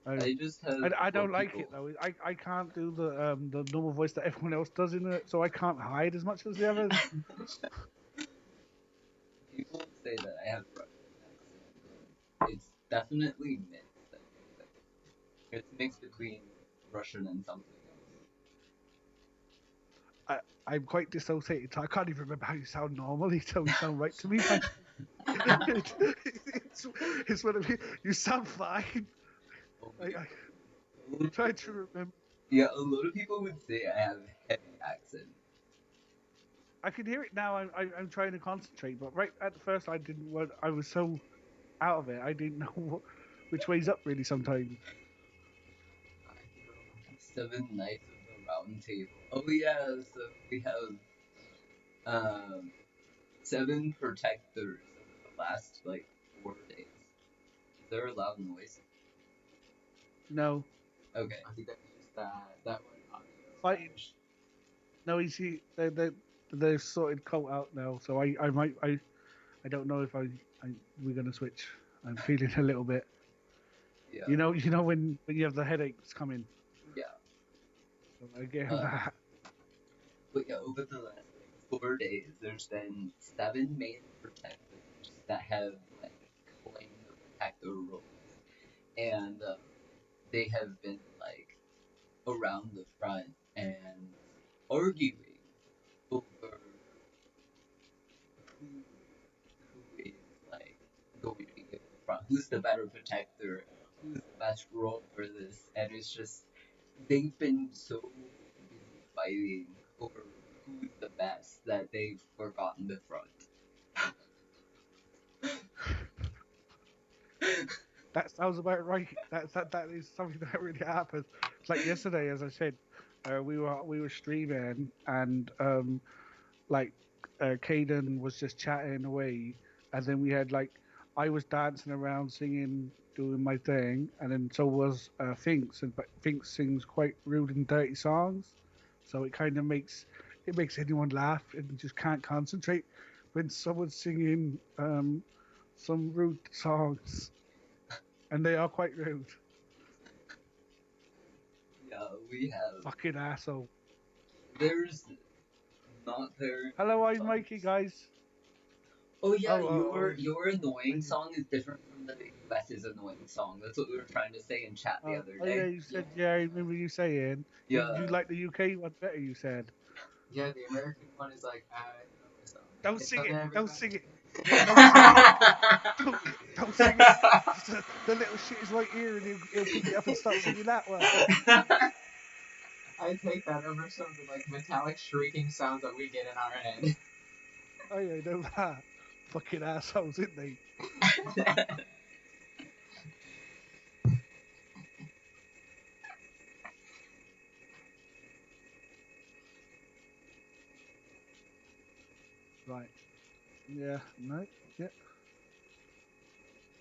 I just have. I don't like it though. I can't do the normal voice that everyone else does in it, so I can't hide as much as the others. People say that I have Russian accent. It's definitely mixed. I think. It's mixed between Russian and something else. I'm quite dissociated, so I can't even remember how you sound normally. So you sound right to me. It's one of you sound fine. I'm trying to remember. Yeah, a lot of people would say I have heavy accent. I can hear it now. I'm trying to concentrate, but right at the first I didn't. I was so out of it. I didn't know which way's up really sometimes. 7 Knights of the Round Table. Oh yeah, so we have 7 protectors over the last like 4 days. Is there a loud noise? No. Okay. I think that's just that one audio. Fighting. No, you see, they've sorted Colt out now, so I don't know if we're gonna switch. I'm feeling a little bit. Yeah. You know when you have the headaches coming. Yeah. So I get that. But yeah, over the last like 4 days, there's been 7 main protectors that have like claimed the protector roles, and they have been like around the front and arguing over who is like going to be in the front, who's the better protector, who's the best role for this, and it's just they've been so busy fighting over who's the best that they've forgotten the front. That sounds about right. That is something that really happens. It's like yesterday, as I said, we were streaming and Caden was just chatting away, and then we had like I was dancing around singing, doing my thing, and then so was Finks, but Finks sings quite rude and dirty songs, so it kind of makes it makes anyone laugh and just can't concentrate when someone's singing some rude songs, and they are quite rude. Yeah, we have. Fucking asshole. There's not very. Hello, I'm Mikey, guys. Oh yeah, your annoying song is different from the US's annoying song. That's what we were trying to say in chat the other day. Oh yeah, you said I remember you saying. Yeah. You like the UK one better, you said. Yeah, the American one is like, I know the song. Don't It's sing okay, it. everybody. Don't sing it. Don't sing it. The little shit is right here, and he'll pick it up and start singing that one. I take that over some of the like metallic shrieking sounds that we get in our head. Oh yeah, know that. Fucking assholes, isn't they? Right. Yeah. No. Yeah.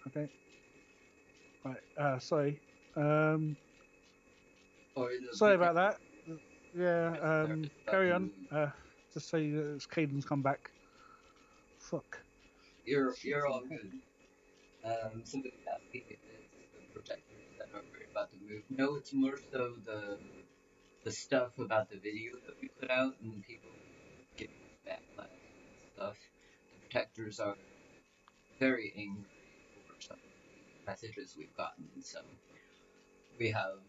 Okay. Right. Sorry. Sorry about that. Yeah. Carry on. Just say it's Caden's come back. Fuck. You're all good. Somebody asked me if it's the protectors that are worried about the move. No, it's more so the stuff about the video that we put out and people getting backlash and stuff. The protectors are very angry over some of the messages we've gotten, so we have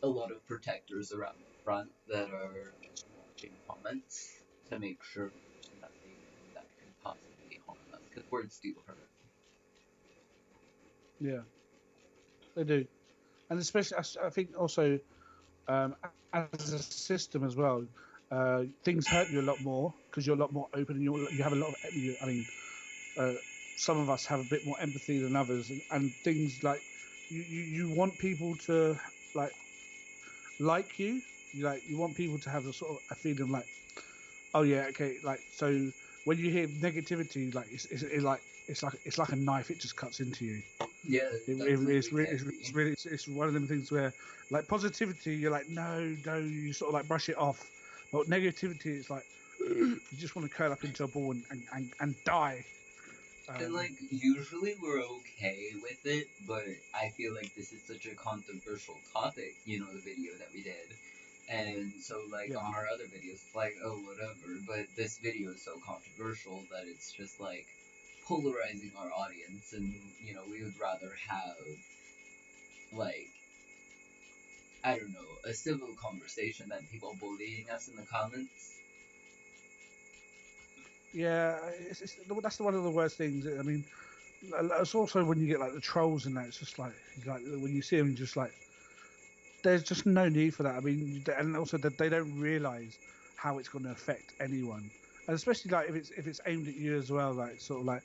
a lot of protectors around the front that are just watching comments to make sure there's nothing that can possibly harm us, because words do hurt. Yeah, they do, and especially I think also as a system as well, things hurt you a lot more because you're a lot more open and you have a lot of. I mean, some of us have a bit more empathy than others, and things like you want people to like you. You want people to have a sort of a feeling like, oh yeah, okay, like so when you hear negativity, like it's like a knife, it just cuts into you. Yeah, it's one of them things where like positivity, you're like no, you sort of like brush it off, but negativity, it's like you just want to curl up into a ball and die. And like usually we're okay with it, but I feel like this is such a controversial topic, you know, the video that we did. And so like on our other videos it's like, oh whatever, but this video is so controversial that it's just like polarizing our audience, and you know, we would rather have like, I don't know, a civil conversation than people bullying us in the comments. Yeah, that's one of the worst things. I mean, it's also when you get like the trolls and that. It's just like when you see them, just like there's just no need for that. I mean, and also that they don't realise how it's going to affect anyone, and especially like if it's aimed at you as well. Like sort of like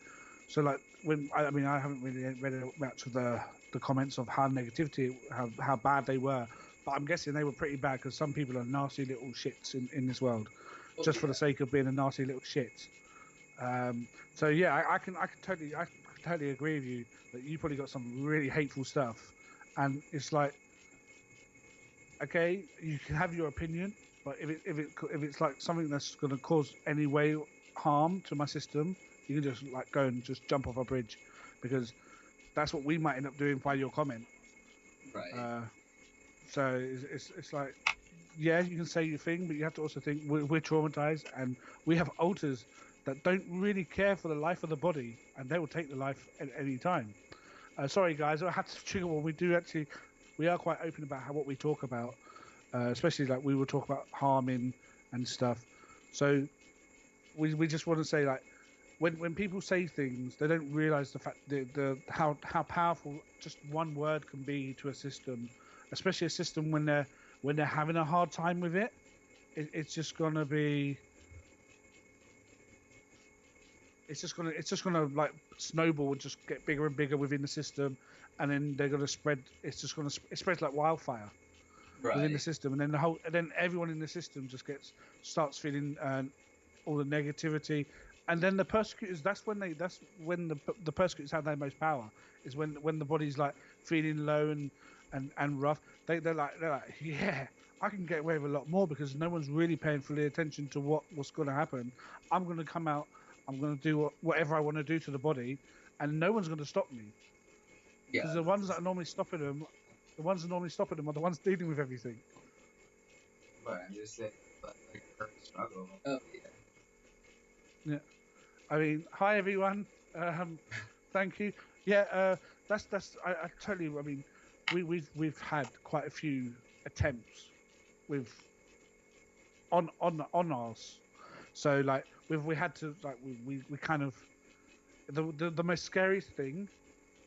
so like when I haven't really read much of the comments of how negativity how bad they were, but I'm guessing they were pretty bad because some people are nasty little shits in this world, just for the sake of being a nasty little shit. So yeah, I can totally agree with you that you probably got some really hateful stuff, and it's like, okay, you can have your opinion, but if it's like something that's going to cause any way harm to my system, you can just like go and just jump off a bridge, because that's what we might end up doing by your comment. Right. So it's like, yeah, you can say your thing, but you have to also think we're traumatized, and we have alters that don't really care for the life of the body, and they will take the life at any time. Sorry guys, I had to trigger one. We are quite open about what we talk about, especially like we will talk about harming and stuff. So we just want to say, like, when people say things, they don't realize the fact how powerful just one word can be to a system, especially a system when they're having a hard time with it. It's just gonna be. It's just gonna like snowball and just get bigger and bigger within the system, and then they're gonna spread. It spreads like wildfire within the system, and then everyone in the system just starts feeling all the negativity, and then the persecutors. That's when the persecutors have their most power. Is when the body's like feeling low and rough. They're like, yeah, I can get away with a lot more because no one's really paying fully attention to what's going to happen. I'm going to come out. I'm going to do whatever I want to do to the body, and no one's going to stop me. Yeah. Because the ones that are normally stopping them, are the ones dealing with everything. But I'm just saying, like a struggle. Oh yeah. Yeah. I mean, hi everyone. Thank you. Yeah. That's. I totally. I mean, we've had quite a few attempts with on ours. So like we had to like we kind of the most scariest thing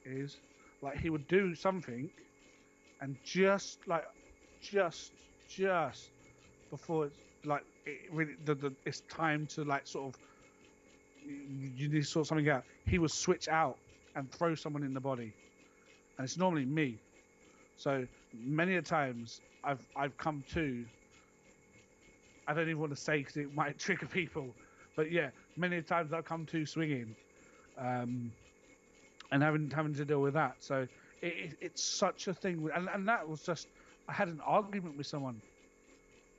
is like he would do something and just before it's like it really it's time to like sort of you need to sort something out, he will switch out and throw someone in the body, and it's normally me. So many a times I've come to, I don't even want to say because it might trigger people, but yeah, many times I've come to swinging, and having to deal with that. So it's such a thing, and that was just, I had an argument with someone,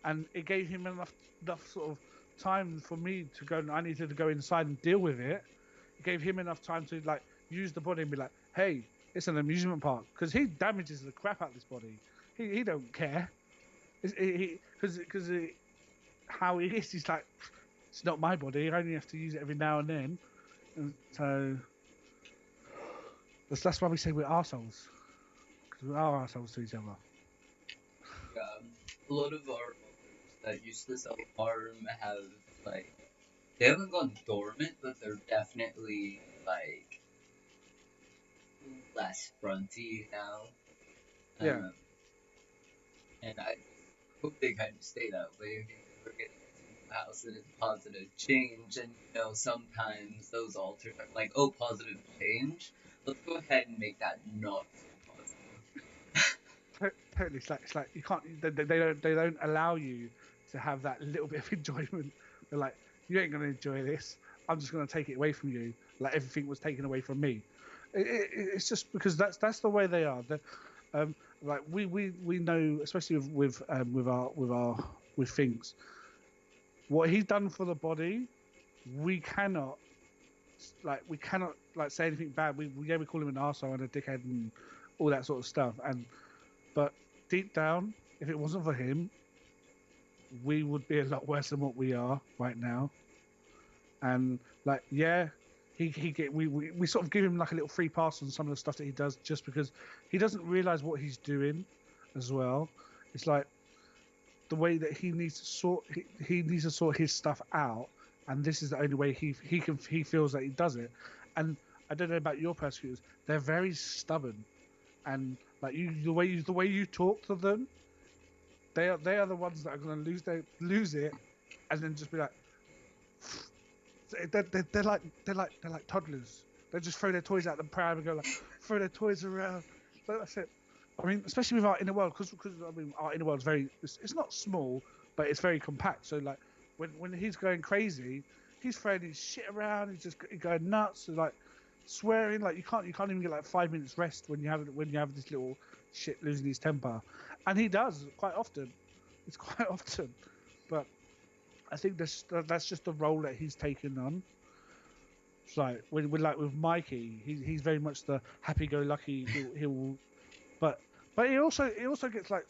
and it gave him enough sort of time for me to go. I needed to go inside and deal with it. It gave him enough time to like use the body and be like, hey, it's an amusement park, because he damages the crap out of this body. He don't care. Because how he is, he's like, it's not my body. I only have to use it every now and then. And so that's why we say we're arseholes, because we are arseholes to each other. A lot of our that used to self-harm have, like, they haven't gone dormant, but they're definitely, like, less fronty now. Yeah. And I hope they kind of stay that way. We're getting into the house and it's positive change, and, you know, sometimes those alters are like, oh, positive change? Let's go ahead and make that not so positive. Totally, it's like you can't. They don't allow you to have that little bit of enjoyment. They're like, you ain't gonna enjoy this. I'm just gonna take it away from you. Like everything was taken away from me. It's just because that's the way they are. Like we know, especially with things, what he's done for the body, we cannot say anything bad. We call him an arsehole and a dickhead and all that sort of stuff. But deep down, if it wasn't for him, we would be a lot worse than what we are right now. And like, yeah, we sort of give him like a little free pass on some of the stuff that he does, just because he doesn't realize what he's doing as well. It's like the way that he needs to sort his stuff out, and this is the only way he feels that he does it. And I don't know about your persecutors, they're very stubborn, and like the way you talk to them, they are the ones that are going to lose it, and then just be like, they're like toddlers. They just throw their toys out the pram and go like, throw their toys around. But that's it. I mean, especially with our inner world, because I mean, our inner world's it's not small, but it's very compact. So like, when he's going crazy, he's throwing his shit around. He's just going nuts, and, like swearing. Like you can't even get like 5 minutes rest when you have this little shit losing his temper, and he does quite often. It's quite often, but I think that's just the role that he's taken on. It's like with Mikey, he's very much the happy-go-lucky. But he also gets like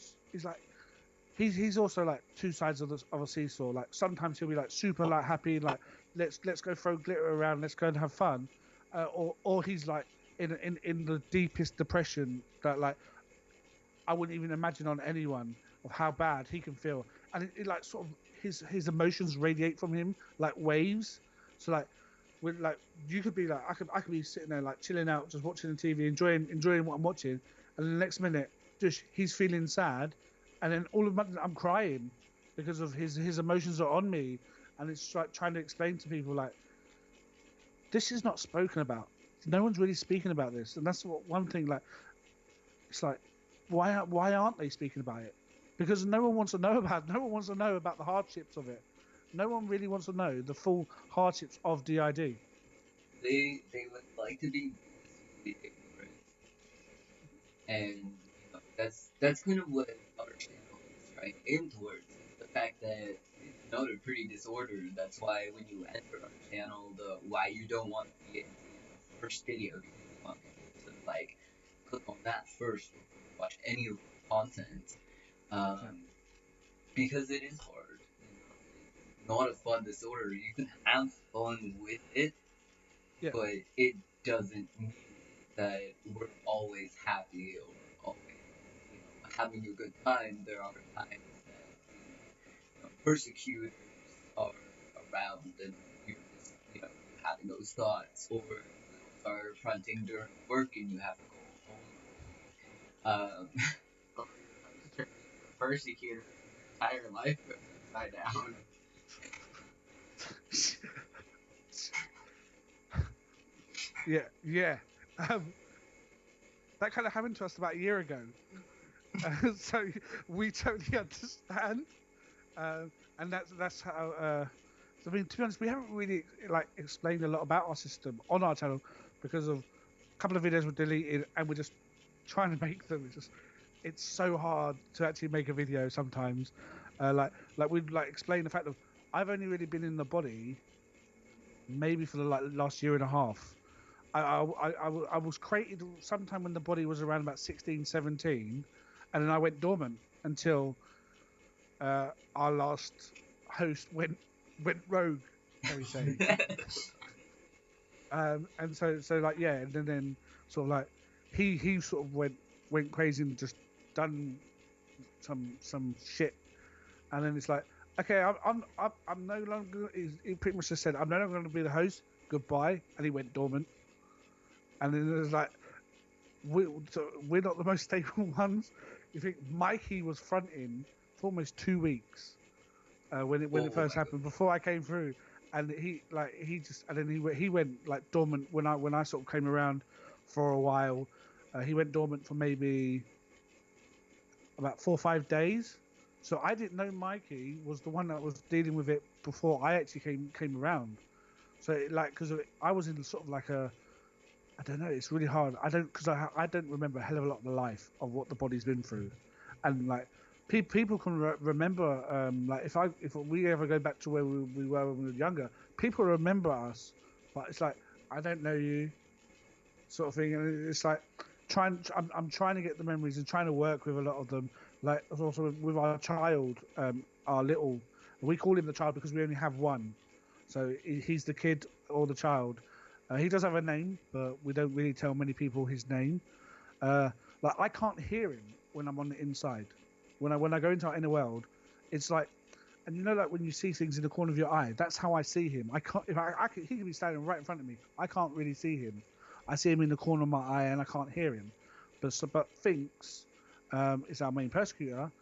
he's also like two sides of a seesaw. Like sometimes he'll be like super like happy, like let's go throw glitter around, let's go and have fun, or he's like in the deepest depression that like I wouldn't even imagine on anyone of how bad he can feel, and it like sort of his emotions radiate from him like waves. So like with like you could be like I could be sitting there like chilling out, just watching the TV, enjoying what I'm watching, and the next minute just he's feeling sad, and then all of a sudden I'm crying because of his emotions are on me, and it's like trying to explain to people like this is not spoken about. No one's really speaking about this, and that's what one thing like it's like why aren't they speaking about it? Because no one wants to know about the hardships of it. No one really wants to know the full hardships of DID. They would like to be ignorant, and you know, that's kind of what our channel is trying to aim towards is the fact that they're pretty disordered. That's why when you enter our channel, the why you don't want to be in the first video, because you want people to like click on that first before you watch any of the content. Because it is hard. It's not a fun disorder. You can have fun with it, but it doesn't mean that we're always happy or always having a good time. There are times that persecutors are around and you're just having those thoughts, or those are fronting during work and you have to go home. Or you're persecutor your entire life goes upside down. Yeah. That kind of happened to us about a year ago. So we totally understand. And that's how. So, I mean, to be honest, we haven't really explained a lot about our system on our channel because of a couple of videos were deleted, and we're just trying to make them. It's so hard to actually make a video sometimes. We'd explain the fact that I've only really been in the body maybe for the last year and a half. I was created sometime when the body was around about 16, 17, and then I went dormant until our last host went rogue, shall we say. And then sort of he sort of went crazy and just done some shit, and then it's like, okay, I'm no longer. He pretty much just said, I'm no longer going to be the host. Goodbye, and he went dormant. And then it was like, we're not the most stable ones. You think Mikey was fronting for almost 2 weeks when it first happened, before I came through, and he went dormant when I sort of came around for a while. He went dormant for maybe about 4 or 5 days. So I didn't know Mikey was the one that was dealing with it before I actually came around. So because I was in sort of I don't know. It's really hard. I don't remember a hell of a lot of the life of what the body's been through, and people can remember. If we ever go back to where we were when we were younger, people remember us, but it's like, I don't know you, sort of thing. And it's like I'm trying to get the memories and trying to work with a lot of them. Like also with our child, our little, we call him the child because we only have one, so he's the kid or the child. He does have a name, but we don't really tell many people his name. I can't hear him when I'm on the inside. When I go into our inner world, it's like, and when you see things in the corner of your eye, that's how I see him. I can't. He can be standing right in front of me. I can't really see him. I see him in the corner of my eye, and I can't hear him. But Finks is our main persecutor.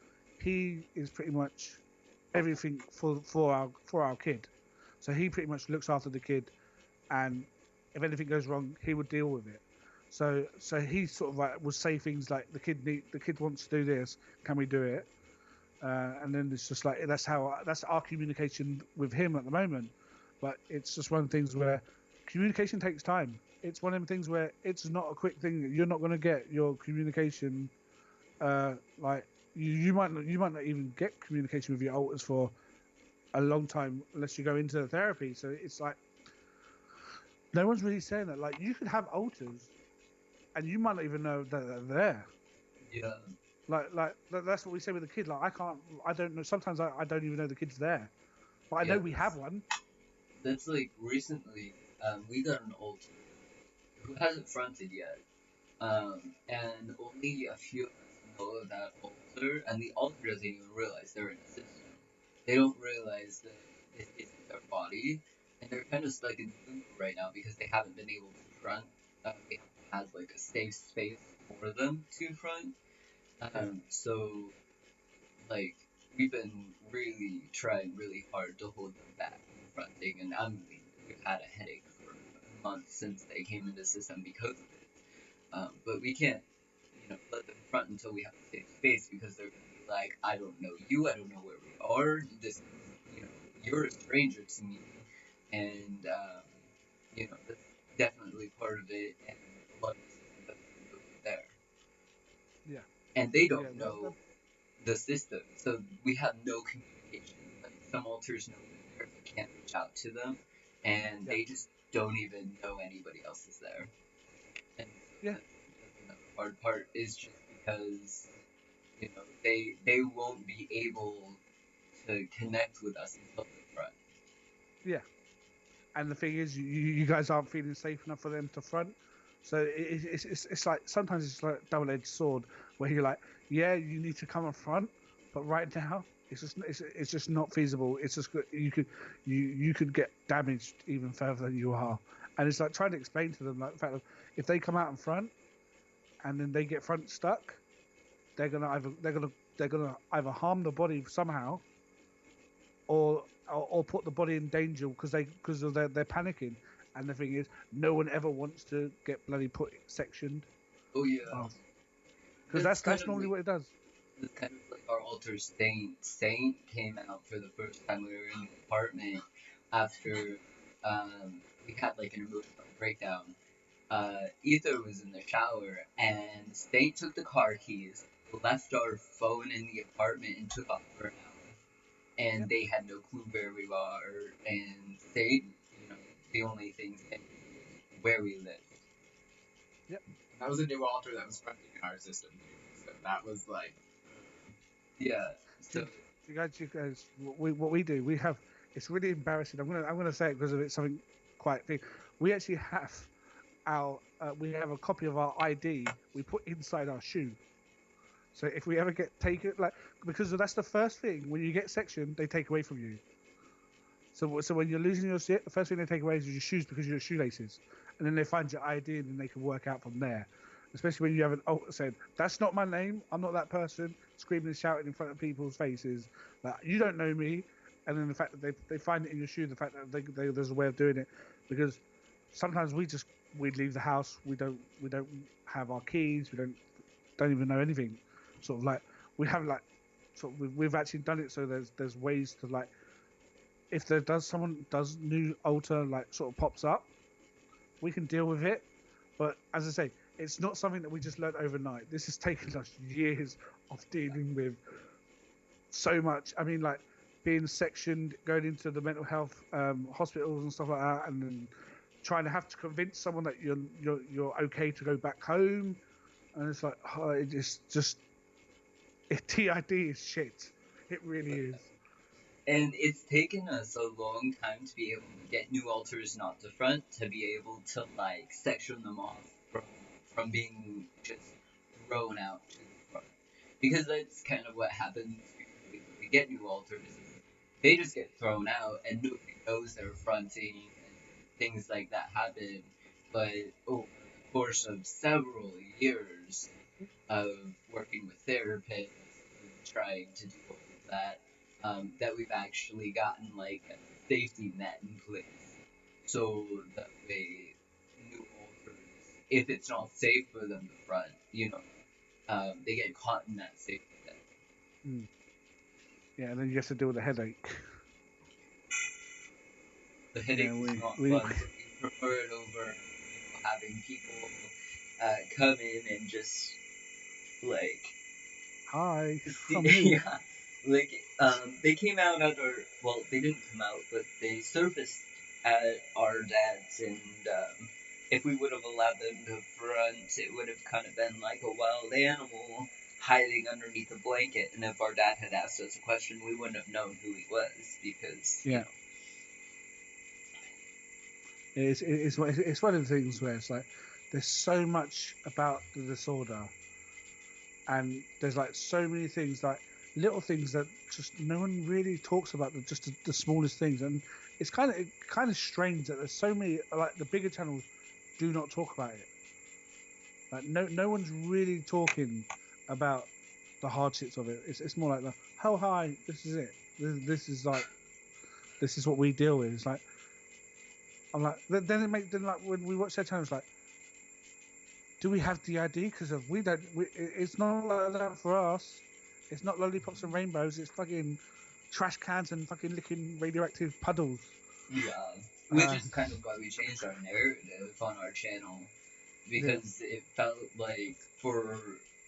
He is pretty much everything for our kid. So he pretty much looks after the kid, and if anything goes wrong, he would deal with it. So he sort of will say things like, the kid wants to do this, can we do it? And then it's just that's our communication with him at the moment. But it's just one of the things where communication takes time. It's one of them things where it's not a quick thing. You're not going to get your communication. You might not even get communication with your alters for a long time unless you go into therapy. So it's like, no one's really saying that. You could have alters, and you might not even know that they're there. Yeah. That's what we say with the kid. I don't know. Sometimes I don't even know the kid's there, but I know we have one. That's recently, we got an alter who hasn't fronted yet, and only a few of us know of that alter, and the alter doesn't even realize they're in a system. They don't realize that it isn't their body. And they're kind of stuck in limbo right now because they haven't been able to front. They haven't had a safe space for them to front. So we've been really trying really hard to hold them back from fronting, and we've had a headache for a month since they came into the system because of it. But we can't, let them front until we have a safe space, because they're gonna be like, I don't know you, I don't know where we are. You're a stranger to me. And, that's definitely part of it, and a lot of this doesn't go there. Yeah. And they don't know the system. So we have no communication. Like some alters know that they can't reach out to them, and they just don't even know anybody else is there. And so that's another hard part is just because they won't be able to connect with us until the front. Yeah. And the thing is, you guys aren't feeling safe enough for them to front. So it's like sometimes it's like a double-edged sword where you're like, yeah, you need to come up front, but right now it's just not feasible. It's just you could get damaged even further than you are, and it's like trying to explain to them like the fact that if they come out in front and then they get front stuck, they're gonna either harm the body somehow, or put the body in danger because they're panicking. And the thing is, no one ever wants to get bloody put sectioned. Oh yeah. Because that's normally what it does. It's kind of like our alter Saint. Saint came out for the first time we were in the apartment after we had like an emotional breakdown. Ether was in the shower and Saint took the car keys, left our phone in the apartment, and took off for an hour. And they had no clue where we were, and Saint, the only thing they knew was where we lived. Yep. That was a new alter that was fronting in our system too. So that was like, yeah. So you guys, what we do, we have. It's really embarrassing. I'm gonna say it because it's something quite big. We actually have we have a copy of our ID we put inside our shoe. So if we ever get taken, because that's the first thing when you get sectioned, they take away from you. So when you're losing your shit, the first thing they take away is your shoes because your shoelaces, and then they find your ID and then they can work out from there. Especially when you have an alter saying, "That's not my name. I'm not that person," screaming and shouting in front of people's faces, like you don't know me, and then the fact that they find it in your shoe, the fact that there's a way of doing it, because sometimes we leave the house, we don't have our keys, we don't even know anything. Sort of like we have we've actually done it so there's ways to like if someone does new alter sort of pops up, we can deal with it. But as I say, it's not something that we just learned overnight. This has taken us years of dealing with so much. I mean, being sectioned, going into the mental health hospitals and stuff like that, and then trying to have to convince someone that you're okay to go back home, and it's like it's just. TID is shit. It really is. And it's taken us a long time to be able to get new alters not to front, to be able to section them off from being just thrown out to the front. Because that's kind of what happens when we get new alters. They just get thrown out and nobody knows they're fronting and things like that happen. But over the course of several years of working with therapists, trying to deal with that, that we've actually gotten a safety net in place, so that way new alters, if it's not safe for them to front, they get caught in that safety net. Yeah, and then you have to deal with the headache. The headache is not fun. So we prefer it over having people come in and just hi. Yeah, they came out at our, well, they didn't come out, but they surfaced at our dad's, and if we would have allowed them to front, it would have kind of been like a wild animal hiding underneath a blanket, and if our dad had asked us a question, we wouldn't have known who he was, because, yeah. It's one of the things where it's there's so much about the disorder, and there's so many things, little things that just no one really talks about, just the smallest things, and it's kind of strange that there's so many the bigger channels do not talk about it. No one's really talking about the hardships of it. It's more like hi, this is it. This is what we deal with. It's I'm then when we watch their channels, do we have the ID? Because if we don't, it's not like that for us. It's not lollipops and rainbows. It's fucking trash cans and fucking licking radioactive puddles. Yeah, which is kind of why we changed our narrative on our channel, because it felt like for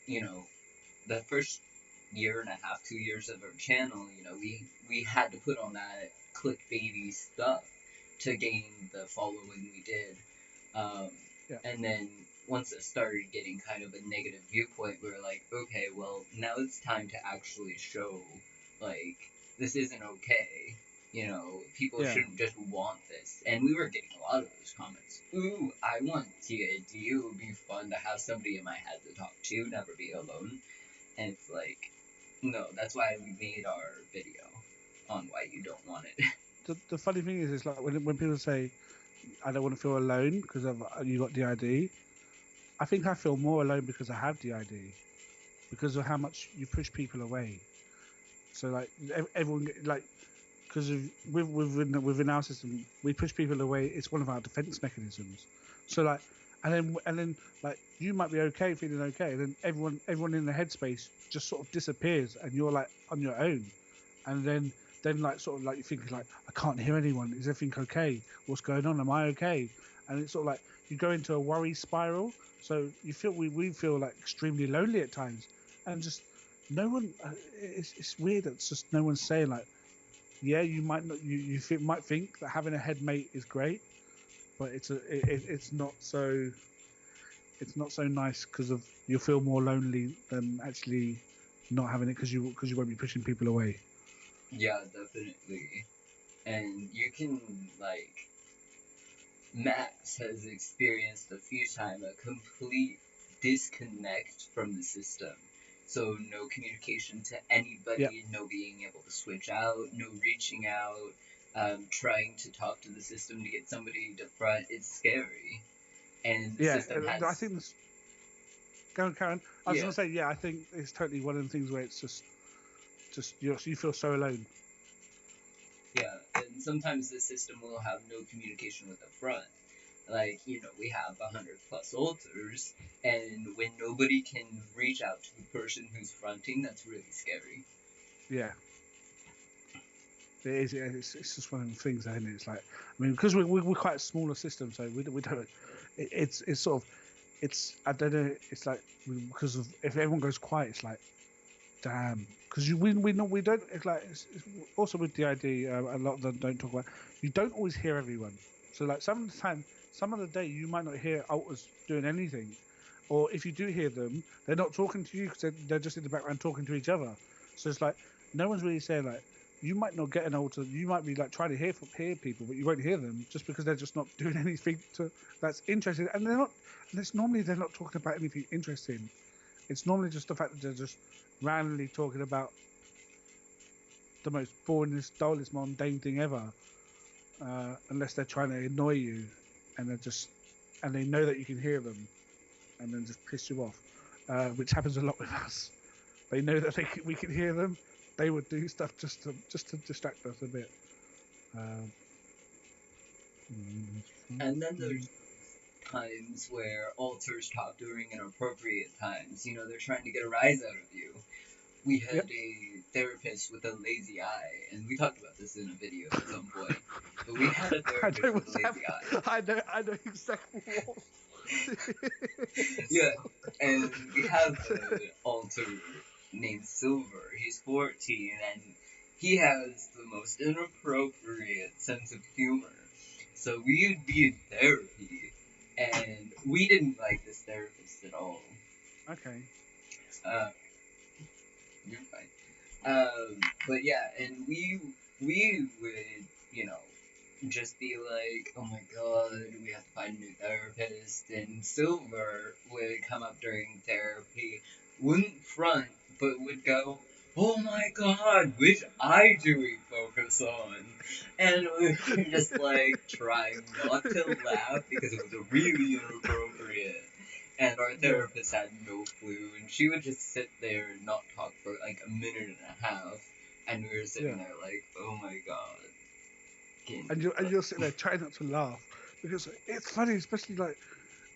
the first year and a half, 2 years of our channel, you know, we had to put on that clickbaity stuff to gain the following we did. And then once it started getting kind of a negative viewpoint, we were like, okay, well, now it's time to actually show, like, this isn't okay. You know, people shouldn't just want this. And we were getting a lot of those comments. Ooh, I want TAD. It would be fun to have somebody in my head to talk to, never be alone. And it's like, no, that's why we made our video on why you don't want it. The funny thing is, it's like when people say, I don't want to feel alone because you got DID. I think I feel more alone because I have DID, because of how much you push people away. So like everyone, like, because within our system, we push people away. It's one of our defense mechanisms. So like, and then like you might be okay, feeling okay, and then everyone in the headspace just sort of disappears, and you're like on your own, and then like sort of like you think like, I can't hear anyone. Is everything okay? What's going on? Am I okay? And it's sort of like you go into a worry spiral. So you feel we feel like extremely lonely at times, and just no one. It's weird. It's just no one's saying like, yeah, you might not. You might think that having a headmate is great, but it's not so. It's not so nice because of you'll feel more lonely than actually not having it because you won't be pushing people away. Yeah, definitely. And you can, like, Max has experienced a few times a complete disconnect from the system. So no communication to anybody, no being able to switch out, no reaching out, trying to talk to the system to get somebody to front. It's scary. And the system has... I think this... Go on, Karen. I was going to say, I think it's totally one of the things where it's just you feel so alone. Yeah, and sometimes the system will have no communication with the front. Like, you know, we have 100+ alters, and when nobody can reach out to the person who's fronting, that's really scary. Yeah. It is. It's just one of the things, isn't it? It's like, I mean, because we're quite a smaller system, so we don't. It's sort of, it's, I don't know. It's like because of if everyone goes quiet, it's like, damn. Because we don't. It's like it's also with DID, a lot of them don't talk about. You don't always hear everyone. So like some of the time, some of the day you might not hear alters doing anything, or if you do hear them, they're not talking to you because they're just in the background talking to each other. So it's like no one's really saying like. You might not get an alter. You might be like trying to hear people, but you won't hear them just because they're just not doing anything that's interesting. And they're not. And it's normally they're not talking about anything interesting. It's normally just the fact that they're just randomly talking about the most boringest, dullest, mundane thing ever. Unless they're trying to annoy you, and they know that you can hear them, and then just piss you off, which happens a lot with us. They know that we can hear them. They would do stuff just to distract us a bit. And then there's times where alters talk during inappropriate times. You know, they're trying to get a rise out of you. We had a therapist with a lazy eye, and we talked about this in a video at some point. But we had a therapist with a lazy eye. I know exactly what. Yeah, and we have an alter named Silver. He's 14, and he has the most inappropriate sense of humor. So we'd be in therapy, and we didn't like this therapist at all. Okay. You're fine. But yeah, and we would, you know, just be like, oh my god, we have to find a new therapist. And Silver would come up during therapy, wouldn't front, but would go, oh my god, which eye do we focus on? And we were just like trying not to laugh because it was really inappropriate. And our therapist had no clue, and she would just sit there and not talk for like a minute and a half, and we were sitting there like, oh my god. And you're sitting there trying not to laugh because it's funny, especially like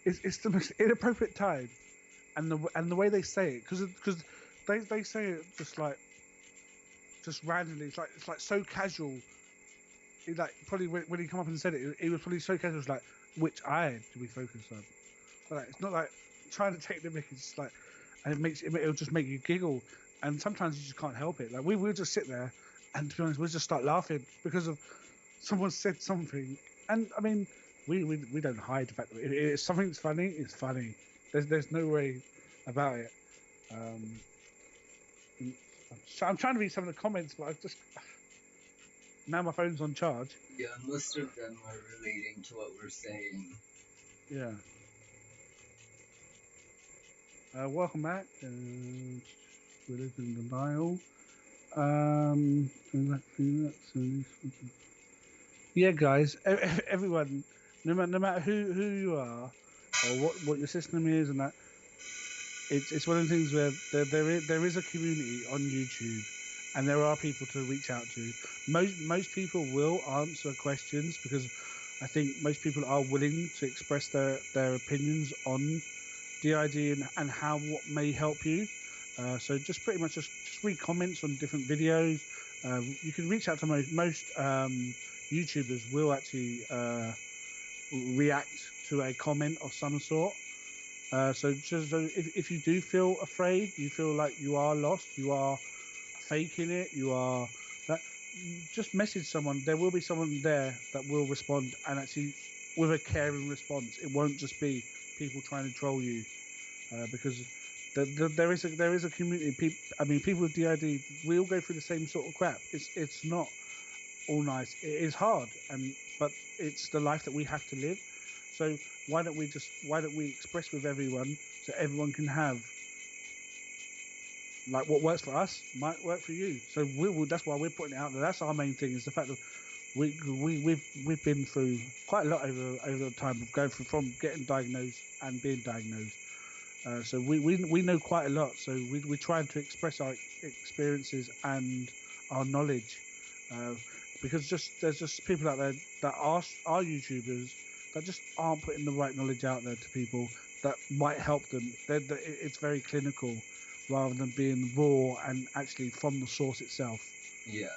it's the most inappropriate time, and the way they say it because they say it just randomly. It's like so casual. It like probably when he come up and said it was probably so casual. It's like, which eye do we focus on? Like, it's not like trying to take the mick. It's just like, and it'll just make you giggle. and sometimes you just can't help it. Like we'll just sit there, and to be honest, we'll just start laughing because of someone said something. And I mean, we don't hide the fact that if something's funny, it's funny. There's no way about it. Um, I'm trying to read some of the comments, but I just now my phone's on charge. Yeah, most of them are relating to what we're saying. Yeah. Welcome back. We live in denial. Yeah, guys, everyone, no matter who you are or what your system is, and that, it's one of the things where there is a community on YouTube, and there are people to reach out to. Most people will answer questions because I think most people are willing to express their opinions on DID and how what may help you. So just pretty much just read comments on different videos. You can reach out to most YouTubers will actually react to a comment of some sort. So just if you do feel afraid, you feel like you are lost, you are faking it, you are that, just message someone. There will be someone there that will respond, and actually with a caring response. It won't just be people trying to troll you, because there is a community. People with DID, we all go through the same sort of crap. It's not all nice. It is hard, but it's the life that we have to live. So why don't we express with everyone so everyone can have, like, what works for us might work for you. So that's why we're putting it out there. That's our main thing, is the fact that we've been through quite a lot over the time of going from getting diagnosed and being diagnosed. So we know quite a lot. So we're trying to express our experiences and our knowledge, because there's just people out there that are YouTubers that just aren't putting the right knowledge out there to people that might help them. It's very clinical rather than being raw and actually from the source itself. Yeah.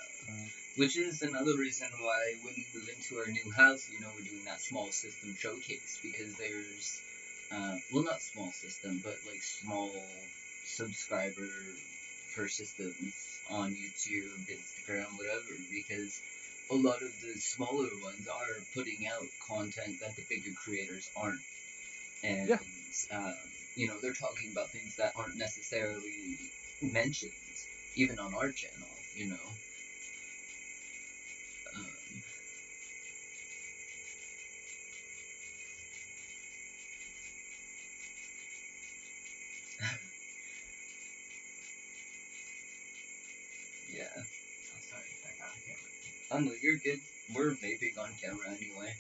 Which is another reason why when we move into our new house, we're doing that small system showcase, because there's, well, not small system, but like small subscriber per systems on YouTube, Instagram, whatever, because a lot of the smaller ones are putting out content that the bigger creators aren't. And, they're talking about things that aren't necessarily mentioned, even on our channel, Yeah. Oh, sorry, I got a camera. Oh no, you're good. We're vaping on camera anyway.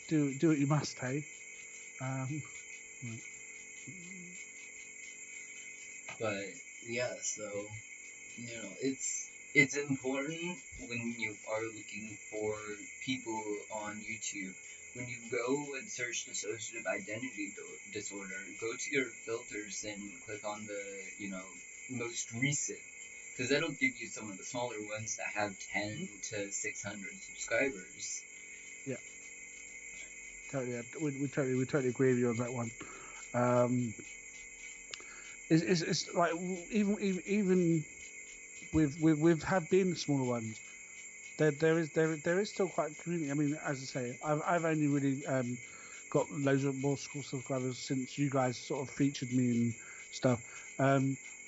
Do what you must, hey. But yeah, so it's important when you are looking for people on YouTube. When you go and search dissociative identity disorder, go to your filters and click on the most recent, because that'll give you some of the smaller ones that have 10 to 600 subscribers. Yeah, totally. We totally agree with you on that one. It's like even with have been the smaller ones, there is still quite a community. I mean, as I say, I've only really got loads of more subscribers since you guys sort of featured me and stuff.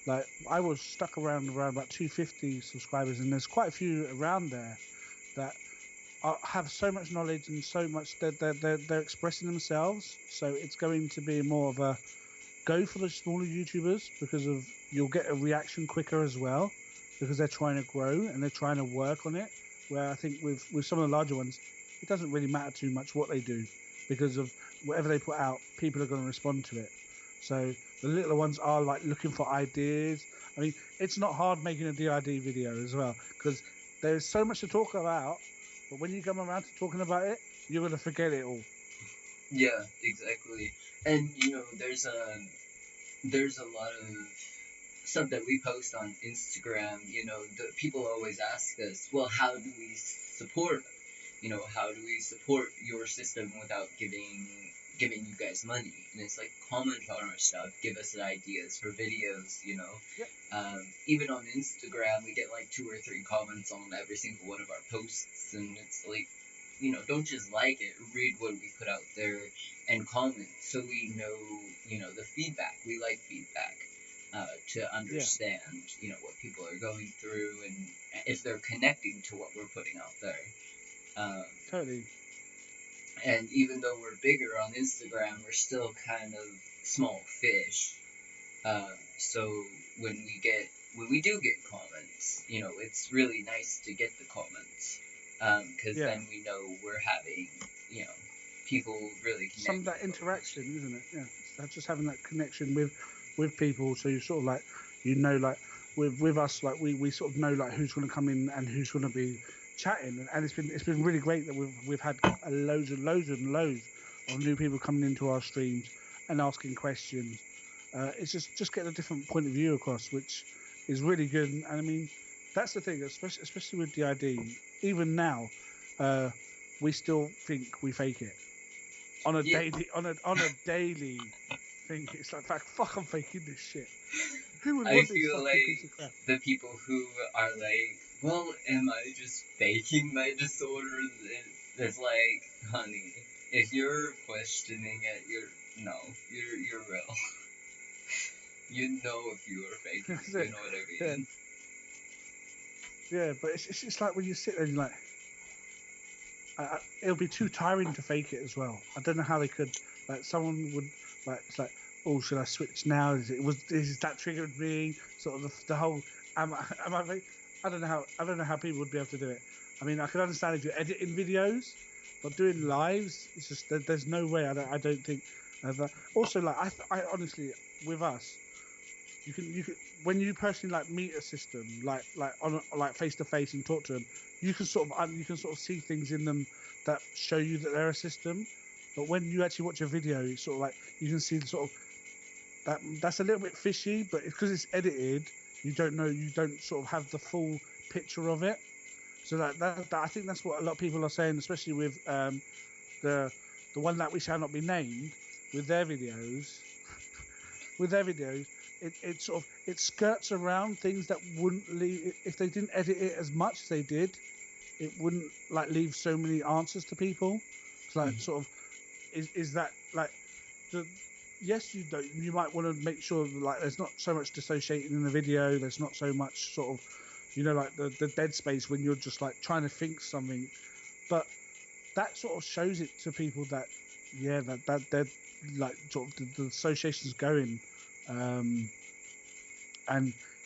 Like I was stuck around about 250 subscribers, and there's quite a few around there that have so much knowledge and so much that they're expressing themselves. So it's going to be more of a go for the smaller YouTubers, because you'll get a reaction quicker as well, because they're trying to grow and they're trying to work on it. Where I think with some of the larger ones, it doesn't really matter too much what they do, because of whatever they put out, people are going to respond to it. So the little ones are like looking for ideas. I mean, it's not hard making a DID video as well, because there's so much to talk about, but when you come around to talking about it, you're going to forget it all. Yeah, exactly. And there's a lot of stuff that we post on Instagram. The people always ask us, well, how do we support? How do we support your system without giving giving you guys money, and it's like comment on our stuff, give us ideas for videos, you know. Yep. Even on Instagram, we get like 2 or 3 comments on every single one of our posts, and it's like, you know, don't just like it, read what we put out there and comment so we know, you know, the feedback. We like feedback to understand, you know, what people are going through and if they're connecting to what we're putting out there. Totally. And even though we're bigger on Instagram, we're still kind of small fish. So when we do get comments, you know, it's really nice to get the comments, because then we know we're having, you know, people really connect. Some of that interaction, isn't it? Yeah, that's just having that connection with people. So you sort of like, you know, like with us, like we sort of know like who's going to come in and who's going to be chatting, and it's been really great that we've had loads and loads of new people coming into our streams and asking questions. It's just getting a different point of view across, which is really good. And I mean, that's the thing, especially with DID. Even now, we still think we fake it on a daily thing. It's like, fuck, I'm faking this shit. Who would want this feel fucking like piece of crap? the people who are like, well, am I just faking my disorders? It's like, honey, if you're questioning it, you're real. You know if you are faking it, you know what I mean? Yeah, but it's just like when you sit there and you're like, it'll be too tiring to fake it as well. I don't know how they could, like, someone would, like, it's like, oh, should I switch now? Is that triggered me? Sort of the whole, am I fake? I don't know how people would be able to do it. I mean, I can understand if you're editing videos, but doing lives, it's just there's no way. I don't think. Also, like I honestly, with us, you can when you personally like meet a system, like on like face to face and talk to them, you can sort of see things in them that show you that they're a system. But when you actually watch a video, it's sort of like you can see the sort of that's a little bit fishy, but because it's edited, you don't sort of have the full picture of it. So that I think that's what a lot of people are saying, especially with the one that we shall not be named, with their videos. It sort of it skirts around things that wouldn't leave if they didn't edit it as much as they did. It wouldn't like leave so many answers to people. It's like sort of is that like yes, you might want to make sure that, like, there's not so much dissociating in the video. There's not so much sort of, you know, like the dead space when you're just like trying to think something. But that sort of shows it to people that that they're like sort of the dissociation's going, and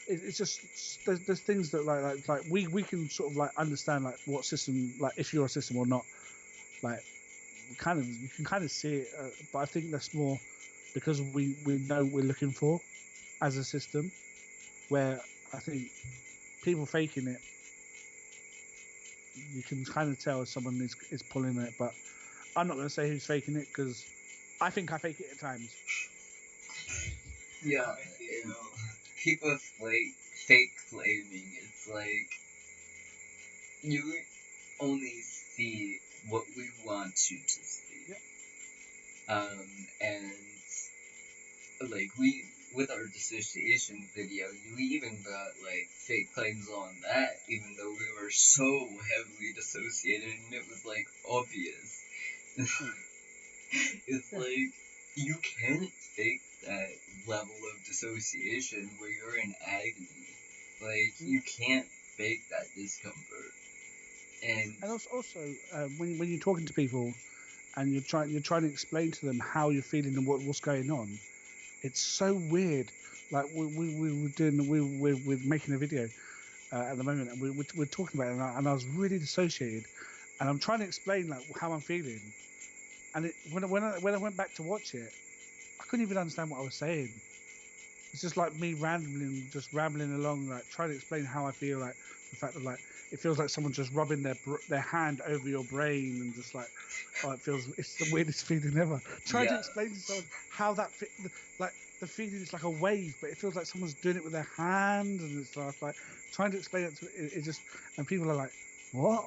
it's just there's things that like we can sort of like understand like what system, like if you're a system or not, like you can kind of see it, but I think that's more because we know what we're looking for as a system, where I think people faking it, you can kind of tell if someone is pulling it. But I'm not going to say who's faking it because I think I fake it at times. Yeah, you know, people like fake claiming. It's like you only see what we want you to see. Yeah. And like with our dissociation video, we even got like fake claims on that, even though we were so heavily dissociated and it was like obvious. It's like you can't fake that level of dissociation where you're in agony. Like you can't fake that discomfort. And also when you're talking to people and you're trying to explain to them how you're feeling and what's going on, it's so weird. Like we're making a video at the moment, and we're talking about it, and I was really dissociated, and I'm trying to explain like how I'm feeling, and when I went back to watch it, I couldn't even understand what I was saying. It's just like me rambling along, like trying to explain how I feel, like the fact that like it feels like someone just rubbing their hand over your brain, and just like, oh, it's the weirdest feeling ever. Trying to explain to someone how that like the feeling is like a wave, but it feels like someone's doing it with their hand, and it's like trying to explain it to it just, and people are like, what?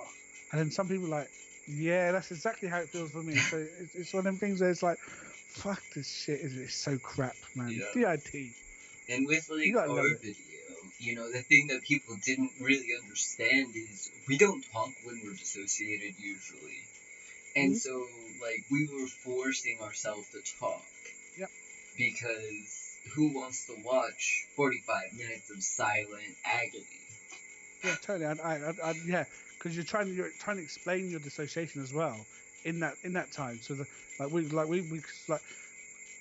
And then some people are like, Yeah, that's exactly how it feels for me. So it's one of them things where it's like, fuck this shit. It's so crap, man. Yeah. DIT. And with You like gotta love our it. video, the thing that people didn't really understand is we don't talk when we're dissociated usually. And so, like, we were forcing ourselves to talk. Yep. Because who wants to watch 45 minutes of silent agony? Yeah, totally. Yeah, because you're trying to explain your dissociation as well in that time. So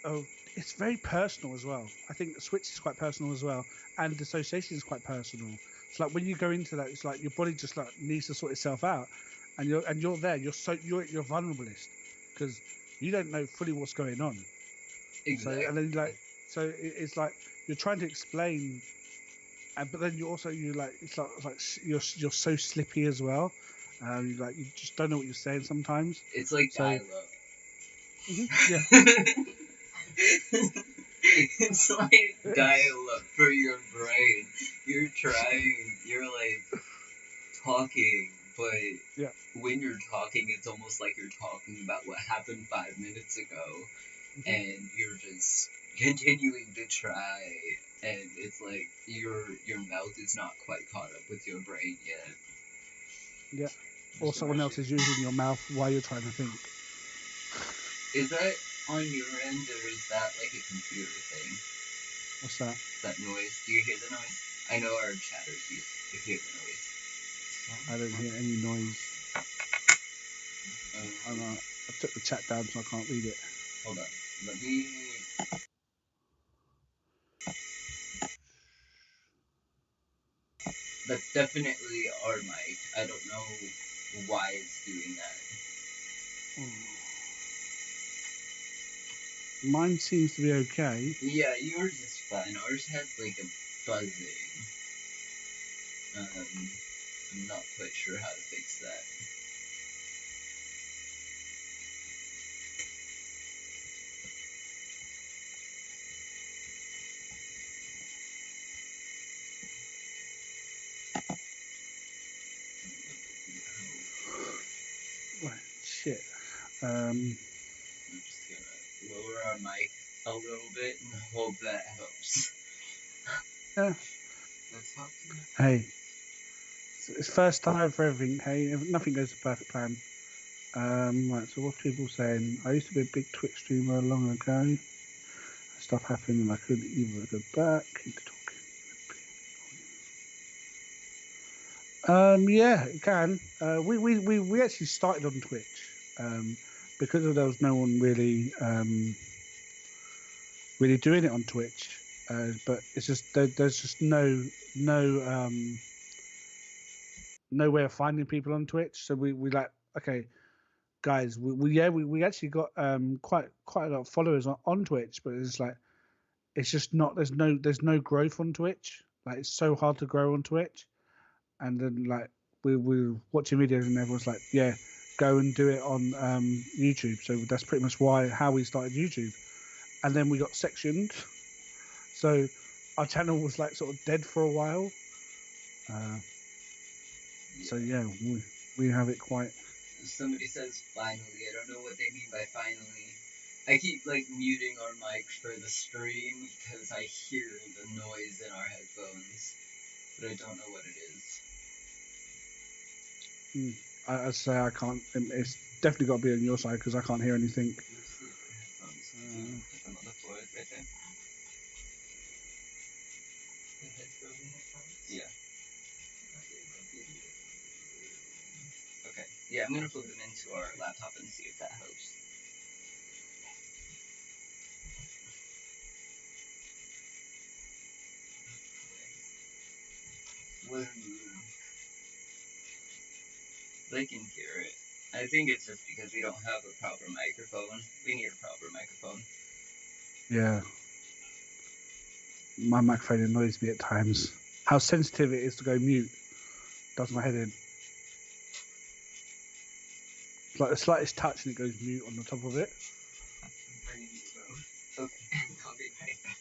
oh, it's very personal as well. I think Switch is quite personal as well, and dissociation is quite personal. It's like when you go into that, it's like your body just like needs to sort itself out, and you're there. You're vulnerabilist because you don't know fully what's going on. Exactly. So and then it's like you're trying to explain, but then you're so slippy as well. You just don't know what you're saying sometimes. It's like dial-up. Yeah. It's like dial-up for your brain. You're like talking, but when you're talking, it's almost like you're talking about what happened 5 minutes ago, and you're just continuing to try, and it's like your mouth is not quite caught up with your brain yet. Yeah. Or someone else is using your mouth while you're trying to think. Is that on your end, or is that like a computer thing? What's that? That noise. Do you hear the noise? I know our chatters hear the noise. I don't hear any noise. I took the chat down so I can't read it. Hold on. Let me... That's definitely our mic. I don't know why it's doing that. Mine seems to be okay. Yeah, yours is fine. Ours had like a buzzing. I'm not quite sure how to fix that. Right, shit. I'm just gonna lower our mic a little bit and hope that helps. Yeah. Let's talk to you. Hey. It's first time for everything. Hey, nothing goes to perfect plan. Right, so what people saying? I used to be a big Twitch streamer long ago. Stuff happened and I couldn't even go back. Keep talking. Yeah, it can. We actually started on Twitch because there was no one really doing it on Twitch. But it's just there's just no way of finding people on Twitch. So we like, okay, guys, we actually got quite a lot of followers on Twitch, but it's like it's just not there's no growth on Twitch. Like it's so hard to grow on Twitch. And then like we were watching videos and everyone's like, yeah, go and do it on YouTube. So that's pretty much how we started YouTube. And then we got sectioned. So our channel was like sort of dead for a while. So yeah, we have it quite. Somebody says finally. I don't know what they mean by finally. I keep like muting our mic for the stream because I hear the noise in our headphones, but I don't know what it is. I'd say I can't. It's definitely got to be on your side because I can't hear anything. Let's see if your headphones. Put them on the floor right there. The headphones? Yeah. Okay. Yeah, I'm gonna flip them into our laptop and see if that helps. They can hear it. I think it's just because we don't have a proper microphone. We need a proper microphone. Yeah. My microphone annoys me at times. How sensitive it is to go mute does my head in. It's like the slightest touch and it goes mute on the top of it. Okay, I'll be right back.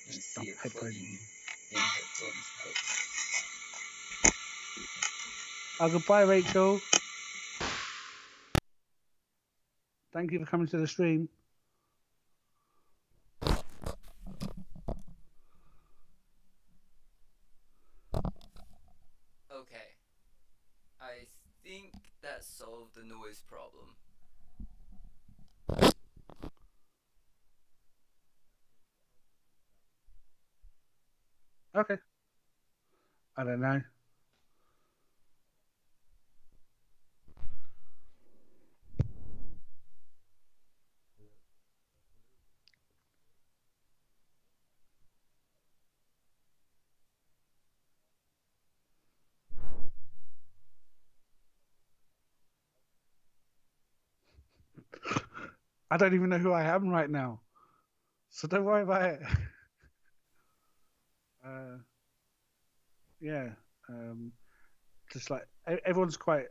Let's see if plugging in headphones helps. Goodbye, Rachel. Thank you for coming to the stream. Okay. I think that solved the noise problem. Okay. I don't know. I don't even know who I am right now, so don't worry about it. Yeah, just like everyone's quite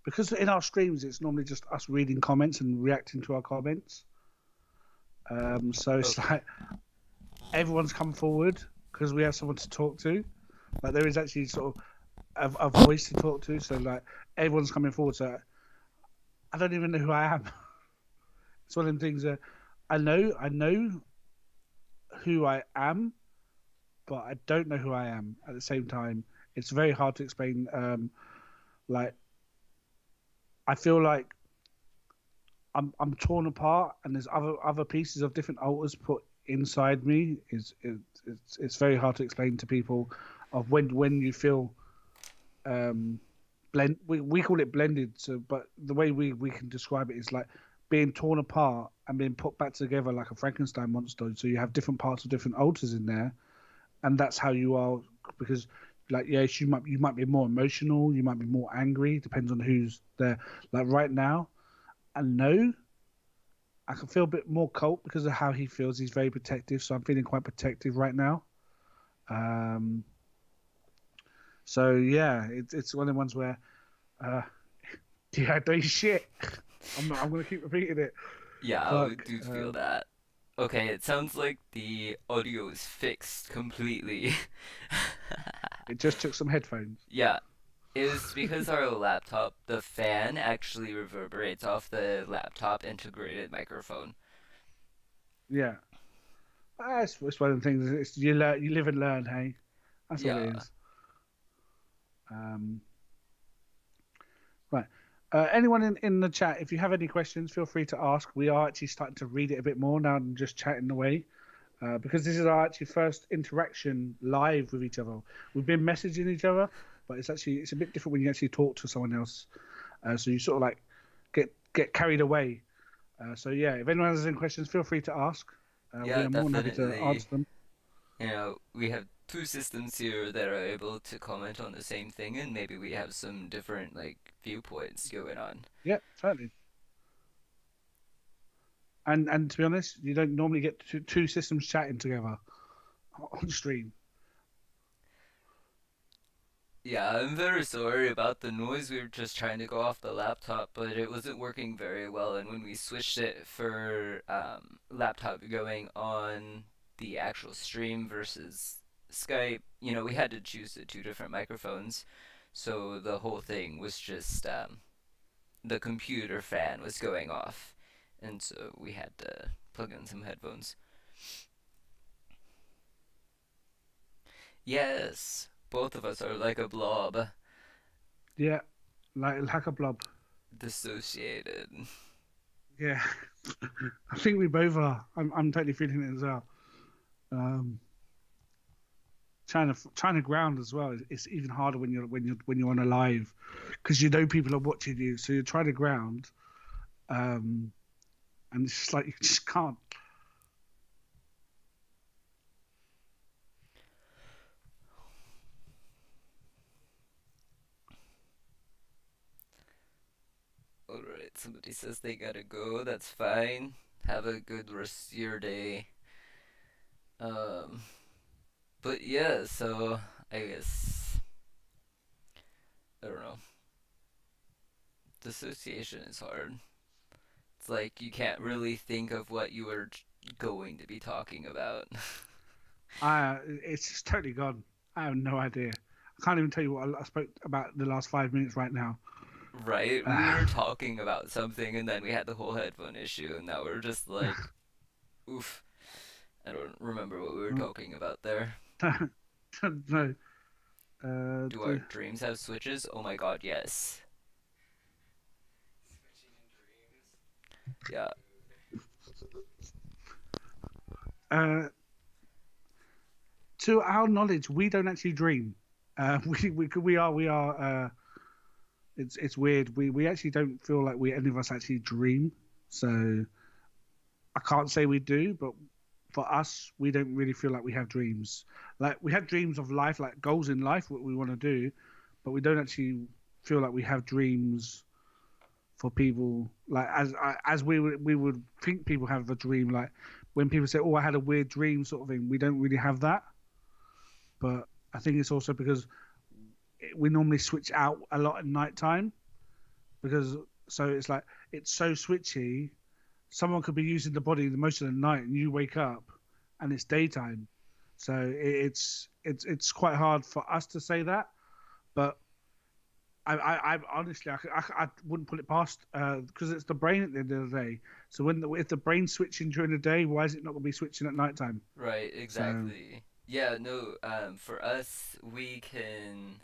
because in our streams it's normally just us reading comments and reacting to our comments. So it's like everyone's come forward because we have someone to talk to. Like there is actually sort of a voice to talk to. So like everyone's coming forward. So I don't even know who I am. It's one of them things that I know who I am, but I don't know who I am at the same time. It's very hard to explain. Like I feel like I'm torn apart, and there's other pieces of different alters put inside me. It's very hard to explain to people of when you feel blend. We call it blended. So, but the way we can describe it is like being torn apart and being put back together like a Frankenstein monster. So you have different parts of different alters in there, and that's how you are. Because like yes, you might be more emotional, you might be more angry. Depends on who's there. Like right now, I know I can feel a bit more cult because of how he feels. He's very protective, so I'm feeling quite protective right now. So yeah, it's one of the ones where dehydrate shit. I'm gonna keep repeating it. Yeah, I do feel that. Okay, it sounds like the audio is fixed completely. It just took some headphones. Yeah, it was because our laptop, the fan actually reverberates off the laptop integrated microphone. Yeah, it's one of the things. It's, you live and learn. Hey, that's what it is. Right. Anyone in the chat, if you have any questions, feel free to ask. We are actually starting to read it a bit more now than just chatting away, because this is our actually first interaction live with each other. We've been messaging each other, but it's a bit different when you actually talk to someone else. So you sort of like get carried away. So yeah, if anyone has any questions, feel free to ask. We are more than happy to answer them. You know, we have two systems here that are able to comment on the same thing, and maybe we have some different like viewpoints going on. Yeah, certainly. And to be honest, you don't normally get two systems chatting together on stream. Yeah, I'm very sorry about the noise. We were just trying to go off the laptop, but it wasn't working very well. And when we switched it for laptop going on the actual stream versus Skype, you know, we had to choose the two different microphones. So the whole thing was just the computer fan was going off. And so we had to plug in some headphones. Yes. Both of us are like a blob. Yeah, like a blob. Dissociated. Yeah, I think we both are. I'm totally feeling it as well. Trying to ground as well. It's even harder when you're on a live, because you know people are watching you. So you're trying to ground, and it's just like you just can't. Alright, somebody says they gotta go, that's fine. Have a good rest of your day. But yeah, so I guess I don't know. Dissociation is hard. It's like you can't really think of what you were going to be talking about. It's just totally gone. I have no idea. I can't even tell you what I spoke about the last 5 minutes right now. Right? We were talking about something, and then we had the whole headphone issue, and now we're just like, oof. I don't remember what we were talking about there. No. Do our dreams have switches? Oh my god, yes. Yeah. To our knowledge, we don't actually dream. We are. It's weird. We actually don't feel like any of us actually dream. So I can't say we do, but for us, we don't really feel like we have dreams. Like we have dreams of life, like goals in life, what we want to do, but we don't actually feel like we have dreams for people. Like as we would think people have a dream. Like when people say, "Oh, I had a weird dream," sort of thing. We don't really have that. But I think it's also because we normally switch out a lot at night time, because so it's like it's so switchy. Someone could be using the body the most of the night, and you wake up, and it's daytime. So it's quite hard for us to say that, but I honestly I wouldn't put it past because it's the brain at the end of the day. So if the brain's switching during the day, why is it not going to be switching at night time? Right, exactly. So... Yeah, no, for us, we can...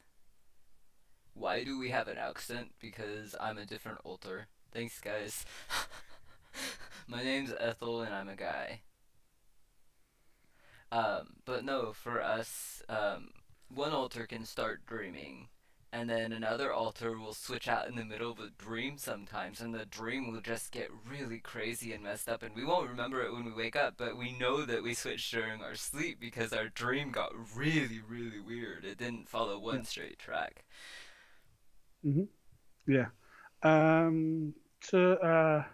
Why do we have an accent? Because I'm a different alter. Thanks, guys. My name's Ethel, and I'm a guy. But no, for us, one alter can start dreaming, and then another alter will switch out in the middle of a dream sometimes, and the dream will just get really crazy and messed up, and we won't remember it when we wake up, but we know that we switched during our sleep because our dream got really, really weird. It didn't follow one straight track. Mm-hmm. Yeah. To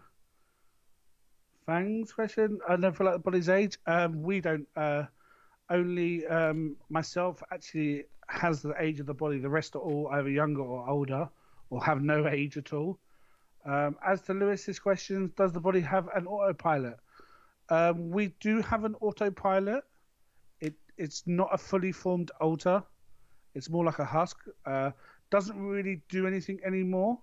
Fang's question, I don't feel like the body's age. We don't. Only myself actually has the age of the body. The rest are all either younger or older, or have no age at all. As to Lewis's questions, does the body have an autopilot? We do have an autopilot. It's not a fully formed alter. It's more like a husk. Doesn't really do anything anymore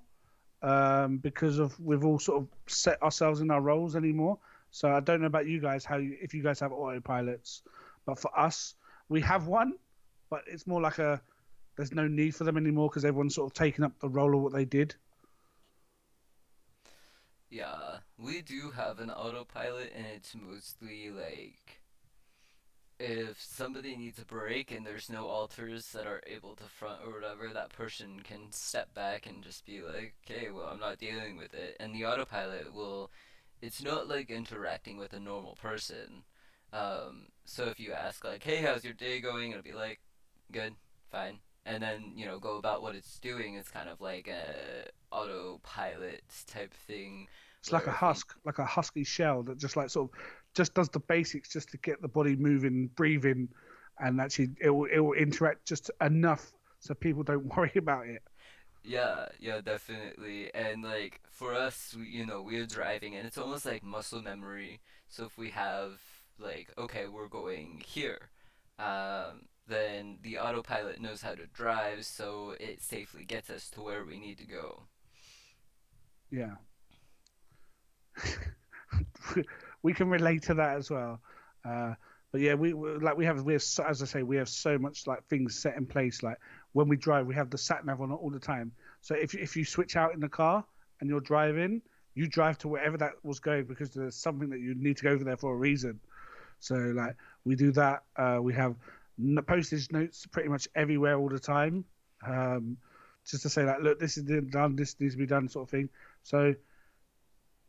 because we've all sort of set ourselves in our roles anymore. So I don't know about you guys, if you guys have autopilots, but for us, we have one, but it's more like there's no need for them anymore because everyone's sort of taken up the role of what they did. Yeah, we do have an autopilot, and it's mostly like if somebody needs a break and there's no alters that are able to front or whatever, that person can step back and just be like, okay, well, I'm not dealing with it. And the autopilot will, it's not like interacting with a normal person. So if you ask like, hey, how's your day going? It'll be like, good, fine. And then, go about what it's doing. It's kind of like a autopilot type thing. It's like a husk, like a husky shell that just like sort of just does the basics just to get the body moving, breathing, and actually it will interact just enough so people don't worry about it. Yeah, definitely. And like for us, we're driving, and it's almost like muscle memory. So if we have like, okay, we're going here, then the autopilot knows how to drive, so it safely gets us to where we need to go. Yeah. We can relate to that as well, but yeah, we have as I say, we have so much like things set in place. Like when we drive, we have the sat nav on all the time. So if you switch out in the car and you're driving, you drive to wherever that was going because there's something that you need to go over there for a reason. So like we do that. We have postage notes pretty much everywhere all the time, just to say like, look, this is done, this needs to be done, sort of thing. So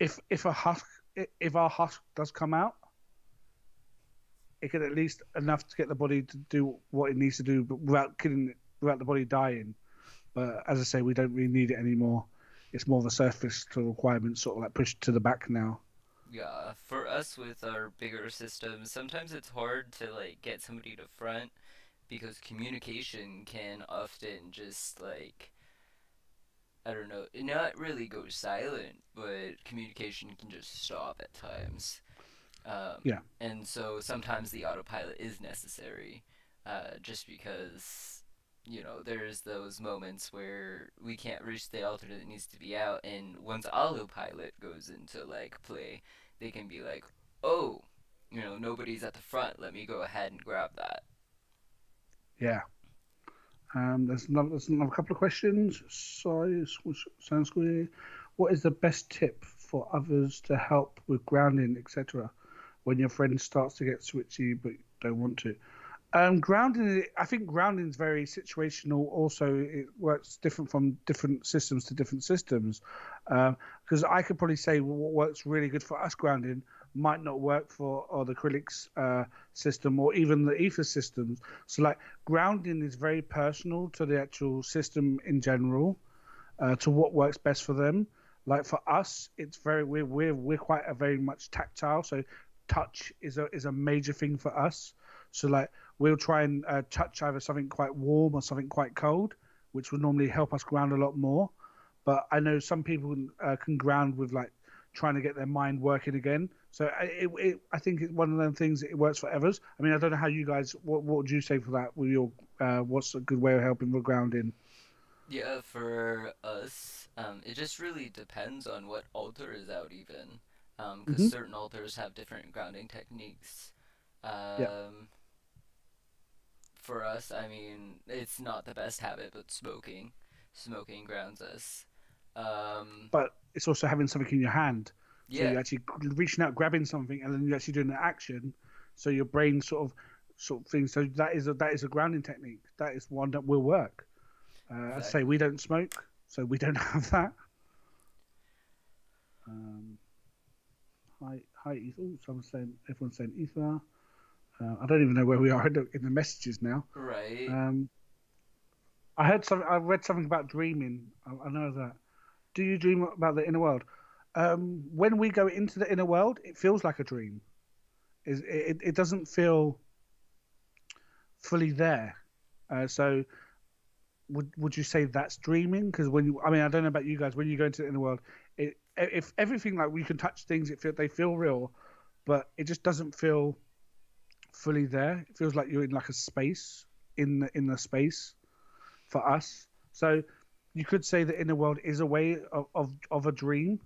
if our husk does come out, it can at least enough to get the body to do what it needs to do, but without the body dying. But as I say, we don't really need it anymore. It's more of a surface to requirement, sort of like pushed to the back now. Yeah, for us with our bigger systems, sometimes it's hard to like get somebody to front because communication can often just like, I don't know, not really go silent, but communication can just stop at times. Yeah. And so sometimes the autopilot is necessary, just because there's those moments where we can't reach the altar that needs to be out, and once autopilot goes into like play, they can be like, oh, nobody's at the front. Let me go ahead and grab that. Yeah. There's another couple of questions. Sounds good. What is the best tip for others to help with grounding, etc., when your friend starts to get switchy but don't want to? Grounding, I think grounding is very situational. Also, it works different from different systems to different systems. Because I could probably say what works really good for us grounding might not work for the acrylics system or even the ether systems. So, like, grounding is very personal to the actual system in general, to what works best for them. Like for us, it's we're quite a very much tactile. So, touch is a major thing for us. So, like, we'll try and touch either something quite warm or something quite cold, which would normally help us ground a lot more. But I know some people can ground with like trying to get their mind working again. So I think it's one of them things that it works for others. I mean, I don't know how you guys. What would you say for that? With your what's a good way of helping with grounding? Yeah, for us, it just really depends on what altar is out even, because certain altars have different grounding techniques. Yeah. For us, I mean, it's not the best habit, but smoking. Smoking grounds us. But it's also having something in your hand. So Yeah. you're actually reaching out, grabbing something, and then you're actually doing the action. So your brain sort of thing. So that is a grounding technique. That is one that will work. I say we don't smoke, so we don't have that. Hi, Ether. Everyone's saying Ether. I don't even know where we are in the messages now. Right. I read something about dreaming. I know that. Do you dream about the inner world? When we go into the inner world, it feels like a dream. It doesn't feel fully there. So would you say that's dreaming? Because I don't know about you guys. When you go into the inner world, if everything, like, you can touch things, they feel real, but it just doesn't feel fully there. It feels like you're in like a space in the space for us. So you could say the inner world is a way of a dream,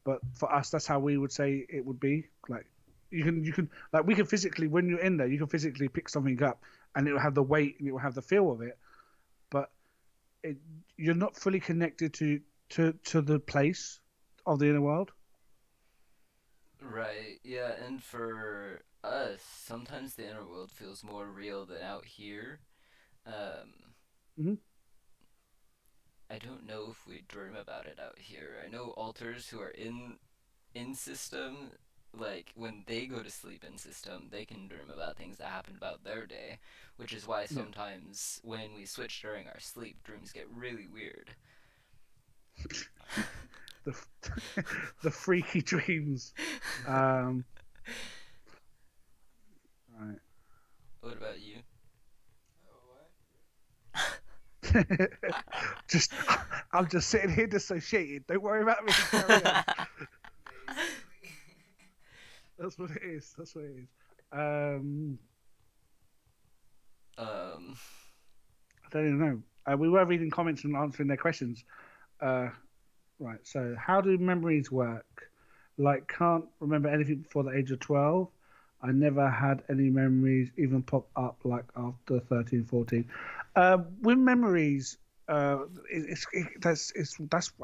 but for us, that's how we would say it would be. Like you can like, we can physically, when you're in there, you can physically pick something up and it will have the weight and it will have the feel of it, but you're not fully connected to the place of the inner world. Right, yeah, and for us, sometimes the inner world feels more real than out here. Mm-hmm. I don't know if we dream about it out here. I know alters who are in system, like when they go to sleep in system, they can dream about things that happened about their day, which is why sometimes when we switch during our sleep, dreams get really weird. The freaky dreams. Right. What about you? I'm just sitting here dissociated. Don't worry about me. Carry on. That's what it is. I don't even know. We were reading comments and answering their questions. Right. So, how do memories work? Like, can't remember anything before the age of 12. I never had any memories even pop up like after 13, 14. With memories, that's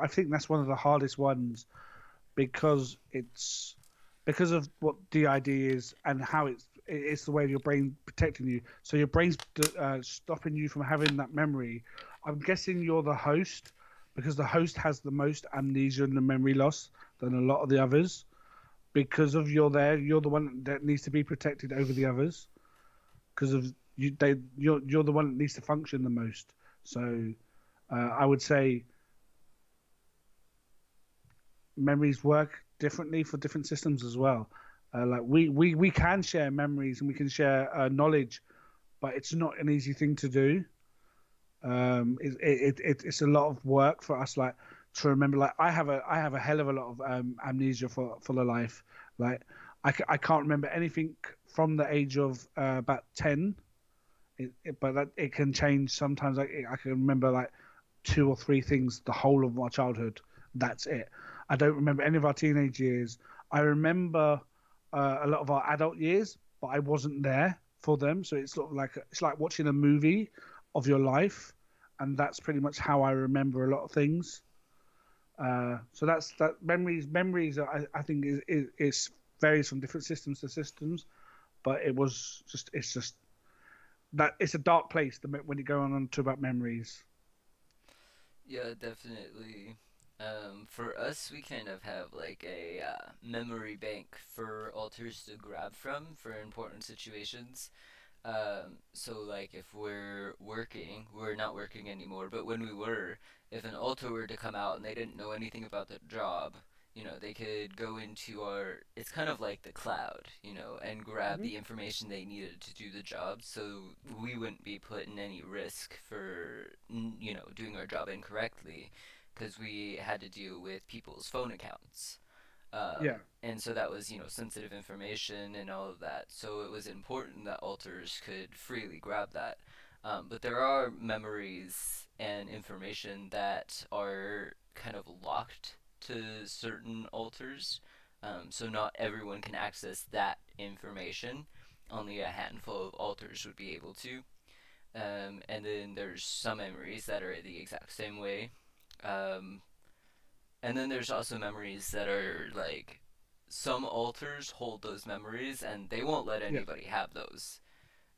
I think that's one of the hardest ones because of what DID is and how it's the way of your brain protecting you. So your brain's stopping you from having that memory. I'm guessing you're the host because the host has the most amnesia and the memory loss than a lot of the others. Because of you're the one that needs to be protected over the others. Because of you're the one that needs to function the most. So I would say memories work differently for different systems as well. Like we can share memories and we can share knowledge, but it's not an easy thing to do. It's a lot of work for us, like, to remember. Like I have a hell of a lot of amnesia for the life. Like I can't remember anything from the age of about 10 But it can change sometimes. Like I can remember like 2 or 3 things the whole of my childhood. That's it. I don't remember any of our teenage years. I remember a lot of our adult years, but I wasn't there for them. So it's sort of like it's like watching a movie of your life, and that's pretty much how I remember a lot of things. So that's that. Memories. I think is varies from different systems to systems, but it's just that it's a dark place when you go on to about memories. Yeah, definitely. For us, we kind of have like a memory bank for alters to grab from for important situations. So like if we're working, we're not working anymore, but when we were, if an alter were to come out and they didn't know anything about the job, they could go into it's kind of like the cloud, and grab the information they needed to do the job, so we wouldn't be put in any risk for, doing our job incorrectly, because we had to deal with people's phone accounts. Yeah. And so that was, sensitive information and all of that. So it was important that alters could freely grab that. But there are memories and information that are kind of locked to certain alters. So not everyone can access that information. Only a handful of alters would be able to. And then there's some memories that are the exact same way. And then there's also memories that are like some alters hold those memories and they won't let anybody have those.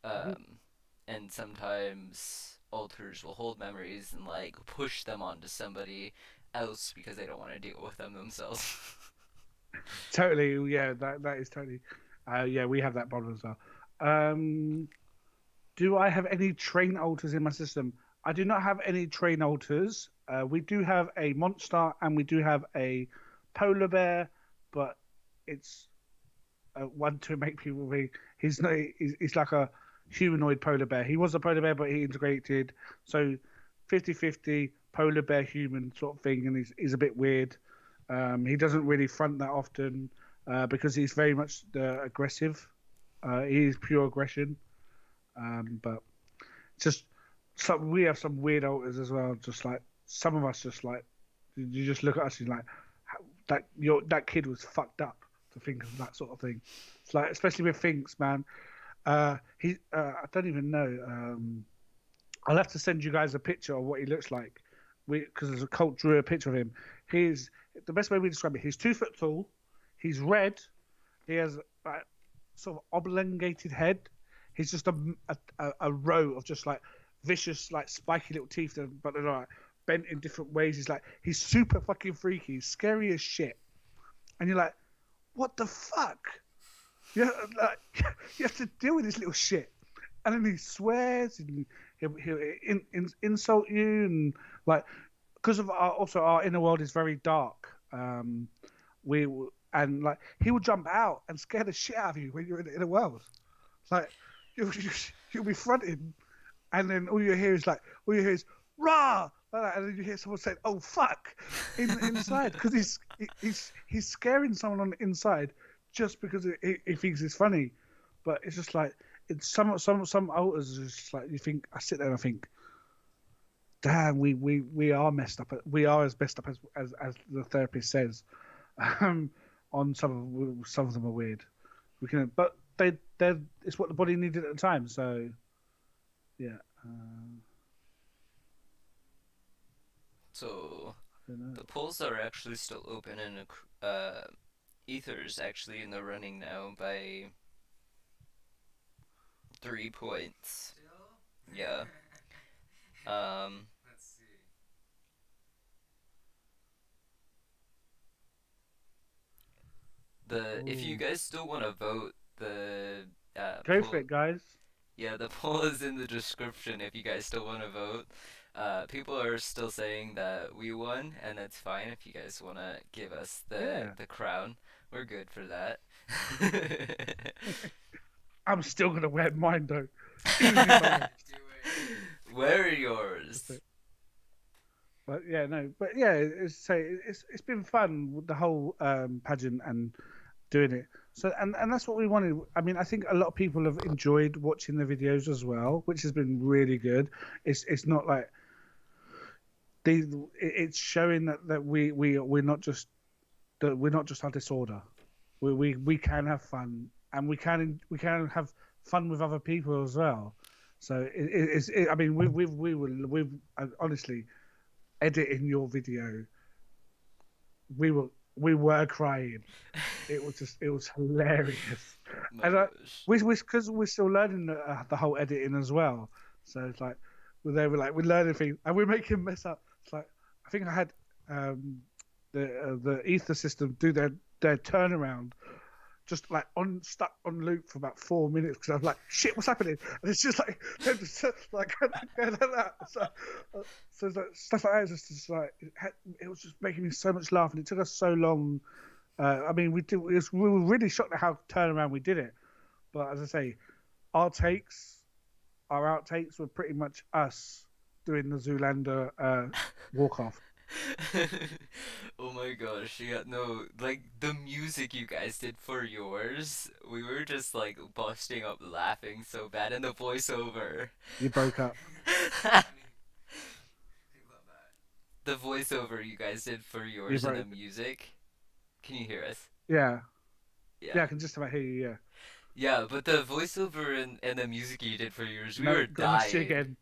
And sometimes alters will hold memories and like push them onto somebody else because they don't want to deal with them themselves. Totally, yeah, that is totally. Yeah, we have that problem as well. Do I have any train alters in my system? I do not have any train alters. We do have a monster and we do have a polar bear, but it's one to make people think he's like a humanoid polar bear. He was a polar bear, but he integrated. So 50-50 polar bear human sort of thing, and he's a bit weird. He doesn't really front that often because he's very much aggressive. He is pure aggression. But just we have some weird alters as well. Just like some of us, just like you just look at us and like that kid was fucked up to think of that sort of thing. It's like especially with Finks, man. I don't even know. I'll have to send you guys a picture of what he looks like. Because there's a cult drew a picture of him. He's the best way we describe it. He's 2 foot tall. He's red. He has like sort of oblongated head. He's just a row of just like vicious, like spiky little teeth, but they're like bent in different ways. He's super fucking freaky, scary as shit. And you're like, what the fuck? You have to deal with this little shit. And then he swears and he'll insult you, and like because of our inner world is very dark. He will jump out and scare the shit out of you when you're in the inner world. Like you'll be fronting, and then all you hear is rah, like that, and then you hear someone say, "Oh fuck," inside because he's scaring someone on the inside just because he thinks it's funny, but it's just like. It's some alters is just like you think. I sit there and I think, damn, we are messed up. We are as messed up as the therapist says. On some of them are weird. But they it's what the body needed at the time. So yeah. So the polls are actually still open, and Ether's actually in the running now by 3 points. Still? Yeah. Let's see. If you guys still want to vote, the go for it, guys. Yeah, the poll is in the description if you guys still want to vote. People are still saying that we won, and that's fine if you guys want to give us the crown. We're good for that. I'm still gonna wear mine though. Wear yours. But yeah, it's been fun with the whole pageant and doing it. So and that's what we wanted. I mean, I think a lot of people have enjoyed watching the videos as well, which has been really good. It's not like it's showing that we're not just our disorder. We can have fun, and we can have fun with other people as well. So I mean, we honestly editing your video. We were crying. It was hilarious, and because we're still learning the whole editing as well. So it's like we're learning things, and we're making mess up. It's like I think I had the ether system do their turnaround just like stuck on loop for about 4 minutes because I was like, shit, what's happening? And it's just like going like that. So it's like, stuff like that is just like it was just making me so much laugh, and it took us so long. I mean, we were really shocked at how turnaround we did it. But as I say, our outtakes were pretty much us doing the Zoolander walk off. Oh my gosh, yeah, no, like the music you guys did for yours, we were just like busting up laughing so bad, and the voiceover. You broke up. The voiceover you guys did for yours and the music. Can you hear us? Yeah. Yeah, I can just about hear you, yeah. Yeah, but the voiceover and the music you did for yours, we No, were dying. Lost you again.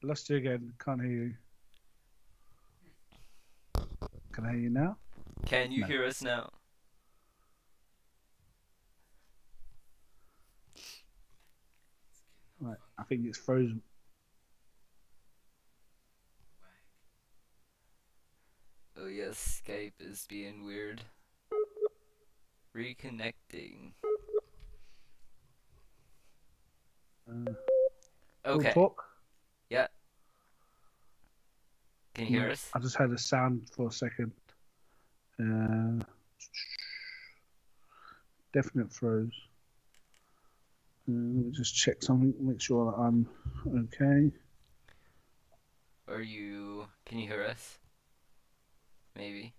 Lost you again. Can't hear you. Can I hear you now? Can you hear us now? Right, I think it's frozen. Oh yes, Skype is being weird. Reconnecting. Okay. Talk? Yeah. Can you hear us? I just heard a sound for a second. Definite froze. Let me just check something, make sure that I'm okay. Can you hear us? Maybe.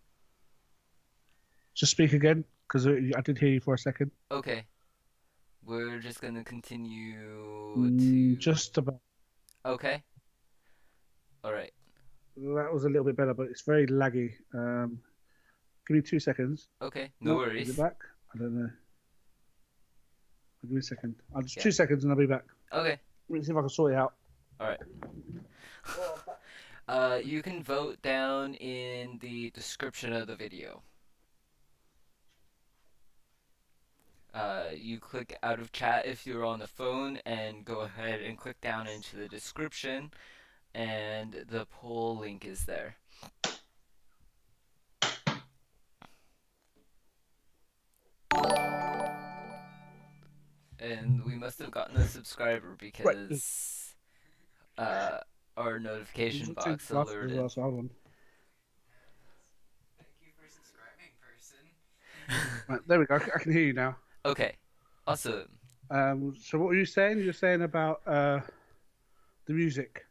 Just speak again, because I did hear you for a second. Okay. We're just gonna continue to... Just about. Okay. Alright. That was a little bit better, but it's very laggy. Give me 2 seconds. Okay, no worries. Is it back? I don't know. Give me a second. I'll just 2 seconds and I'll be back. Okay. Let me see if I can sort it out. Alright. You can vote down in the description of the video. You click out of chat if you're on the phone and go ahead and click down into the description, and the poll link is there. And we must have gotten a subscriber because our notification box alerted. Hold on. Thank you for subscribing, person. Right, there we go. I can hear you now. Okay, awesome. So what were you saying? You were saying about the music.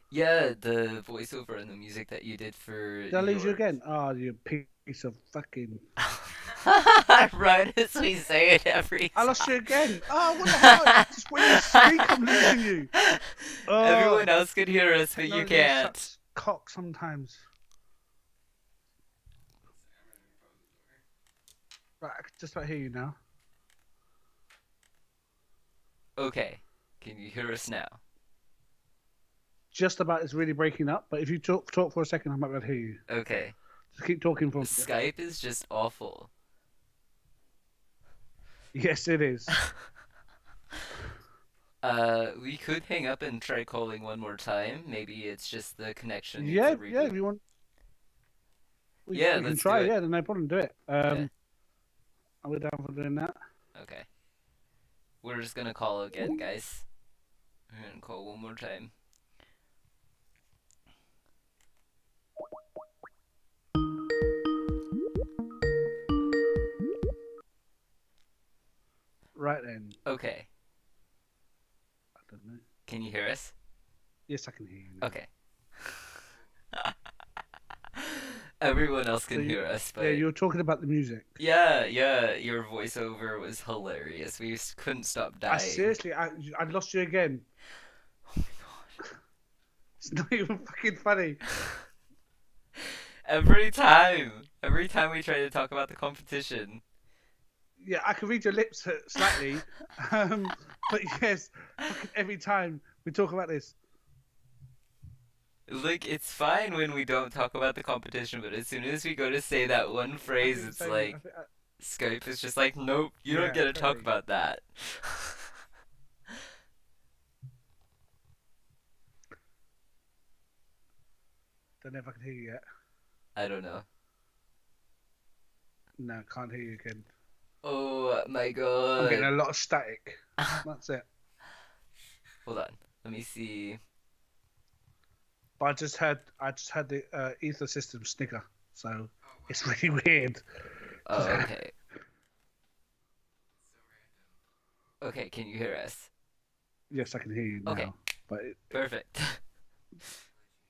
Yeah, the voiceover and the music that you did for. Did I lose you again? Oh, you piece of fucking. Right as we say it every I lost you again. Oh, what the hell? Just when you speak, I'm losing you. Oh, everyone else can hear us, but you can't. Cock sometimes. Right, I can just about hear you now. Okay, can you hear us now? Just about. It's really breaking up, but if you talk for a second, I might be able to hear you. Okay. Just keep talking for. Skype is just awful. Yes, it is. We could hang up and try calling one more time. Maybe it's just the connection. Yeah, if you want. We can try. Yeah, no problem. Do it. Are we down for doing that? Okay. We're just gonna call again, guys. We're gonna call one more time. Right then. Okay. I don't know. Can you hear us? Yes, I can hear you. Now. Okay. Everyone else So can hear us, yeah, but you were talking about the music. yeah, your voiceover was hilarious. We couldn't stop dying. Seriously, I lost you again. Oh my god. It's not even fucking funny. Every time we try to talk about the competition. Yeah, I can read your lips slightly, but yes, fucking every time we talk about this. Like, it's fine when we don't talk about the competition, but as soon as we go to say that one phrase, it's like, Skype is just like, nope, you don't get to talk about that. Don't know if I can hear you yet. I don't know. No, can't hear you again. Oh my god. I'm getting a lot of static. That's it. Hold on. Let me see. But I just had the ether system snigger, so it's really weird. Oh, okay. Okay, can you hear us? Yes, I can hear you now. Okay. But Perfect.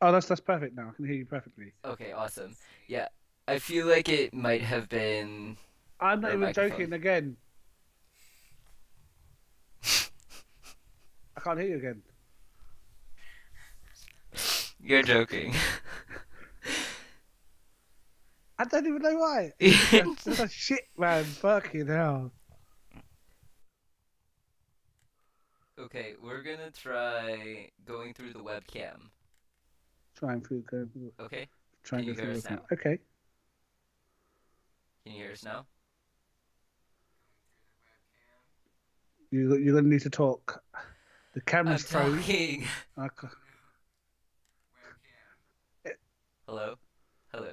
Oh, that's perfect now. I can hear you perfectly. Okay, awesome. Yeah, I feel like it might have been. I'm not your even microphone. joking again. I can't hear you again. You're joking. I don't even know why. That's a shit, man. Fucking hell. Okay, we're gonna try going through the webcam. Trying through. Okay. Trying Can to you hear go us through. now? Okay. Can you hear us now? You're gonna need to talk. The camera's I'm froze. talking. Hello? Hello.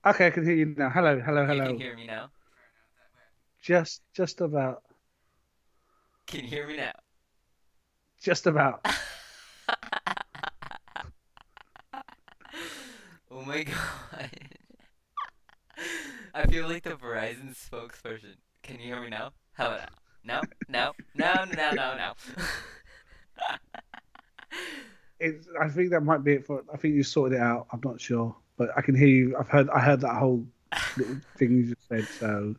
Okay, I can hear you now. Hello. You can hear me now? Just about. Can you hear me now? Just about. Oh my god. I feel like the Verizon spokesperson. Can you hear me now? How about now? No? No. I think that might be it for. I think you sorted it out. I'm not sure, but I can hear you. I heard that whole little thing you just said. So.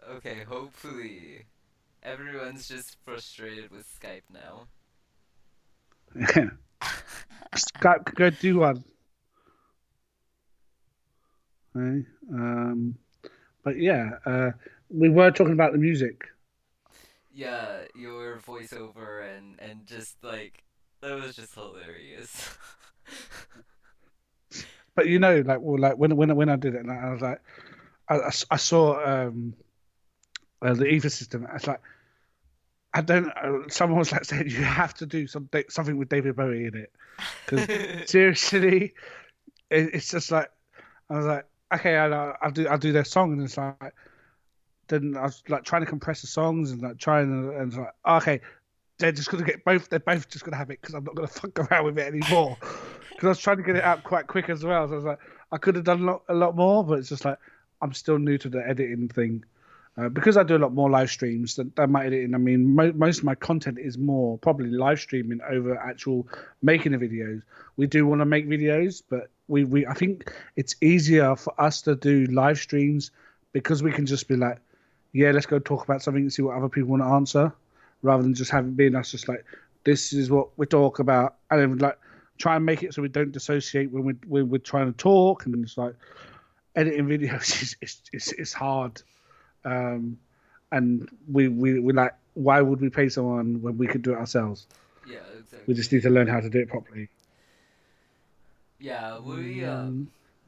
Okay, hopefully everyone's just frustrated with Skype now. Skype could go do one. Okay. But yeah, we were talking about the music. Yeah, your voiceover and just like that was just hilarious. But when I did it, and I was like, I saw the ether system. I was like, I don't. Someone was like saying you have to do something with David Bowie in it, because seriously, it's just like I was like, okay, I'll do their song, and it's like. Then I was like trying to compress the songs and like and it's like, okay, they're just gonna get both. They're both just gonna have it because I'm not gonna fuck around with it anymore. Because I was trying to get it out quite quick as well. So I was like, I could have done a lot more, but it's just like I'm still new to the editing thing. Because I do a lot more live streams than my editing. I mean, most of my content is more probably live streaming over actual making the videos. We do want to make videos, but I think it's easier for us to do live streams because we can just be like, yeah, let's go talk about something and see what other people want to answer, rather than just having been us just like, this is what we talk about, and then like try and make it so we don't dissociate when we're trying to talk, and it's like editing videos is hard, and we like, why would we pay someone when we could do it ourselves? Yeah, exactly. We just need to learn how to do it properly. Yeah,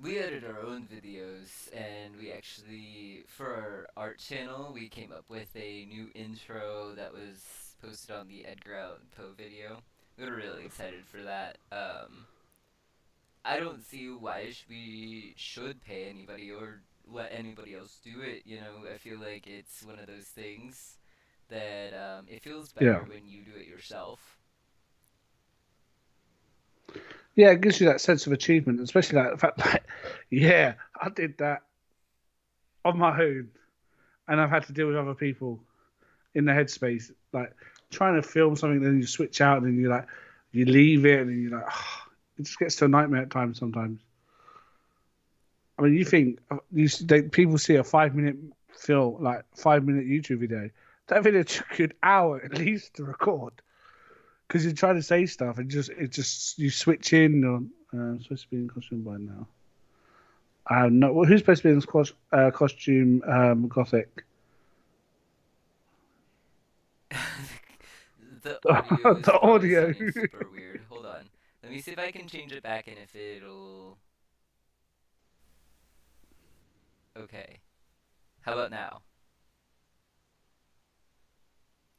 we edit our own videos, and we actually, for our art channel, we came up with a new intro that was posted on the Edgar Allan Poe video. We were really excited for that. I don't see why we should pay anybody or let anybody else do it. You know, I feel like it's one of those things that it feels better when you do it yourself. Yeah, it gives you that sense of achievement, especially like the fact that, yeah, I did that on my own, and I've had to deal with other people in the headspace, like trying to film something, then you switch out, and you leave it, and you're like, oh, It just gets to a nightmare at times sometimes. I mean, you think people see a 5-minute film, like 5-minute YouTube video. That video took you an hour at least to record because you're trying to say stuff and you switch in. Or supposed to be in costume by now. No, well, who's supposed to be in this costume? Gothic. The audio is The probably audio. sounding super weird. Hold on. Let me see if I can change it back and if it'll... Okay. How about now?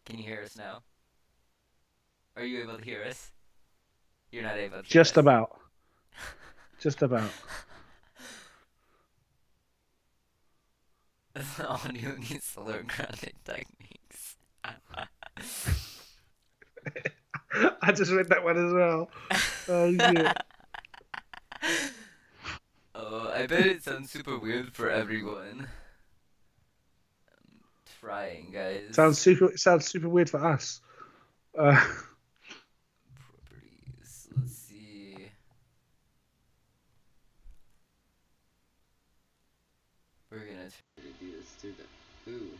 Can you hear us now? Are you able to hear us? You're not able to hear us. Just about. Just about. The audio needs to learn grounding techniques. I just read that one as well. Oh, yeah. Oh, I bet it sounds super weird for everyone. I'm trying, guys. Sounds super weird for us. Properties. Let's see. We're gonna try to do this too. Ooh.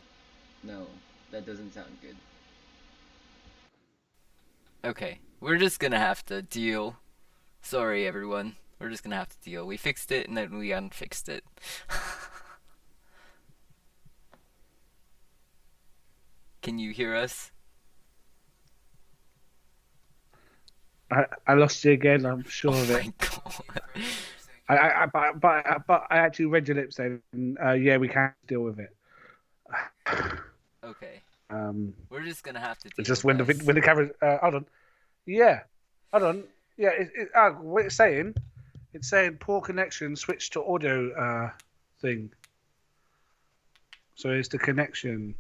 No, that doesn't sound good. Okay, we're just gonna have to deal. Sorry, everyone. We're just gonna have to deal. We fixed it and then we unfixed it. Can you hear us? I lost you again. I'm sure of it. My God. But I actually read your lips then. Yeah, we can deal with it. Okay. We're just gonna have to deal. Just with when the camera. Hold on. Yeah. Hold on. Yeah. What it's saying. It's saying poor connection. Switch to audio thing. So it's the connection.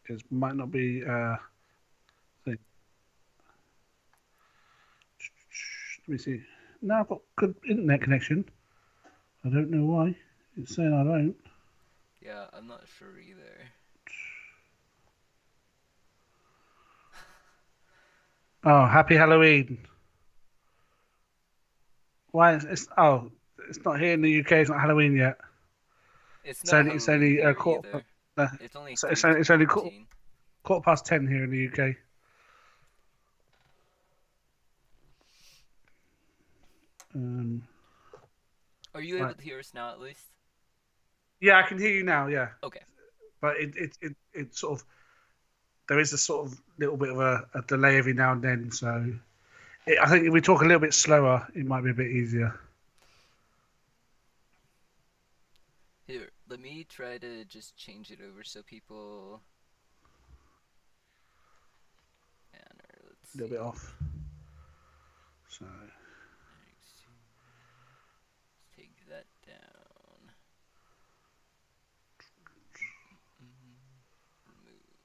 It might not be thing. Let me see. No, I've got good internet connection. I don't know why. It's saying I don't. Yeah, I'm not sure either. Oh, happy Halloween. Why it's not here in the UK. It's not Halloween yet. It's only quarter. It's only It's only quarter past 10 here in the UK. Are you able to hear us now at least? Yeah, I can hear you now. Yeah. Okay. But it sort of there is a sort of little bit of a delay every now and then. So I think if we talk a little bit slower, it might be a bit easier. Here, let me try to just change it over so people. A little bit off. So. Let's take that down.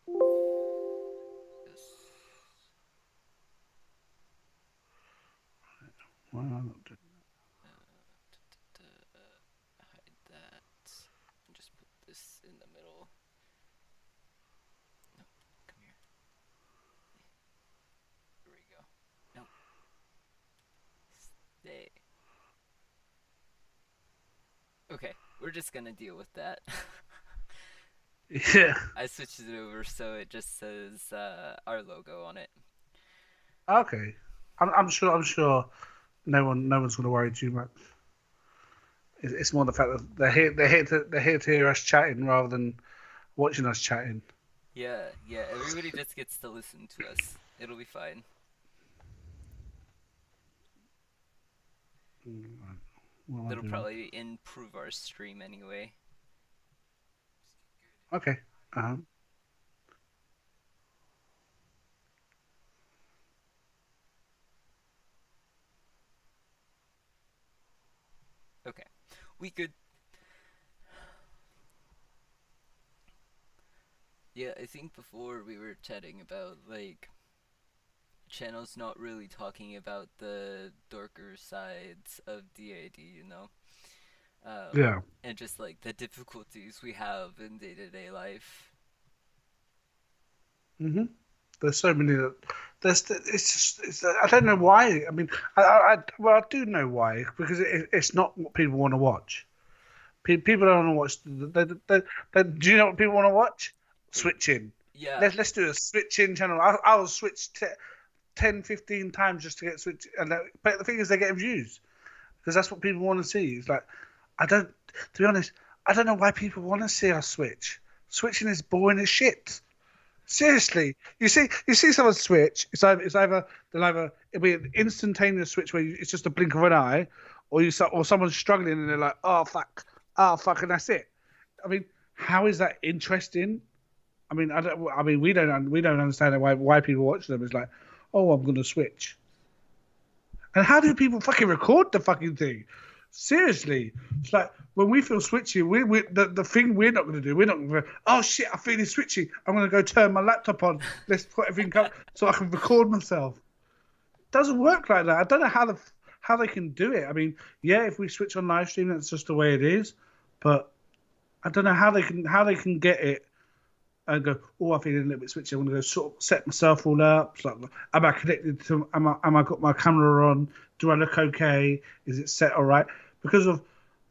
Remove this. Why am I not doing Hide that. And just put this in the middle. No, come here. There we go. No. Stay. Okay, we're just gonna deal with that. Yeah. I switched it over so it just says our logo on it. Okay. I'm sure no one's gonna worry too much. It's more the fact that they're here to hear us chatting rather than watching us chatting. Yeah, everybody just gets to listen to us. It'll be fine. It'll probably improve our stream anyway. Okay. Okay. We could. Yeah, I think before we were chatting about like channels not really talking about the darker sides of DAD, you know? Yeah. And just like the difficulties we have in day-to-day life. Mhm. There's so many I don't know why. I mean, I do know why, because it's not what people want to watch. People don't want to watch. Do you know what people want to watch? Switching. Yeah. Let's do a switching channel. I'll switch 10, 15 times just to get switch. But the thing is, they're getting views because that's what people want to see. It's like, to be honest, I don't know why people want to see us switch. Switching is boring as shit. Seriously, you see someone switch. It'll be an instantaneous switch where it's just a blink of an eye, or someone's struggling and they're like, oh fuck, and that's it. I mean, how is that interesting? I mean, we don't understand why people watch them. It's like, oh, I'm gonna switch. And how do people fucking record the fucking thing? Seriously, it's like when we feel switchy, the thing we're not going to do, we're not going to go, oh shit, I feel it's switchy. I'm going to go turn my laptop on. Let's put everything up so I can record myself. It doesn't work like that. I don't know how they can do it. I mean, yeah, if we switch on live stream, that's just the way it is. But I don't know how they can get it and go, oh, I feel a little bit switchy. I'm going to go sort of set myself all up. It's like, am I connected to? Am I got my camera on? Do I look okay? Is it set all right? Because of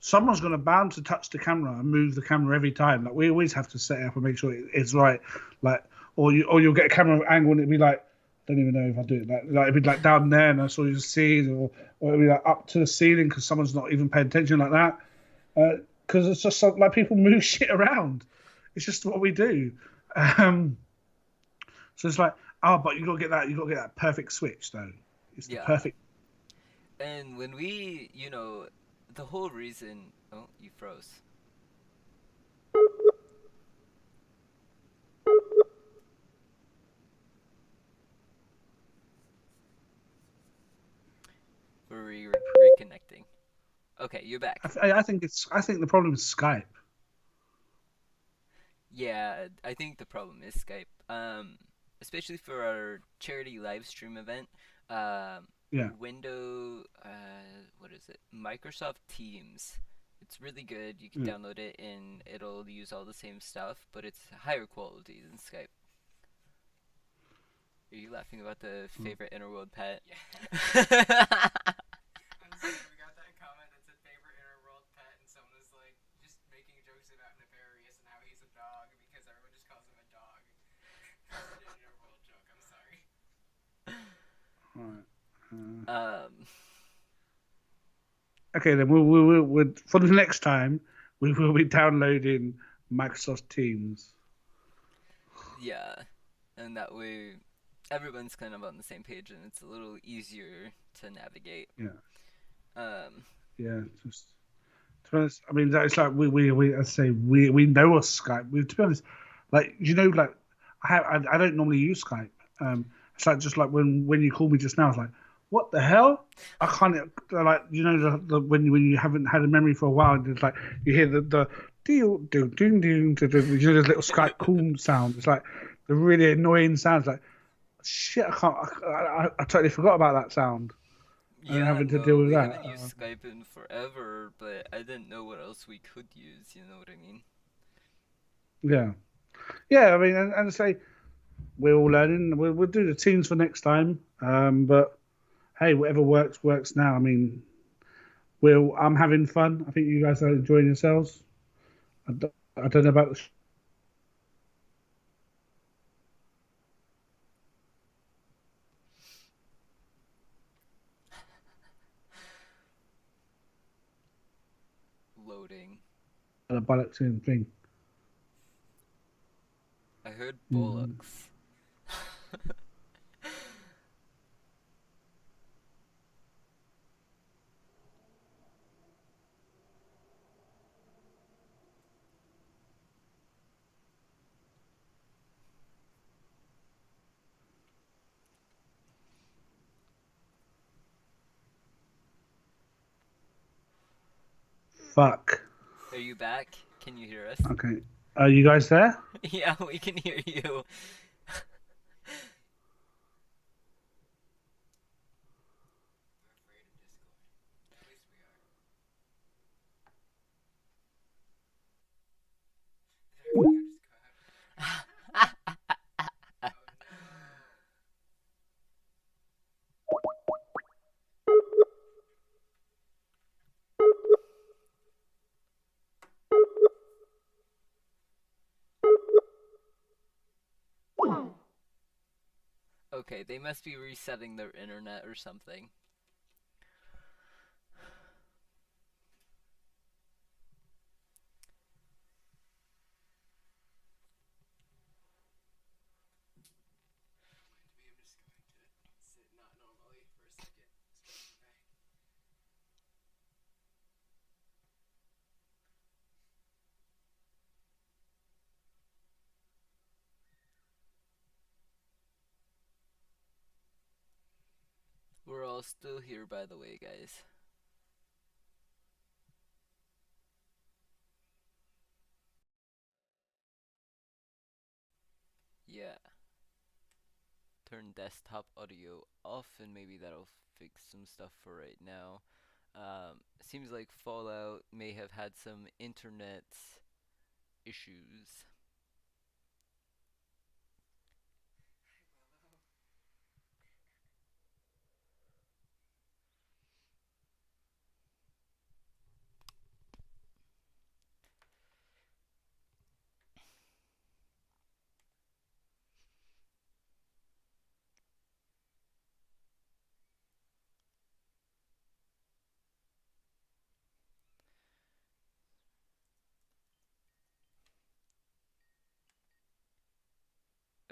someone's going to bound to touch the camera and move the camera every time. Like we always have to set it up and make sure it's right. Like, or you'll get a camera angle and it'll be like, I don't even know if I do it. Like it'll be like down there and that's all you see, or it'll be like up to the ceiling because someone's not even paying attention like that. Because it's just like people move shit around. It's just what we do. So it's like, oh, but you got to get that perfect switch though. It's the perfect. And when we, the whole reason... Oh, you froze. We're reconnecting. Okay, you're back. I think the problem is Skype. Yeah, I think the problem is Skype. Especially for our charity live stream event. Window, what is it? Microsoft Teams. It's really good. You can download it and it'll use all the same stuff, but it's higher quality than Skype. Are you laughing about the favorite interworld pet? Yeah. I'm sorry, we got that comment that said favorite interworld pet, and someone was like just making jokes about Nefarious and how he's a dog because everyone just calls him a dog. That's an interworld joke. I'm sorry. Okay, then we'll for the next time we will be downloading Microsoft Teams. Yeah, and that way everyone's kind of on the same page and it's a little easier to navigate. Yeah, just to be honest, I mean, it's like we know us Skype. To be honest, like like I don't normally use Skype. It's like just like when you called me just now, I was like, what the hell? I can't like when you haven't had a memory for a while, and it's like you hear the ding ding ding ding, this little Skype call sound. It's like the really annoying sounds. Like shit, I totally forgot about that sound. Yeah, having to deal with we that. haven't used Skype in forever, but I didn't know what else we could use. You know what I mean? Yeah. I mean, and say we're all learning. We'll do the teams for next time. But hey, whatever works now. I mean, I'm having fun. I think you guys are enjoying yourselves. I don't know about the. Loading. The bollocks in thing. I heard bollocks. Fuck. Are you back? Can you hear us? Okay. Are you guys there? Yeah, we can hear you. Okay, they must be resetting their internet or something. We're all still here, by the way, guys. Yeah. Turn desktop audio off, and maybe that'll fix some stuff for right now. Seems like Fallout may have had some internet issues.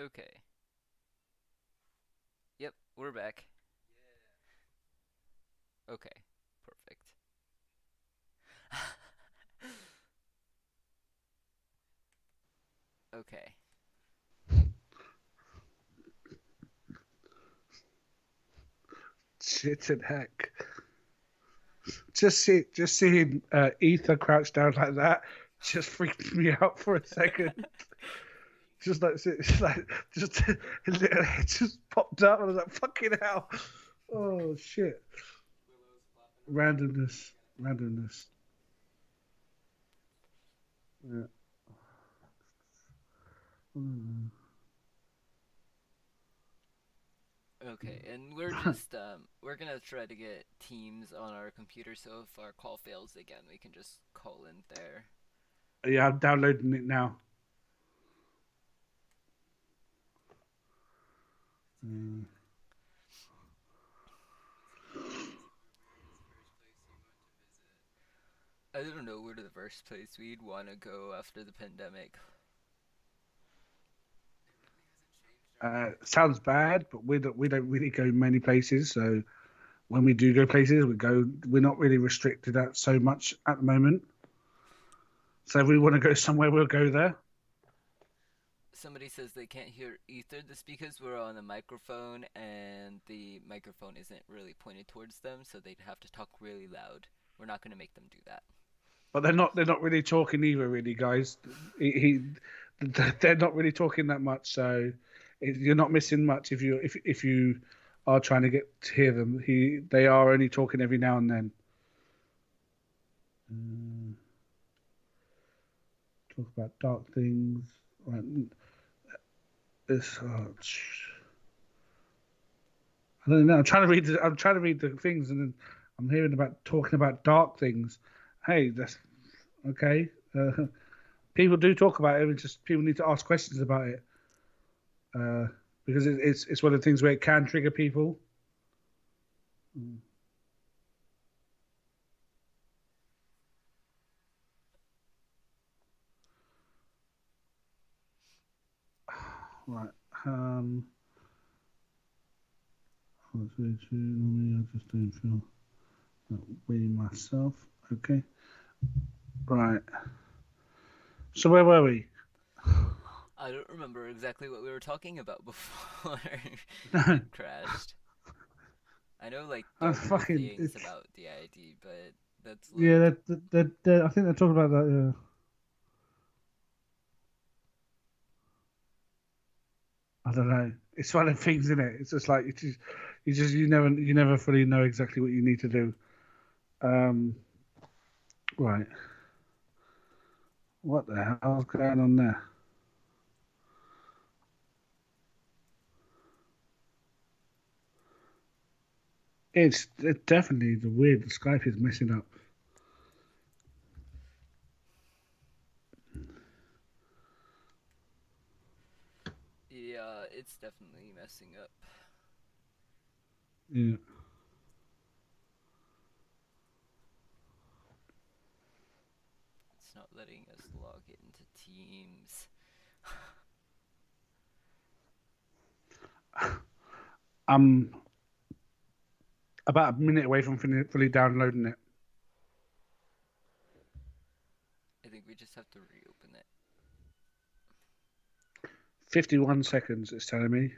Okay. Yep, we're back. Okay, perfect. Okay. Shit and heck. Just seeing Ether crouched down like that just freaked me out for a second. just like just it just popped up and I was like, fucking hell. Oh shit. Randomness. Yeah. Okay, and we're just we're gonna try to get Teams on our computer, so if our call fails again, we can just call in there. Yeah, I'm downloading it now. I don't know where the first place we'd want to go after the pandemic. Sounds bad, but we don't really go many places. So when we do go places, we're not really restricted at so much at the moment. So if we want to go somewhere, we'll go there. Somebody says they can't hear Ether. This because we're on a microphone and the microphone isn't really pointed towards them, so they'd have to talk really loud. We're not going to make them do that. But they're not really talking either, really, guys. They're not really talking that much, so you're not missing much if you are trying to get to hear them. They are only talking every now and then. Talk about dark things. Right. I don't know. I'm trying to read the things, and then I'm hearing about talking about dark things. Hey, that's okay. People do talk about it. It's just people need to ask questions about it, because it's one of the things where it can trigger people. Right. I just don't feel that way myself. Okay. Right. So where were we? I don't remember exactly what we were talking about before it crashed. I know like things about the ID, but that's like... Yeah, I think they're talking about that. Yeah. I don't know. It's one of the things, isn't it? It's just like you never fully know exactly what you need to do. Right. What the hell's going on there? It's definitely the weird. The Skype is messing up. Yeah, it's definitely messing up. Yeah. It's not letting us log into Teams. I'm about a minute away from fully downloading it. I think we just have to reopen it. 51 seconds, it's telling me.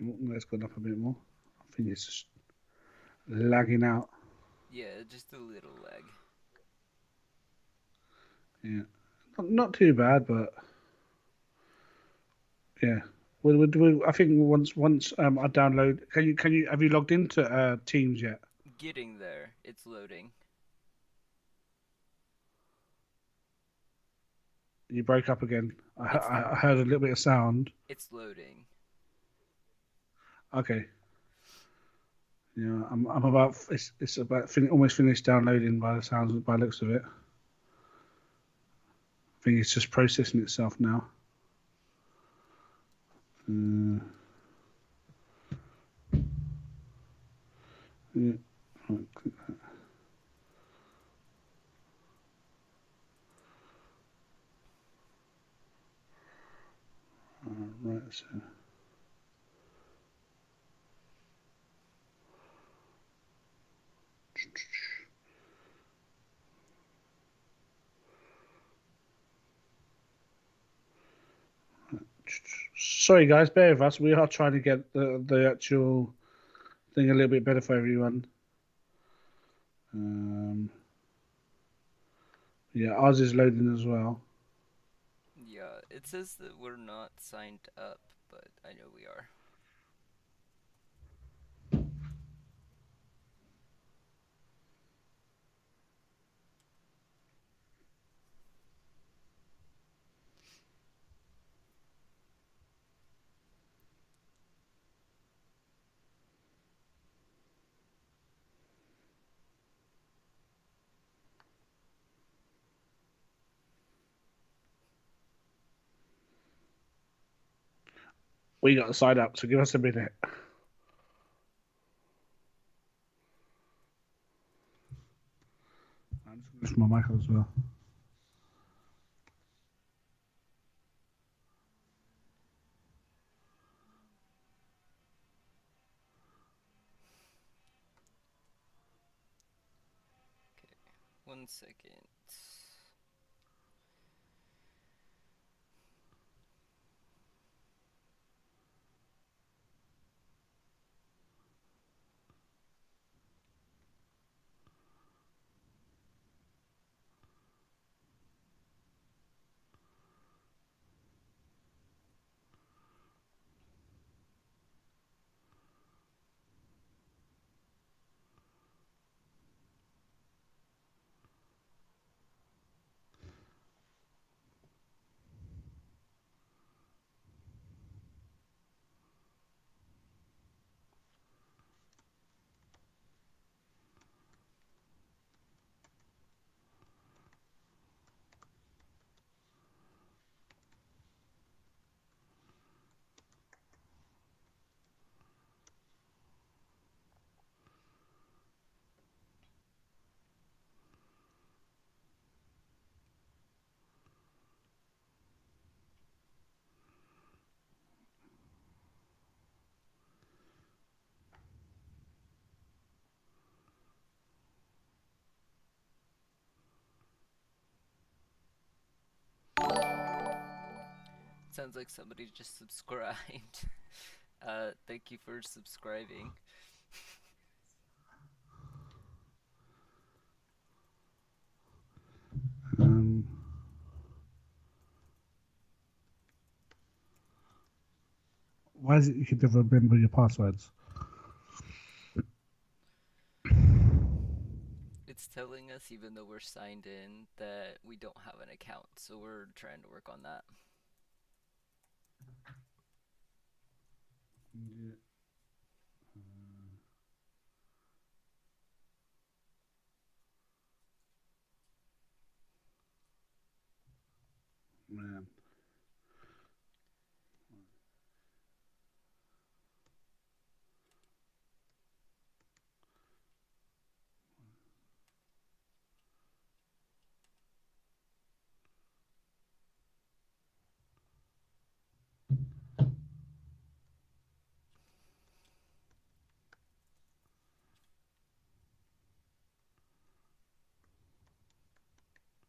Oh, that's gone up a bit more. I think it's just lagging out. Yeah, just a little lag. Yeah, not too bad, but yeah. I think once I download, have you logged into Teams yet? Getting there. It's loading. You broke up again. I heard a little bit of sound. It's loading. Okay. Yeah, I'm about it's about almost finished downloading by the looks of it. I think it's just processing itself now. Yeah. Right, click that. Right, so. Sorry, guys, bear with us. We are trying to get the actual thing a little bit better for everyone. Yeah, ours is loading as well. Yeah, it says that we're not signed up, but I know we are. We got to sign up, so give us a minute. I'm just going to my mic as well. Okay, 1 second. Sounds like somebody just subscribed. Thank you for subscribing. Why is it you can never remember your passwords? It's telling us, even though we're signed in, that we don't have an account, so we're trying to work on that.